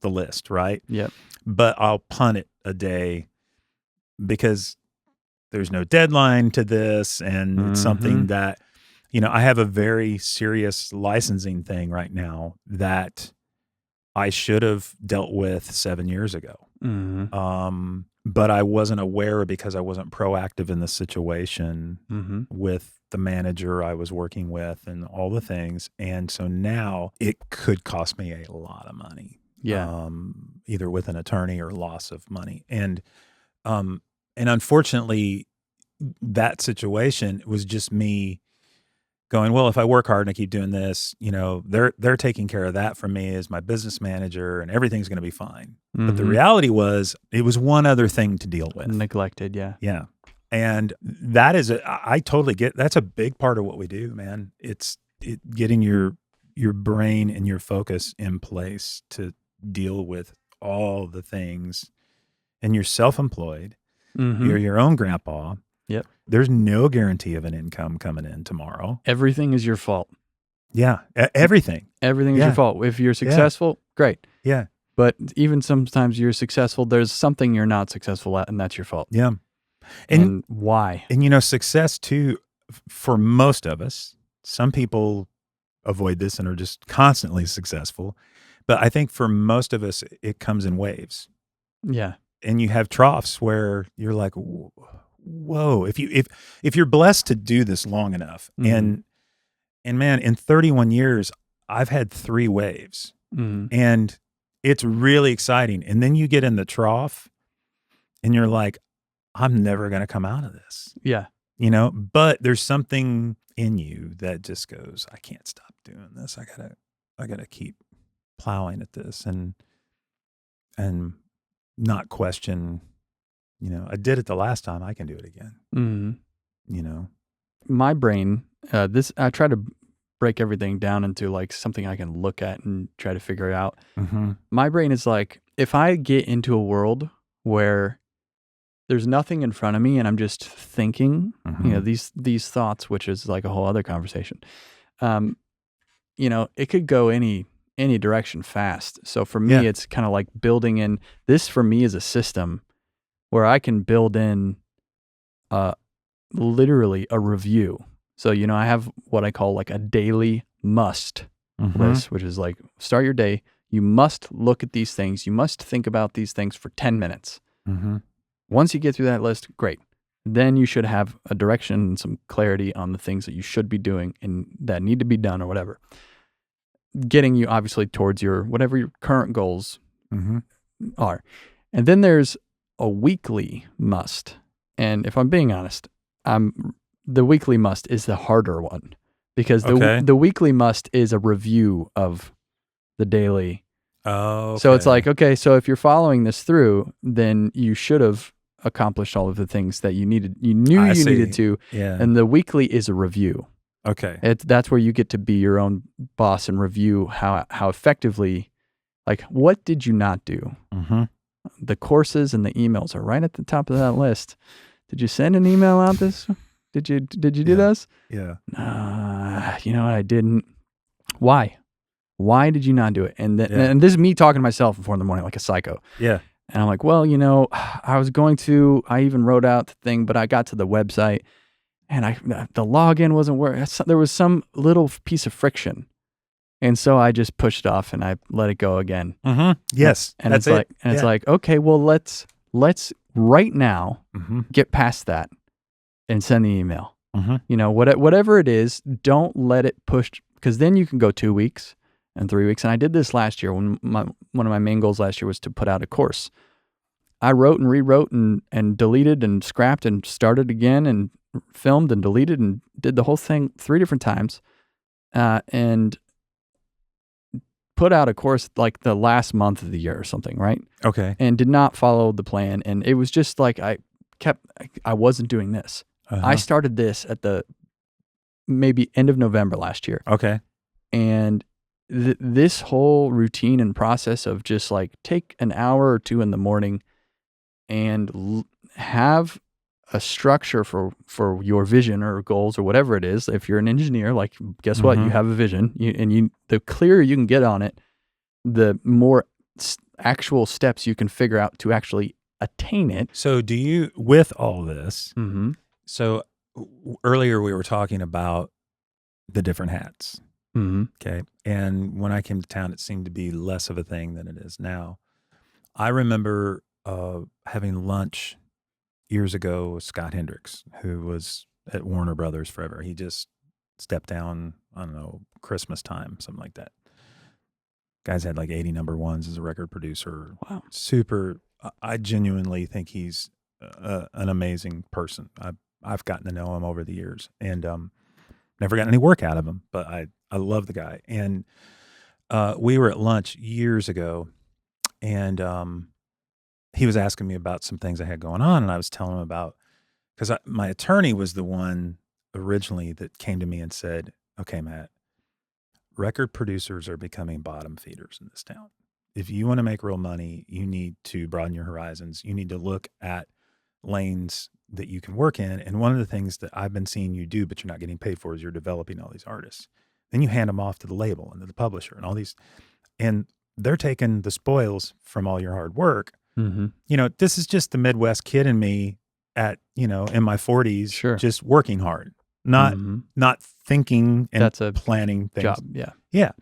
the list. Right. Yep. But I'll punt it a day because there's no deadline to this. And it's something that, you know, I have a very serious licensing thing right now that I should have dealt with 7 years ago. But I wasn't aware because I wasn't proactive in the situation with the manager I was working with and all the things. And so now it could cost me a lot of money. Yeah. Either with an attorney or loss of money. And unfortunately that situation was just me going, well, if I work hard and I keep doing this, you know, they're taking care of that for me as my business manager, and everything's going to be fine. But the reality was, it was one other thing to deal with. Neglected. Yeah. Yeah. And that is, I totally get, that's a big part of what we do, man. It's getting your brain and your focus in place to deal with all the things. And you're self-employed. You're your own grandpa. Yep. There's no guarantee of an income coming in tomorrow. Everything is your fault. Yeah. Everything. Everything is your fault. If you're successful, great. Yeah. But even sometimes you're successful, there's something you're not successful at, and that's your fault. Yeah. And why? And, you know, success too, for most of us, some people avoid this and are just constantly successful. But I think for most of us, it comes in waves. Yeah. And you have troughs where you're like, whoa, if you're blessed to do this long enough, and man, in 31 years, I've had 3 waves, and it's really exciting. And then you get in the trough and you're like, I'm never going to come out of this. Yeah. You know, but there's something in you that just goes, I can't stop doing this. I gotta keep plowing at this and not question, you know, I did it the last time, I can do it again. You know, my brain, I try to break everything down into like something I can look at and try to figure it out. My brain is like, if I get into a world where there's nothing in front of me and I'm just thinking, you know, these thoughts, which is like a whole other conversation, you know, it could go any direction fast. So for me, it's kind of like building in, this for me is a system where I can build in literally a review. So, you know, I have what I call like a daily must list, which is like, start your day. You must look at these things. You must think about these things for 10 minutes. Once you get through that list, great. Then you should have a direction and some clarity on the things that you should be doing and that need to be done or whatever. Getting you obviously towards whatever your current goals are. And then there's a weekly must. And if I'm being honest, the weekly must is the harder one, because the weekly must is a review of the daily. Oh, okay. So it's like, okay, so if you're following this through, then you should have accomplished all of the things that you needed. You knew you needed to. Yeah. And the weekly is a review. Okay. That's where you get to be your own boss and review how effectively, like, what did you not do? The courses and the emails are right at the top of that list. Did you send an email out this? Did you do this? Yeah. You know what? I didn't. Why? Why did you not do it? And and this is me talking to myself at 4 a.m. like a psycho. Yeah. And I'm like, well, you know, I even wrote out the thing, but I got to the website and the login wasn't working. There was some little piece of friction. And so I just pushed it off and I let it go again. Yes. And it's like, it's like, okay, well, let's right now get past that and send the email. You know, whatever it is, don't let it push, because then you can go 2 weeks and 3 weeks. And I did this last year when one of my main goals last year was to put out a course. I wrote and rewrote and deleted and scrapped and started again and filmed and deleted and did the whole thing 3 different times, and put out a course like the last month of the year or something, right? Okay. And did not follow the plan. And it was just like I wasn't doing this. I started this at the maybe end of November last year. Okay. And this whole routine and process of just like take an hour or 2 in the morning and have a structure for your vision or goals or whatever it is. If you're an engineer, like, guess what? You have a vision, the clearer you can get on it, the more actual steps you can figure out to actually attain it. So do you, with all this, so earlier we were talking about the different hats. Okay. And when I came to town, it seemed to be less of a thing than it is now. I remember having lunch years ago with Scott Hendricks, who was at Warner Brothers forever. He just stepped down, I don't know, Christmas time, something like that. Guy's had like 80 number ones as a record producer. Wow. Super. I genuinely think he's an amazing person. I've gotten to know him over the years and never gotten any work out of him, but I love the guy. And we were at lunch years ago, and he was asking me about some things I had going on, and I was telling him about, because my attorney was the one originally that came to me and said, okay, Matt, record producers are becoming bottom feeders in this town. If you want to make real money, you need to broaden your horizons. You need to look at lanes that you can work in. And one of the things that I've been seeing you do, but you're not getting paid for, is you're developing all these artists. Then you hand them off to the label and to the publisher and all these, and they're taking the spoils from all your hard work. You know, this is just the Midwest kid in me at, you know, in my 40s, just working hard, not thinking and that's a planning things. Job. Yeah.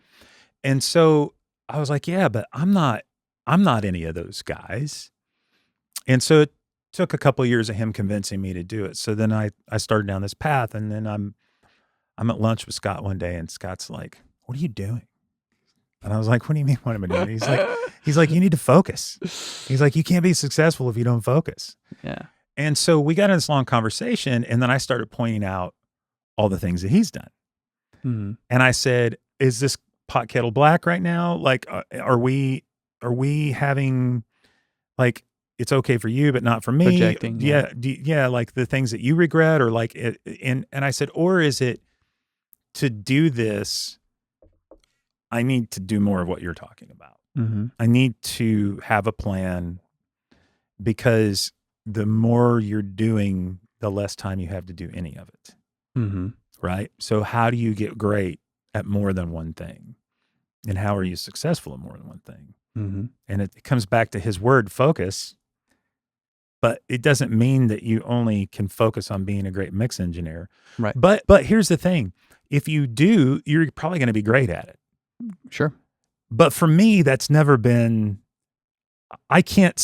And so I was like, yeah, but I'm not any of those guys. And so it took a couple of years of him convincing me to do it. So then I started down this path, and then I'm at lunch with Scott one day, and Scott's like, what are you doing? And I was like, what do you mean, what am I doing? He's like, you need to focus. He's like, you can't be successful if you don't focus. Yeah. And so we got in this long conversation, and then I started pointing out all the things that he's done. And I said, is this pot kettle black right now? Like, are we having, like, it's okay for you, but not for me? Projecting. Yeah. Like the things that you regret, or like, and I said, or is it to do this, I need to do more of what you're talking about. I need to have a plan, because the more you're doing, the less time you have to do any of it. Right? So how do you get great at more than one thing? And how are you successful at more than one thing? And it comes back to his word, focus. But it doesn't mean that you only can focus on being a great mix engineer. Right. But here's the thing. If you do, you're probably going to be great at it. Sure. But for me, that's never been, I can't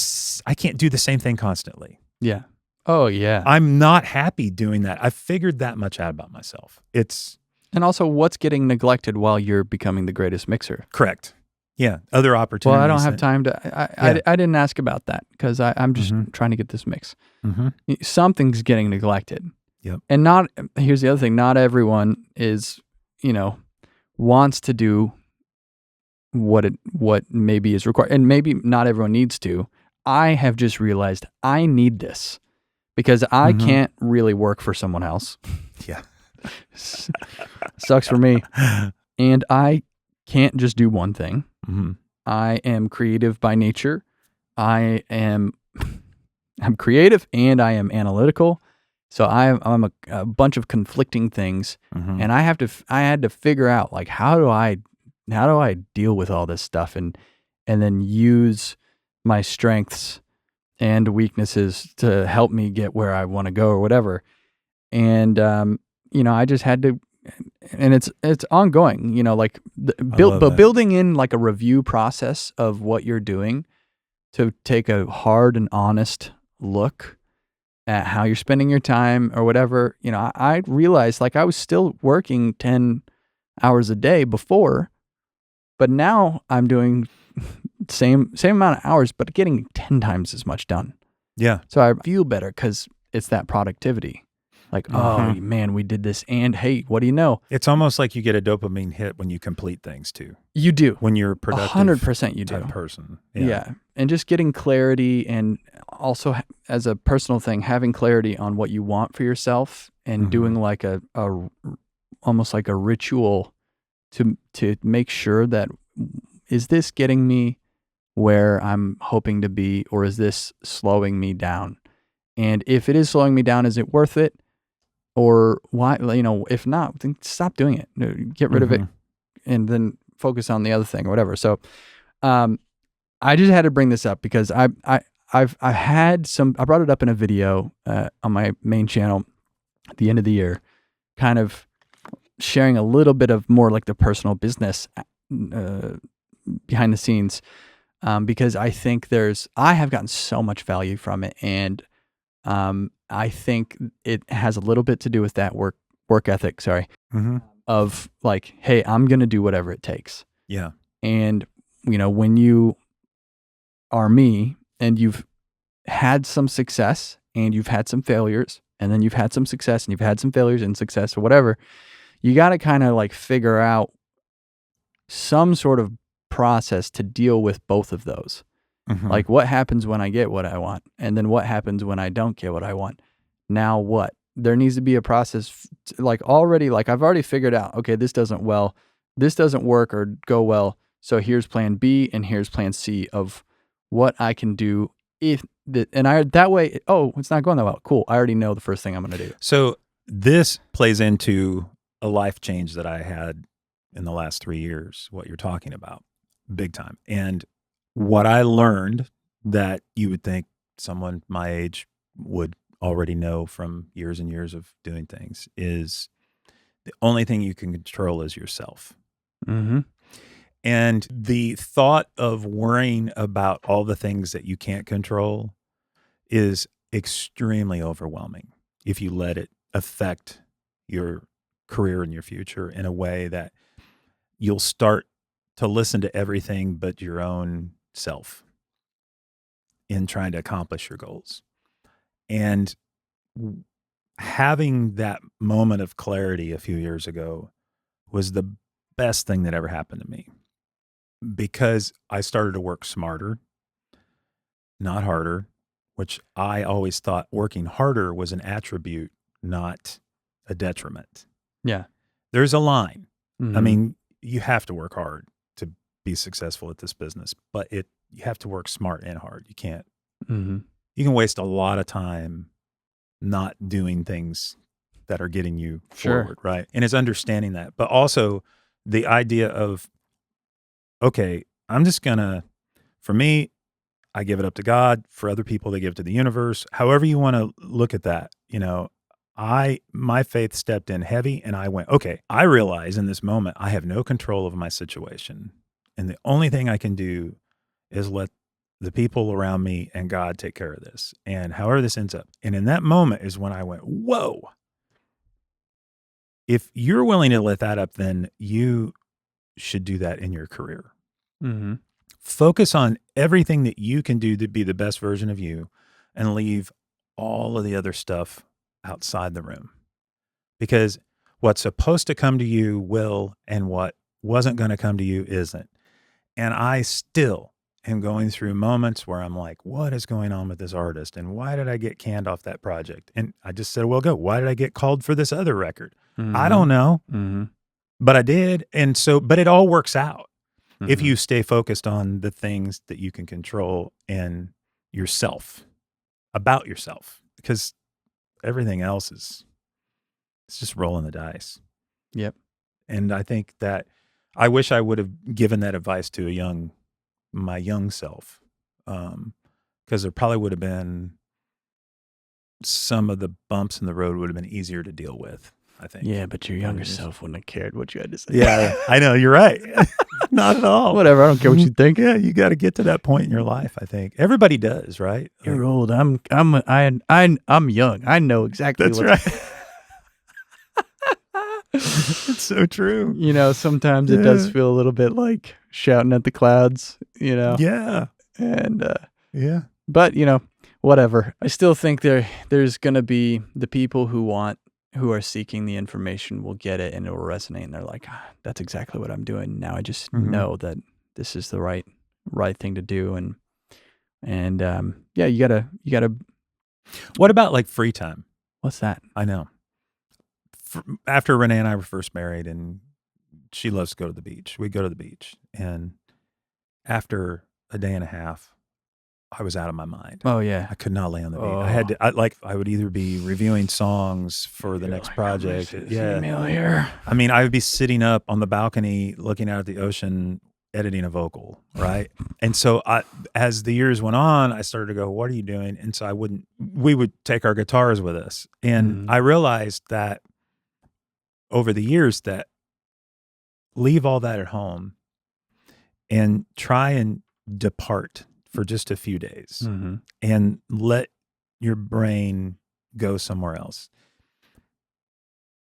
do the same thing constantly. Yeah. Oh, yeah. I'm not happy doing that. I've figured that much out about myself. And also, what's getting neglected while you're becoming the greatest mixer? Correct. Yeah. Other opportunities. Well, I don't have time to, I didn't ask about that, because I'm just trying to get this mix. Something's getting neglected. Yep. And here's the other thing. Not everyone is, wants to do what maybe is required, and maybe not everyone needs to. I have just realized I need this, because I can't really work for someone else. Yeah. Sucks for me. And I can't just do one thing. I am creative by nature. I'm creative, and I am analytical. So I'm a bunch of conflicting things, and I had to figure out, like, how do I deal with all this stuff, and then use my strengths and weaknesses to help me get where I want to go or whatever. And I just had to, and it's ongoing. Like building in like a review process of what you're doing, to take a hard and honest look at how you're spending your time or whatever, you know, I realized like I was still working 10 hours a day before, but now I'm doing same amount of hours, but getting 10 times as much done. Yeah. So I feel better because it's that productivity. Like, oh Mhm. man, we did this. And hey, what do you know? It's almost like you get a dopamine hit when you complete things too. You do. When you're a productive 100% you type do. person. Yeah. And just getting clarity, and also as a personal thing, having clarity on what you want for yourself and Mhm. doing like a almost like a ritual to make sure that, is this getting me where I'm hoping to be, or is this slowing me down? And if it is slowing me down, is it worth it? Or why, you know, if not, then stop doing it. No, get rid of it Mhm. and then focus on the other thing or whatever. So, I just had to bring this up because I brought it up in a video on my main channel at the end of the year, kind of sharing a little bit of more like the personal business behind the scenes, because I think I have gotten so much value from it, and I think it has a little bit to do with that work ethic. Sorry, Mhm. of like, hey, I'm gonna do whatever it takes, Yeah. and you know, when you are me and you've had some success and you've had some failures, and then you've had some success and you've had some failures and success or whatever, you got to kind of like figure out some sort of process to deal with both of those. Mhm. Like, what happens when I get what I want? And then what happens when I don't get what I want? Now what? There needs to be a process, like already, like I've already figured out, okay, this doesn't work or go well. So here's plan B and here's plan C of what I can do that way, oh, it's not going that well. Cool. I already know the first thing I'm going to do. So this plays into a life change that I had in the last 3 years, what you're talking about, big time. And what I learned that you would think someone my age would already know from years and years of doing things is the only thing you can control is yourself. Mm-hmm. And the thought of worrying about all the things that you can't control is extremely overwhelming if you let it affect your career and your future in a way that you'll start to listen to everything but your own self in trying to accomplish your goals. And having that moment of clarity a few years ago was the best thing that ever happened to me, because I started to work smarter, not harder, which I always thought working harder was an attribute, not a detriment. Yeah. There's a line. Mm-hmm. I mean, you have to work hard to be successful at this business, but you have to work smart and hard. You can't. Mm-hmm. You can waste a lot of time not doing things that are getting you Sure. forward, right? And it's understanding that, but also the idea of, okay, I'm just gonna, for me, I give it up to God. For other people, they give it to the universe. However you want to look at that, you know, my faith stepped in heavy, and I went, okay, I realize in this moment I have no control of my situation. And the only thing I can do is let the people around me and God take care of this. And however this ends up. And in that moment is when I went, whoa. If you're willing to let that up, then you should do that in your career. Mm-hmm. Focus on everything that you can do to be the best version of you, and leave all of the other stuff outside the room. Because what's supposed to come to you will, and what wasn't going to come to you isn't. And I still am going through moments where I'm like, what is going on with this artist? And why did I get canned off that project? And I just said, well, why did I get called for this other record? Mm-hmm. I don't know, Mm-hmm. but I did. And so, but it all works out if Mm-hmm. you stay focused on the things that you can control and yourself, about yourself, because everything else it's just rolling the dice. Yep. And I think that I wish I would have given that advice to my young self, because there probably would have been some of the bumps in the road would have been easier to deal with. I think. Yeah, but your younger self wouldn't have cared what you had to say. Yeah, I know. You're right. Not at all. Whatever. I don't care what you think. Yeah, you got to get to that point in your life. I think everybody does, right? You're old. I'm young. I know exactly. That's right. It's so true. You know, sometimes it does feel a little bit like shouting at the clouds. You know. Yeah. And yeah. But you know, whatever. I still think there's gonna be the people who are seeking the information will get it and it will resonate, and they're like, that's exactly what I'm doing now. I just know that this is the right thing to do, and yeah, you gotta. What about like free time? What's that? I know. After Renee and I were first married, and she loves to go to the beach, we'd go to the beach, and after a day and a half, I was out of my mind. Oh yeah, I could not lay on the beach. I had to. I would either be reviewing songs for the next project. Email here. I mean, I would be sitting up on the balcony, looking out at the ocean, editing a vocal, right? And so, as the years went on, I started to go, "What are you doing?" And so we would take our guitars with us, and I realized that over the years that leave all that at home and try and depart for just a few days and let your brain go somewhere else.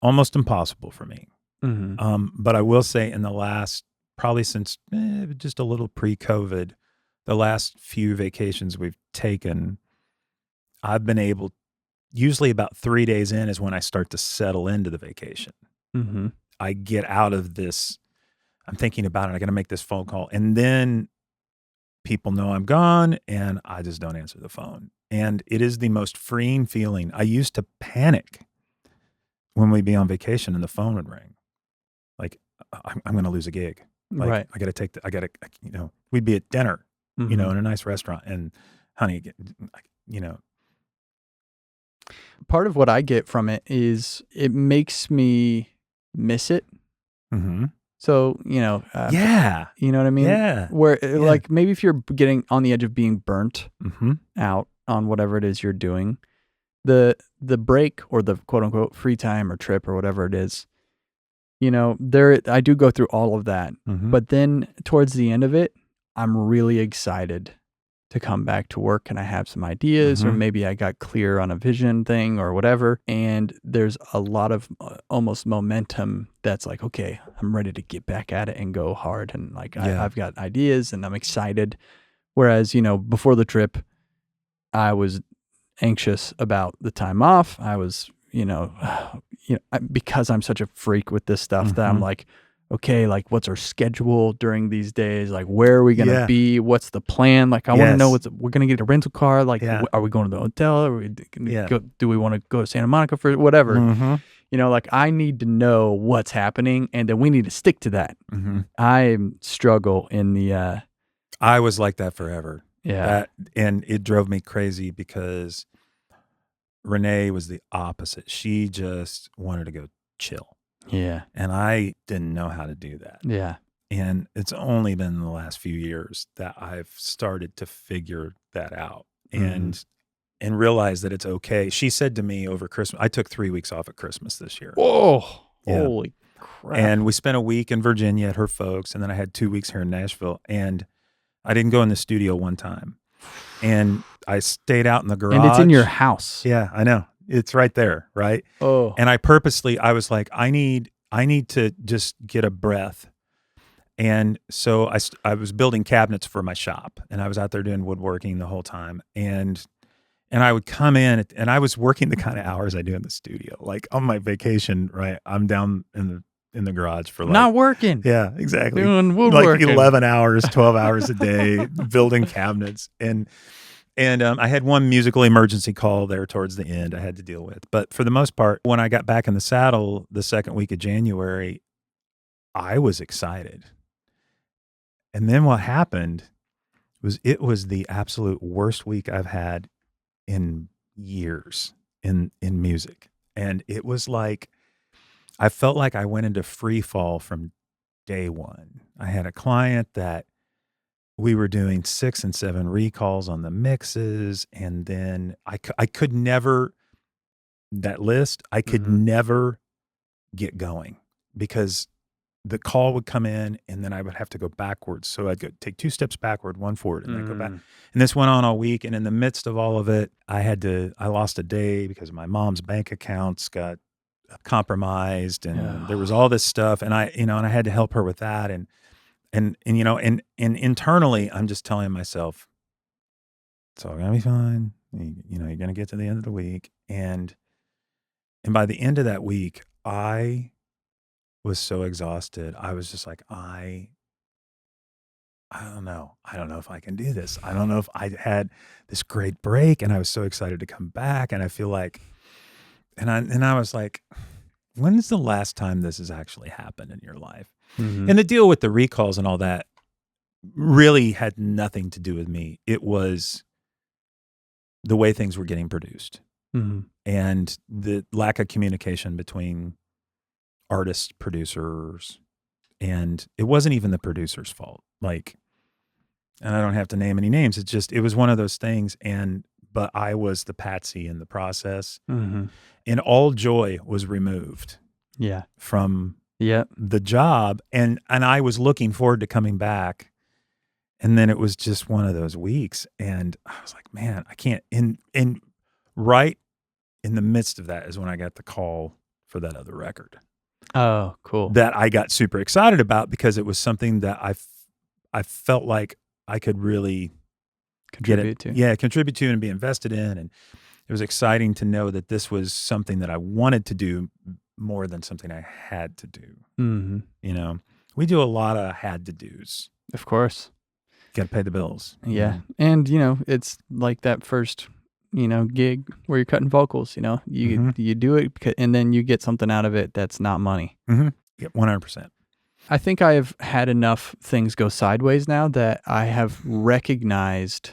Almost impossible for me. But I will say in the last, probably since just a little pre-COVID, the last few vacations we've taken, I've been able, usually about 3 days in is when I start to settle into the vacation. I get out of this, I'm thinking about it, I got to make this phone call. And then people know I'm gone and I just don't answer the phone. And it is the most freeing feeling. I used to panic when we'd be on vacation and the phone would ring. Like, I'm going to lose a gig. Like, right. We'd be at dinner, in a nice restaurant. And honey, part of what I get from it is it makes me miss it. So, yeah. You know what I mean? Yeah. Where like maybe if you're getting on the edge of being burnt out on whatever it is you're doing, the break or the quote unquote free time or trip or whatever it is, I do go through all of that. But then towards the end of it, I'm really excited to come back to work and I have some ideas or maybe I got clear on a vision thing or whatever. And there's a lot of almost momentum that's like, okay, I'm ready to get back at it and go hard. And like, I've got ideas and I'm excited. Whereas, before the trip, I was anxious about the time off. I was, because I'm such a freak with this stuff that I'm like, okay, like what's our schedule during these days? Like, where are we going to be? What's the plan? Like, I want to know we're going to get a rental car. Like, are we going to the hotel? Are we do we want to go to Santa Monica for whatever? Like I need to know what's happening and then we need to stick to that. I struggle in the, I was like that forever. Yeah. And it drove me crazy because Renee was the opposite. She just wanted to go chill. Yeah. And I didn't know how to do that. Yeah. And it's only been in the last few years that I've started to figure that out and realize that it's okay. She said to me over Christmas, I took 3 weeks off at Christmas this year. Whoa. Yeah. Holy crap. And we spent a week in Virginia at her folks. And then I had 2 weeks here in Nashville. And I didn't go in the studio one time. And I stayed out in the garage. And it's in your house. Yeah, I know. It's right there, right? Oh. And I was like, I need to just get a breath. And so I was building cabinets for my shop, and I was out there doing woodworking the whole time. And I would come in, and I was working the kind of hours I do in the studio. Like on my vacation, right? I'm down in the garage for like not working. Yeah, exactly. Doing woodworking. Like 11 hours, 12 hours a day, building cabinets. And I had one musical emergency call there towards the end I had to deal with. But for the most part, when I got back in the saddle the second week of January, I was excited. And then what happened was it was the absolute worst week I've had in years in music. And it was like, I felt like I went into free fall from day one. I had a client that we were doing 6 and 7 recalls on the mixes. And then I could never, that list, I could never get going, because the call would come in and then I would have to go backwards. So I'd take 2 steps backward, 1 forward, and then go back. And this went on all week. And in the midst of all of it, I lost a day because my mom's bank accounts got compromised, and there was all this stuff. And I had to help her with that. And internally, I'm just telling myself, it's all gonna be fine. You're gonna get to the end of the week. And by the end of that week, I was so exhausted. I was just like, I don't know. I don't know if I can do this. I don't know if I had this great break, and I was so excited to come back. And I feel like, and I was like, when's the last time this has actually happened in your life? Mm-hmm. And the deal with the recalls and all that really had nothing to do with me. It was the way things were getting produced, Mm-hmm. and the lack of communication between artists, producers, and it wasn't even the producer's fault. Like, and I don't have to name any names. It was one of those things. But I was the patsy in the process, Mm-hmm. and all joy was removed Yeah. from Yep. the job. And I was looking forward to coming back. And then it was just one of those weeks. And I was like, man, I can't. And right in the midst of that is when I got the call for that other record. Oh, cool. That I got super excited about, because it was something that I felt like I could really Contribute to. contribute to and be invested in. And it was exciting to know that this was something that I wanted to do more than something I had to do. Mm-hmm. We do a lot of had to do's. Of course. Got to pay the bills. Yeah. And, it's like that first, gig where you're cutting vocals, you do it and then you get something out of it that's not money. Mm-hmm. Yeah, 100%. I think I have had enough things go sideways now that I have recognized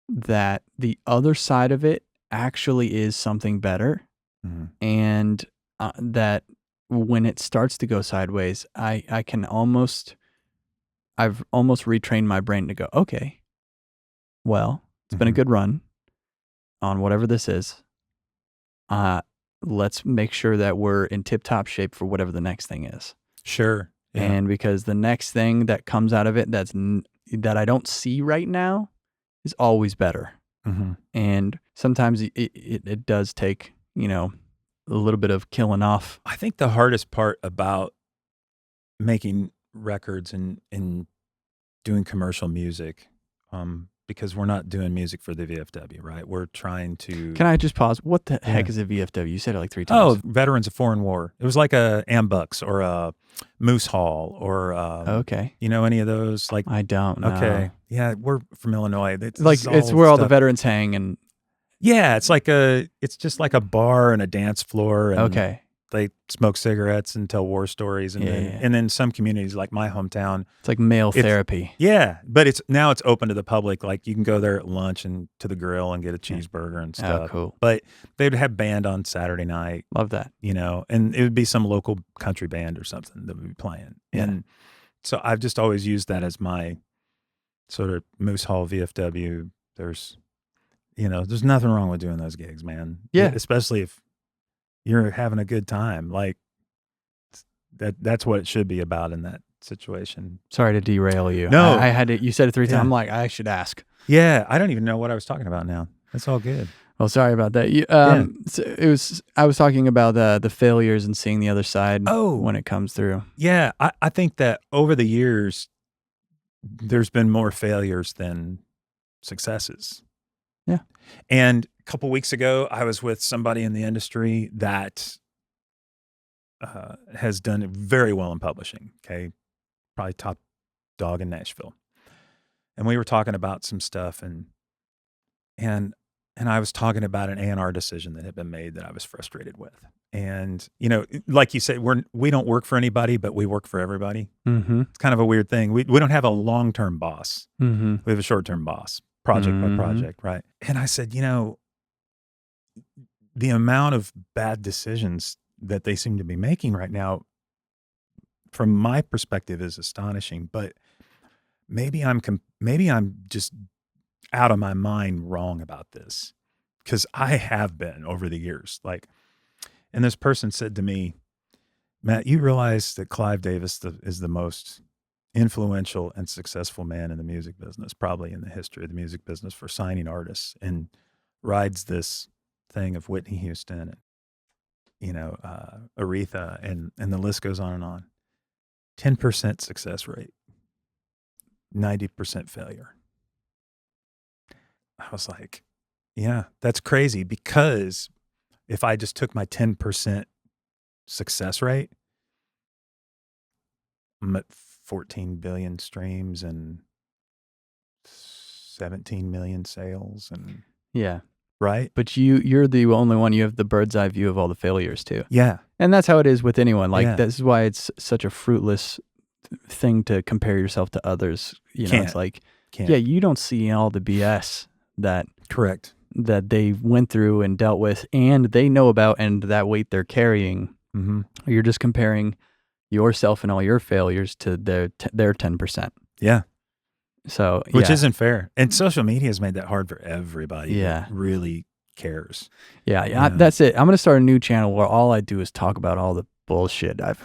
that the other side of it actually is something better. Mm-hmm. And that when it starts to go sideways, I've almost retrained my brain to go, okay, well, it's been a good run on whatever this is. Let's make sure that we're in tip-top shape for whatever the next thing is. Sure. Yeah. And because the next thing that comes out of it that I don't see right now is always better. Mm-hmm. And sometimes it does take, a little bit of killing off. I think the hardest part about making records and doing commercial music, because we're not doing music for the VFW, right? We're trying to... Can I just pause? What the heck is a VFW? You said it like 3 times. Oh, Veterans of Foreign War. It was like a Ambux or a Moose Hall or okay. Any of those? Like, I don't know. Okay. Yeah, we're from Illinois. It's where all the veterans hang, and yeah, it's just like a bar and a dance floor, and okay. They smoke cigarettes and tell war stories, and then some communities like my hometown, it's like male therapy. Yeah, but it's open to the public. Like, you can go there at lunch and to the grill and get a cheeseburger and stuff. Oh, cool. But they'd have band on Saturday night. Love that. And it would be some local country band or something that would be playing. Yeah. And so I've just always used that as my sort of Moose Hall VFW. There's nothing wrong with doing those gigs, man. Yeah, especially if you're having a good time. Like, that's what it should be about in that situation. Sorry to derail you. No, I had to. You said it 3 times. I'm like, I should ask. Yeah, I don't even know what I was talking about now. That's all good. Well, sorry about that. So I was talking about the failures and seeing the other side when it comes through. Yeah, I think that over the years, there's been more failures than successes. Yeah. And a couple weeks ago, I was with somebody in the industry that has done very well in publishing. Okay, probably top dog in Nashville. And we were talking about some stuff, and I was talking about an A&R decision that had been made that I was frustrated with. And like you said, we don't work for anybody, but we work for everybody. Mm-hmm. It's kind of a weird thing. We don't have a long-term boss. Mm-hmm. We have a short-term boss, project by project, right? And I said, the amount of bad decisions that they seem to be making right now, from my perspective, is astonishing. But maybe I'm just out of my mind wrong about this, because I have been over the years. Like, and this person said to me, Matt, you realize that Clive Davis is the most influential and successful man in the music business, probably in the history of the music business, for signing artists, and rides this thing of Whitney Houston and, Aretha, and the list goes on and on. 10% success rate, 90% failure. I was like, yeah, that's crazy, because if I just took my 10% success rate, I'm at 14 billion streams and 17 million sales, and Yeah. right? But you're the only one. You have the bird's eye view of all the failures too. Yeah. And that's how it is with anyone. Like, Yeah. this is why it's such a fruitless thing to compare yourself to others. You know, Can't. it's like, Can't. yeah, you don't see all the BS that Correct. that they went through and dealt with, and they know about, and that weight they're carrying. Mm-hmm. You're just comparing yourself and all your failures to their 10%. Yeah. So, Which isn't fair. And social media has made that hard for everybody. Yeah. That really cares. Yeah. That's it. I'm going to start a new channel where all I do is talk about all the bullshit I've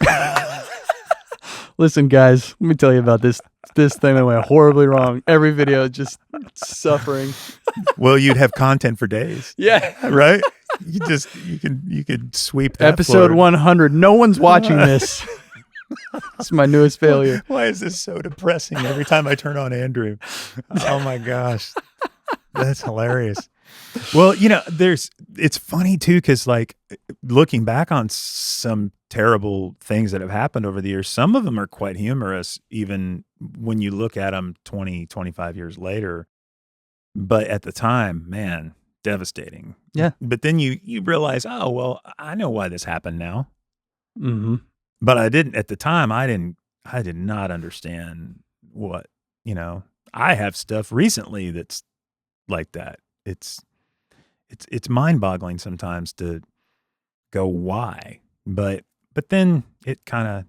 Listen, guys, let me tell you about this thing that went horribly wrong. Every video just suffering. Well, you'd have content for days. Yeah. Right? You could sweep that Episode floor. 100. No one's watching this. It's my newest failure. Why is this so depressing every time I turn on Andrew? Oh my gosh. That's hilarious. Well, it's funny too, because like, looking back on some terrible things that have happened over the years, some of them are quite humorous, even when you look at them 20, 25 years later. But at the time, man, devastating. Yeah. But then you realize, oh, well, I know why this happened now. Mm-hmm. But I didn't at the time. I did not understand what, I have stuff recently that's like that. It's mind-boggling sometimes to go, why? But then it kind of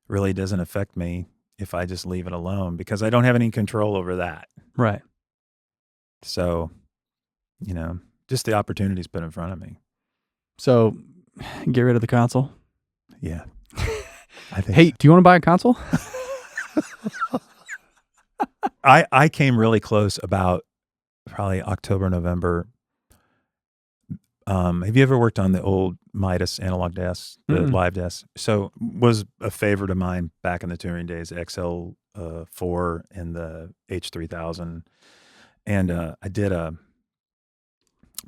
really doesn't affect me if I just leave it alone, because I don't have any control over that. Right. So, just the opportunities put in front of me. So, get rid of the console. Yeah. I think. Hey, do you want to buy a console? I came really close about probably October, November. Have you ever worked on the old Midas analog desks, the live desks? So was a favorite of mine back in the touring days, XL4 and the H3000. And I did a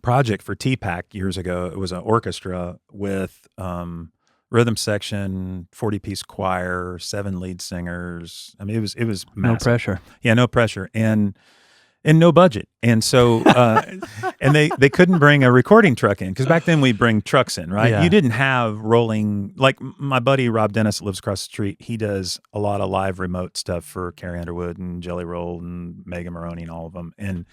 project for TPAC years ago. It was an orchestra with rhythm section, 40-piece choir, 7 lead singers. I mean, it was massive. No pressure. Yeah, no pressure. And no budget. And so, and they couldn't bring a recording truck in, because back then we bring trucks in, right? Yeah. You didn't have rolling, like my buddy Rob Dennis that lives across the street. He does a lot of live remote stuff for Carrie Underwood and Jelly Roll and Megan Maroney and all of them. And,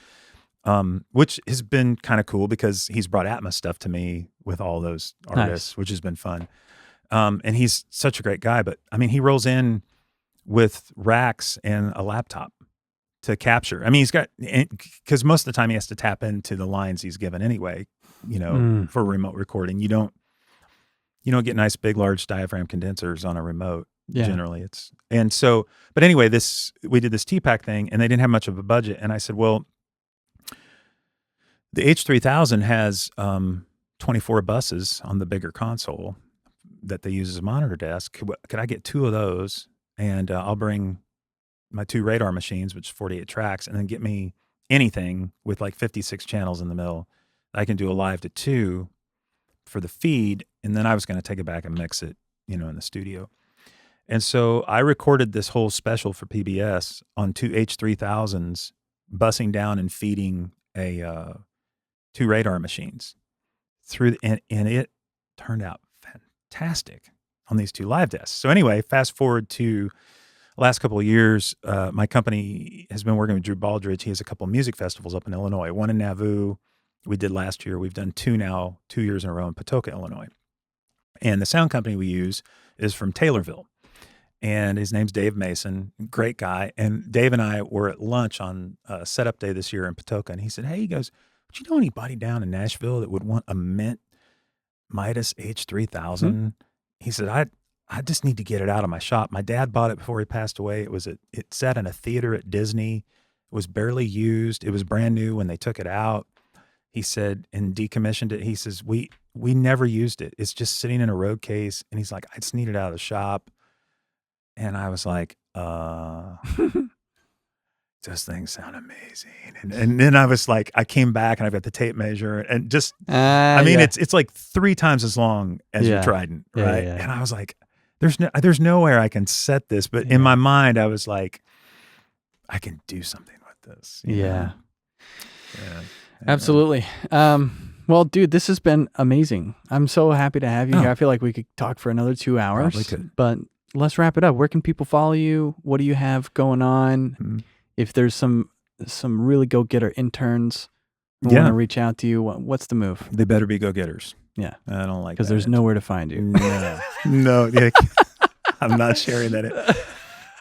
which has been kind of cool, because he's brought Atmos stuff to me with all those artists, Nice. which has been fun. And he's such a great guy, but I mean, he rolls in with racks and a laptop to capture. I mean, he's got, because most of the time he has to tap into the lines he's given anyway, for remote recording. You don't get nice, big, large diaphragm condensers on a remote. Yeah. Generally but anyway, we did this TPAC thing, and they didn't have much of a budget. And I said, well, the H3000 has 24 buses on the bigger console that they use as a monitor desk. Could I get 2 of those? And I'll bring my 2 radar machines, which is 48 tracks, and then get me anything with like 56 channels in the middle. I can do a live to 2 for the feed, and then I was going to take it back and mix it, in the studio. And so I recorded this whole special for PBS on 2 H3000s, bussing down and feeding 2 radar machines through, and it turned out fantastic on these 2 live desks. So anyway, fast forward to the last couple of years, my company has been working with Drew Baldridge. He has a couple of music festivals up in Illinois, one in Nauvoo we did last year. We've done 2 now, 2 years in a row in Patoka, Illinois. And the sound company we use is from Taylorville. And his name's Dave Mason, great guy. And Dave and I were at lunch on setup day this year in Patoka. And he said, hey, he goes, do you know anybody down in Nashville that would want a mint Midas H3000 he said, I just need to get it out of my shop. My dad bought it before he passed away. It sat in a theater at Disney. It was barely used. It was brand new when they took it out. He said, and decommissioned it. He says, we never used it. It's just sitting in a road case. And he's like, I just need it out of the shop. And I was like, those things sound amazing. And then I was like, I came back and I've got the tape measure and just, I mean, it's like 3 times as long as your Trident, right? Yeah. And I was like, there's nowhere I can set this. But in my mind, I was like, I can do something with this. You know? Yeah. Absolutely. Well, dude, this has been amazing. I'm so happy to have you here. I feel like we could talk for another 2 hours. Probably could. But let's wrap it up. Where can people follow you? What do you have going on? Mm-hmm. If there's some really go-getter interns who want to reach out to you, what's the move? They better be go-getters. Yeah. I don't like that. Because there's nowhere to find you. No, yeah, I'm not sharing that.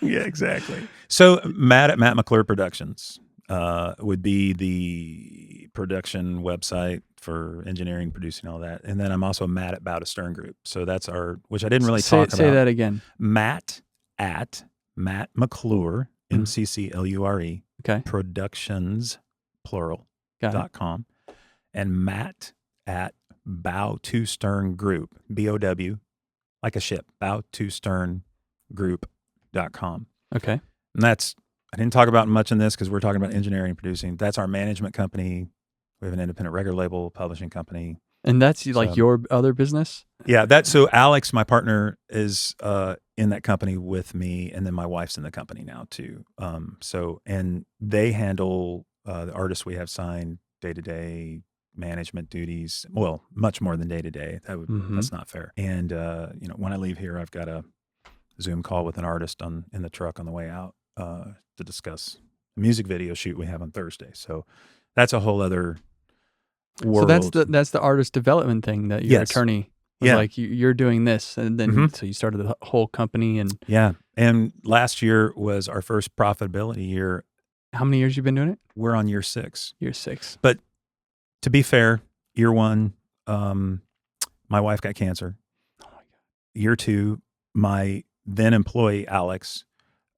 Yeah, exactly. So Matt at Matt McClure Productions would be the production website for engineering, producing, all that. And then I'm also Matt at Bow to Stern Group. So that's which I didn't really talk about. Say that again. Matt at Matt McClure, MCCLURE, Productions, plural, .com. And Matt at Bow to Stern Group, BOW, like a ship, Bow to Stern Group.com. Okay. And I didn't talk about much in this because we're talking about engineering and producing. That's our management company. We have an independent record label, publishing company. And that's like your other business? Yeah. So Alex, my partner, is in that company with me. And then my wife's in the company now too. And they handle the artists we have signed day-to-day management duties. Well, much more than day-to-day. That's not fair. And, when I leave here, I've got a Zoom call with an artist in the truck on the way out to discuss a music video shoot we have on Thursday. So that's a whole other world. So that's the artist development thing that your attorney was like, you're doing this. And then so you started the whole company. And last year was our first profitability year. How many years you been doing it? We're on year 6. Year 6. But to be fair, year 1, my wife got cancer. Oh my God. Year 2, my then employee, Alex,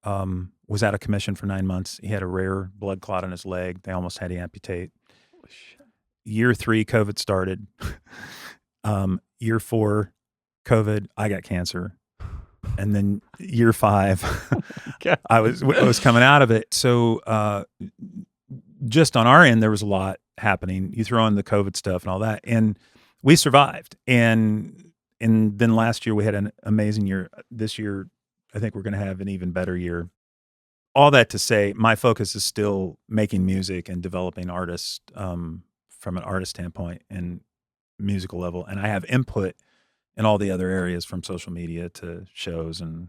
was out of commission for 9 months. He had a rare blood clot in his leg. They almost had to amputate. Holy shit. Year 3, COVID started. Year 4, COVID, I got cancer. And then year 5, I was coming out of it. So just on our end, there was a lot happening. You throw in the COVID stuff and all that, and we survived. And then last year we had an amazing year. This year, I think we're going to have an even better year. All that to say, my focus is still making music and developing artists from an artist standpoint and musical level. And I have input in all the other areas, from social media to shows and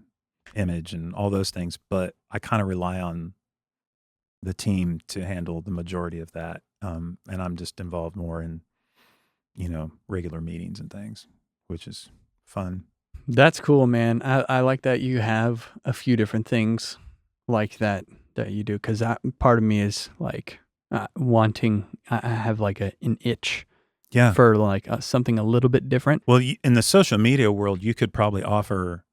image and all those things. But I kind of rely on the team to handle the majority of that. And I'm just involved more in, regular meetings and things, which is fun. That's cool, man. I like that you have a few different things like that you do. Cause part of me is like wanting, I have like an itch. Yeah. For like something a little bit different. Well, in the social media world, you could probably offer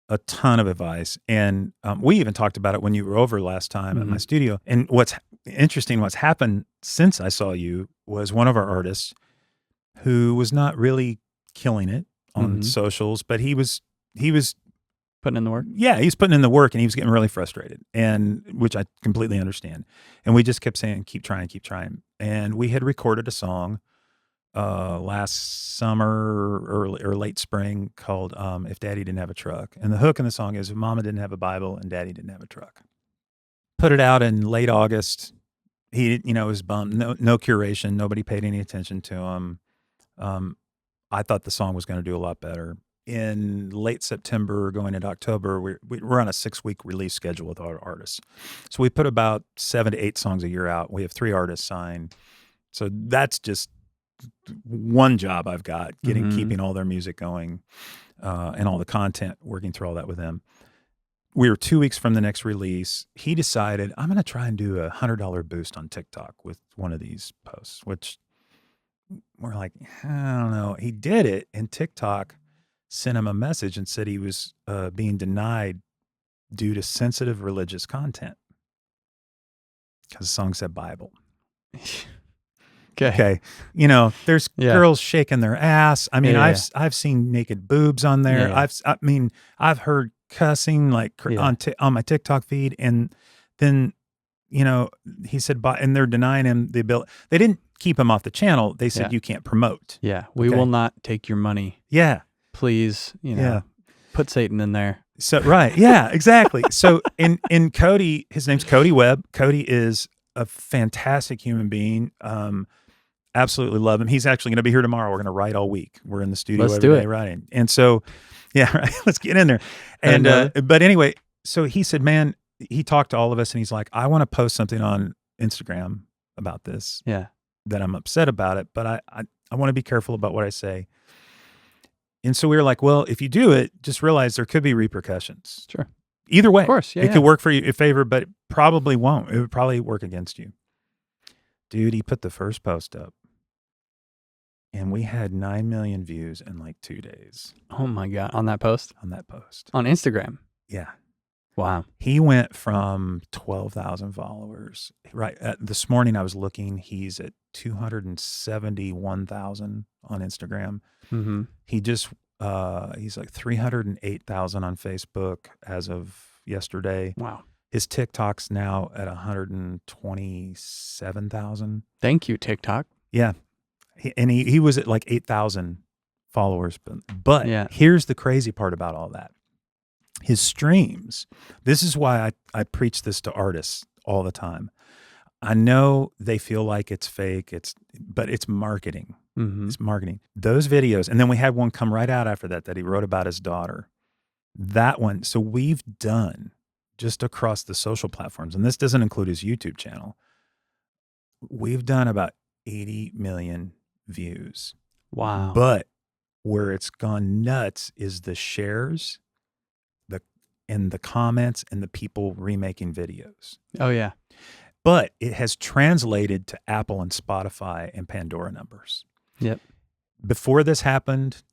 a ton of advice. And we even talked about it when you were over last time at my studio. And what's interesting, what's happened since I saw you was one of our artists who was not really killing it on socials, but he was putting in the work. Yeah, he's putting in the work, and he was getting really frustrated, and which I completely understand. And we just kept saying, keep trying. And we had recorded a song last summer or late spring called If Daddy Didn't Have a Truck. And the hook in the song is, if Mama didn't have a Bible and Daddy didn't have a truck. Put it out in late August. He, was bummed. No curation. Nobody paid any attention to him. I thought the song was going to do a lot better. In late September, going into October, we're on a 6-week release schedule with our artists. So we put about 7 to 8 songs a year out. We have 3 artists signed. So that's just one job I've got, keeping all their music going, and all the content, working through all that with them. We were 2 weeks from the next release. He decided, I'm going to try and do a $100 boost on TikTok with one of these posts, which we're like, I don't know. He did it, and TikTok sent him a message and said he was being denied due to sensitive religious content because the song said Bible. Okay. You know, there's girls shaking their ass. I mean, I've seen naked boobs on there. Yeah. I've heard cussing like on my TikTok feed, and then, you know, he said, and they're denying him the ability. They didn't keep him off the channel. They said you can't promote. Yeah, we will not take your money. Yeah, please, you know, put Satan in there. So right, yeah, exactly. So in Cody, his name's Cody Webb. Cody is a fantastic human being. Absolutely love him. He's actually going to be here tomorrow. We're going to write all week. We're in the studio every day writing. And so, yeah, right, let's get in there. And but anyway, so he said, man, he talked to all of us, and he's like, I want to post something on Instagram about this. Yeah, that I'm upset about it, but I want to be careful about what I say. And so we were like, well, if you do it, just realize there could be repercussions. Sure. Either way, of course, it could work for you in favor, but it probably won't. It would probably work against you. Dude, he put the first post up, and we had 9 million views in like 2 days. Oh my God. On that post? On that post. On Instagram? Yeah. Wow. He went from 12,000 followers. Right. This morning I was looking, he's at 271,000 on Instagram. Mm-hmm. He just, he's like 308,000 on Facebook as of yesterday. Wow. His TikTok's now at 127,000. Thank you, TikTok. Yeah. He was at like 8,000 followers. But here's the crazy part about all that. His streams, this is why I preach this to artists all the time. I know they feel like it's fake, but it's marketing. Mm-hmm. It's marketing. Those videos, and then we had one come right out after that he wrote about his daughter. That one, so we've done just across the social platforms, and this doesn't include his YouTube channel, we've done about 80 million views. Wow. But where it's gone nuts is the shares, and the comments, and the people remaking videos. Oh, yeah. But it has translated to Apple and Spotify and Pandora numbers. Yep. Before this happened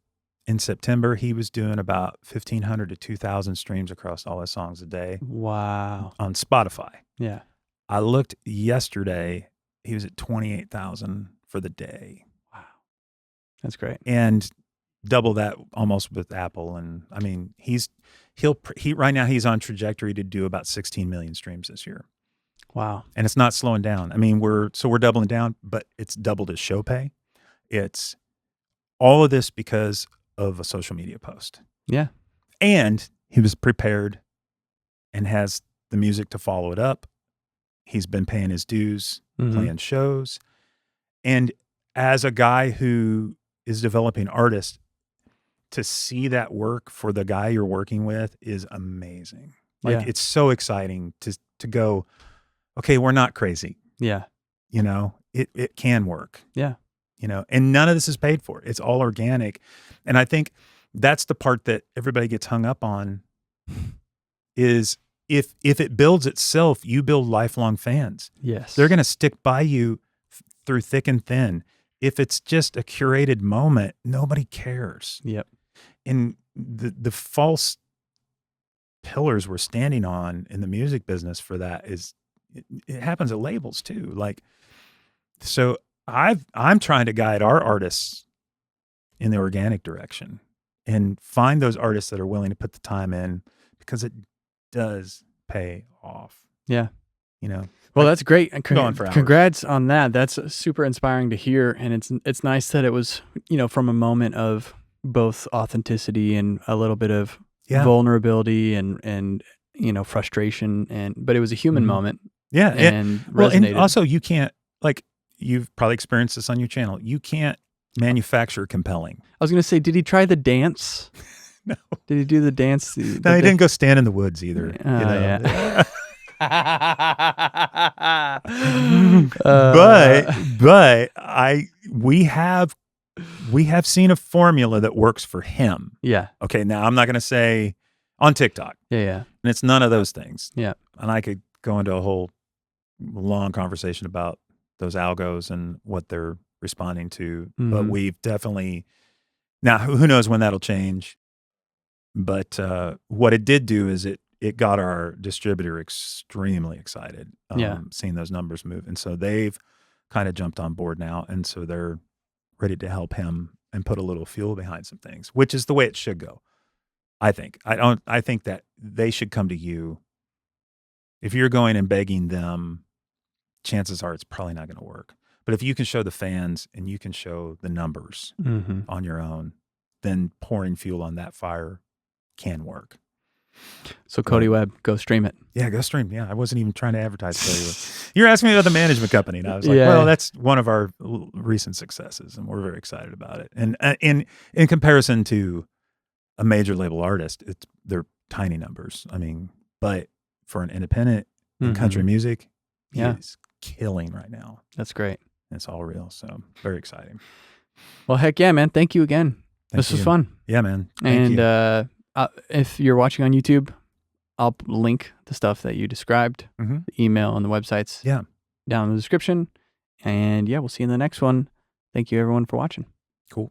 in September, he was doing about 1,500 to 2,000 streams across all his songs a day. Wow. On Spotify. Yeah. I looked yesterday, he was at 28,000 for the day. Wow. That's great. And double that almost with Apple. And I mean, he right now he's on trajectory to do about 16 million streams this year. Wow. And it's not slowing down. I mean, we're doubling down, but it's doubled his show pay. It's all of this because of a social media post. Yeah. And he was prepared and has the music to follow it up. He's been paying his dues, playing shows. And as a guy who is developing artists, to see that work for the guy you're working with is amazing. Like, it's so exciting to go, okay, we're not crazy. Yeah. You know, it can work. Yeah. You know, and none of this is paid for. It's all organic. And I think that's the part that everybody gets hung up on is if it builds itself, you build lifelong fans. Yes. They're going to stick by you through thick and thin. If it's just a curated moment, nobody cares. Yep. And the false pillars we're standing on in the music business for that is it happens at labels too. Like, so I'm trying to guide our artists in the organic direction and find those artists that are willing to put the time in, because it does pay off. Yeah. You know, well, that's great. Going for hours. Congrats on that. That's super inspiring to hear. And it's nice that it was, you know, from a moment of both authenticity and a little bit of vulnerability and, you know, frustration, but it was a human moment. Yeah. And resonated. Well, and also you can't, like, you've probably experienced this on your channel. You can't manufacture compelling. I was going to say, did he try the dance? No. Did he do the dance? No, he didn't go stand in the woods either. Yeah. But we have seen a formula that works for him. Yeah. Okay. Now I'm not going to say on TikTok. Yeah. And it's none of those things. Yeah. And I could go into a whole long conversation about those algos and what they're responding to. But we've definitely, now who knows when that'll change. But what it did do is it got our distributor extremely excited, seeing those numbers move. And so they've kind of jumped on board now. And so they're ready to help him and put a little fuel behind some things, which is the way it should go. I think. I think that they should come to you. If you're going and begging them, chances are it's probably not going to work. But if you can show the fans and you can show the numbers on your own, then pouring fuel on that fire can work. So Cody Webb, go stream it. Yeah, go stream. Yeah, I wasn't even trying to advertise Cody Webb. You're asking me about the management company, and I was like, well, that's one of our recent successes, and we're very excited about it. And in comparison to a major label artist, they're tiny numbers. I mean, but for an independent in country music, he is killing right now. That's great. It's all real. So very exciting. Well, heck yeah, man. Thank you again. This was fun. Yeah, man. Thank you. If you're watching on YouTube, I'll link the stuff that you described, the email and the websites down in the description. And yeah, we'll see you in the next one. Thank you everyone for watching. Cool.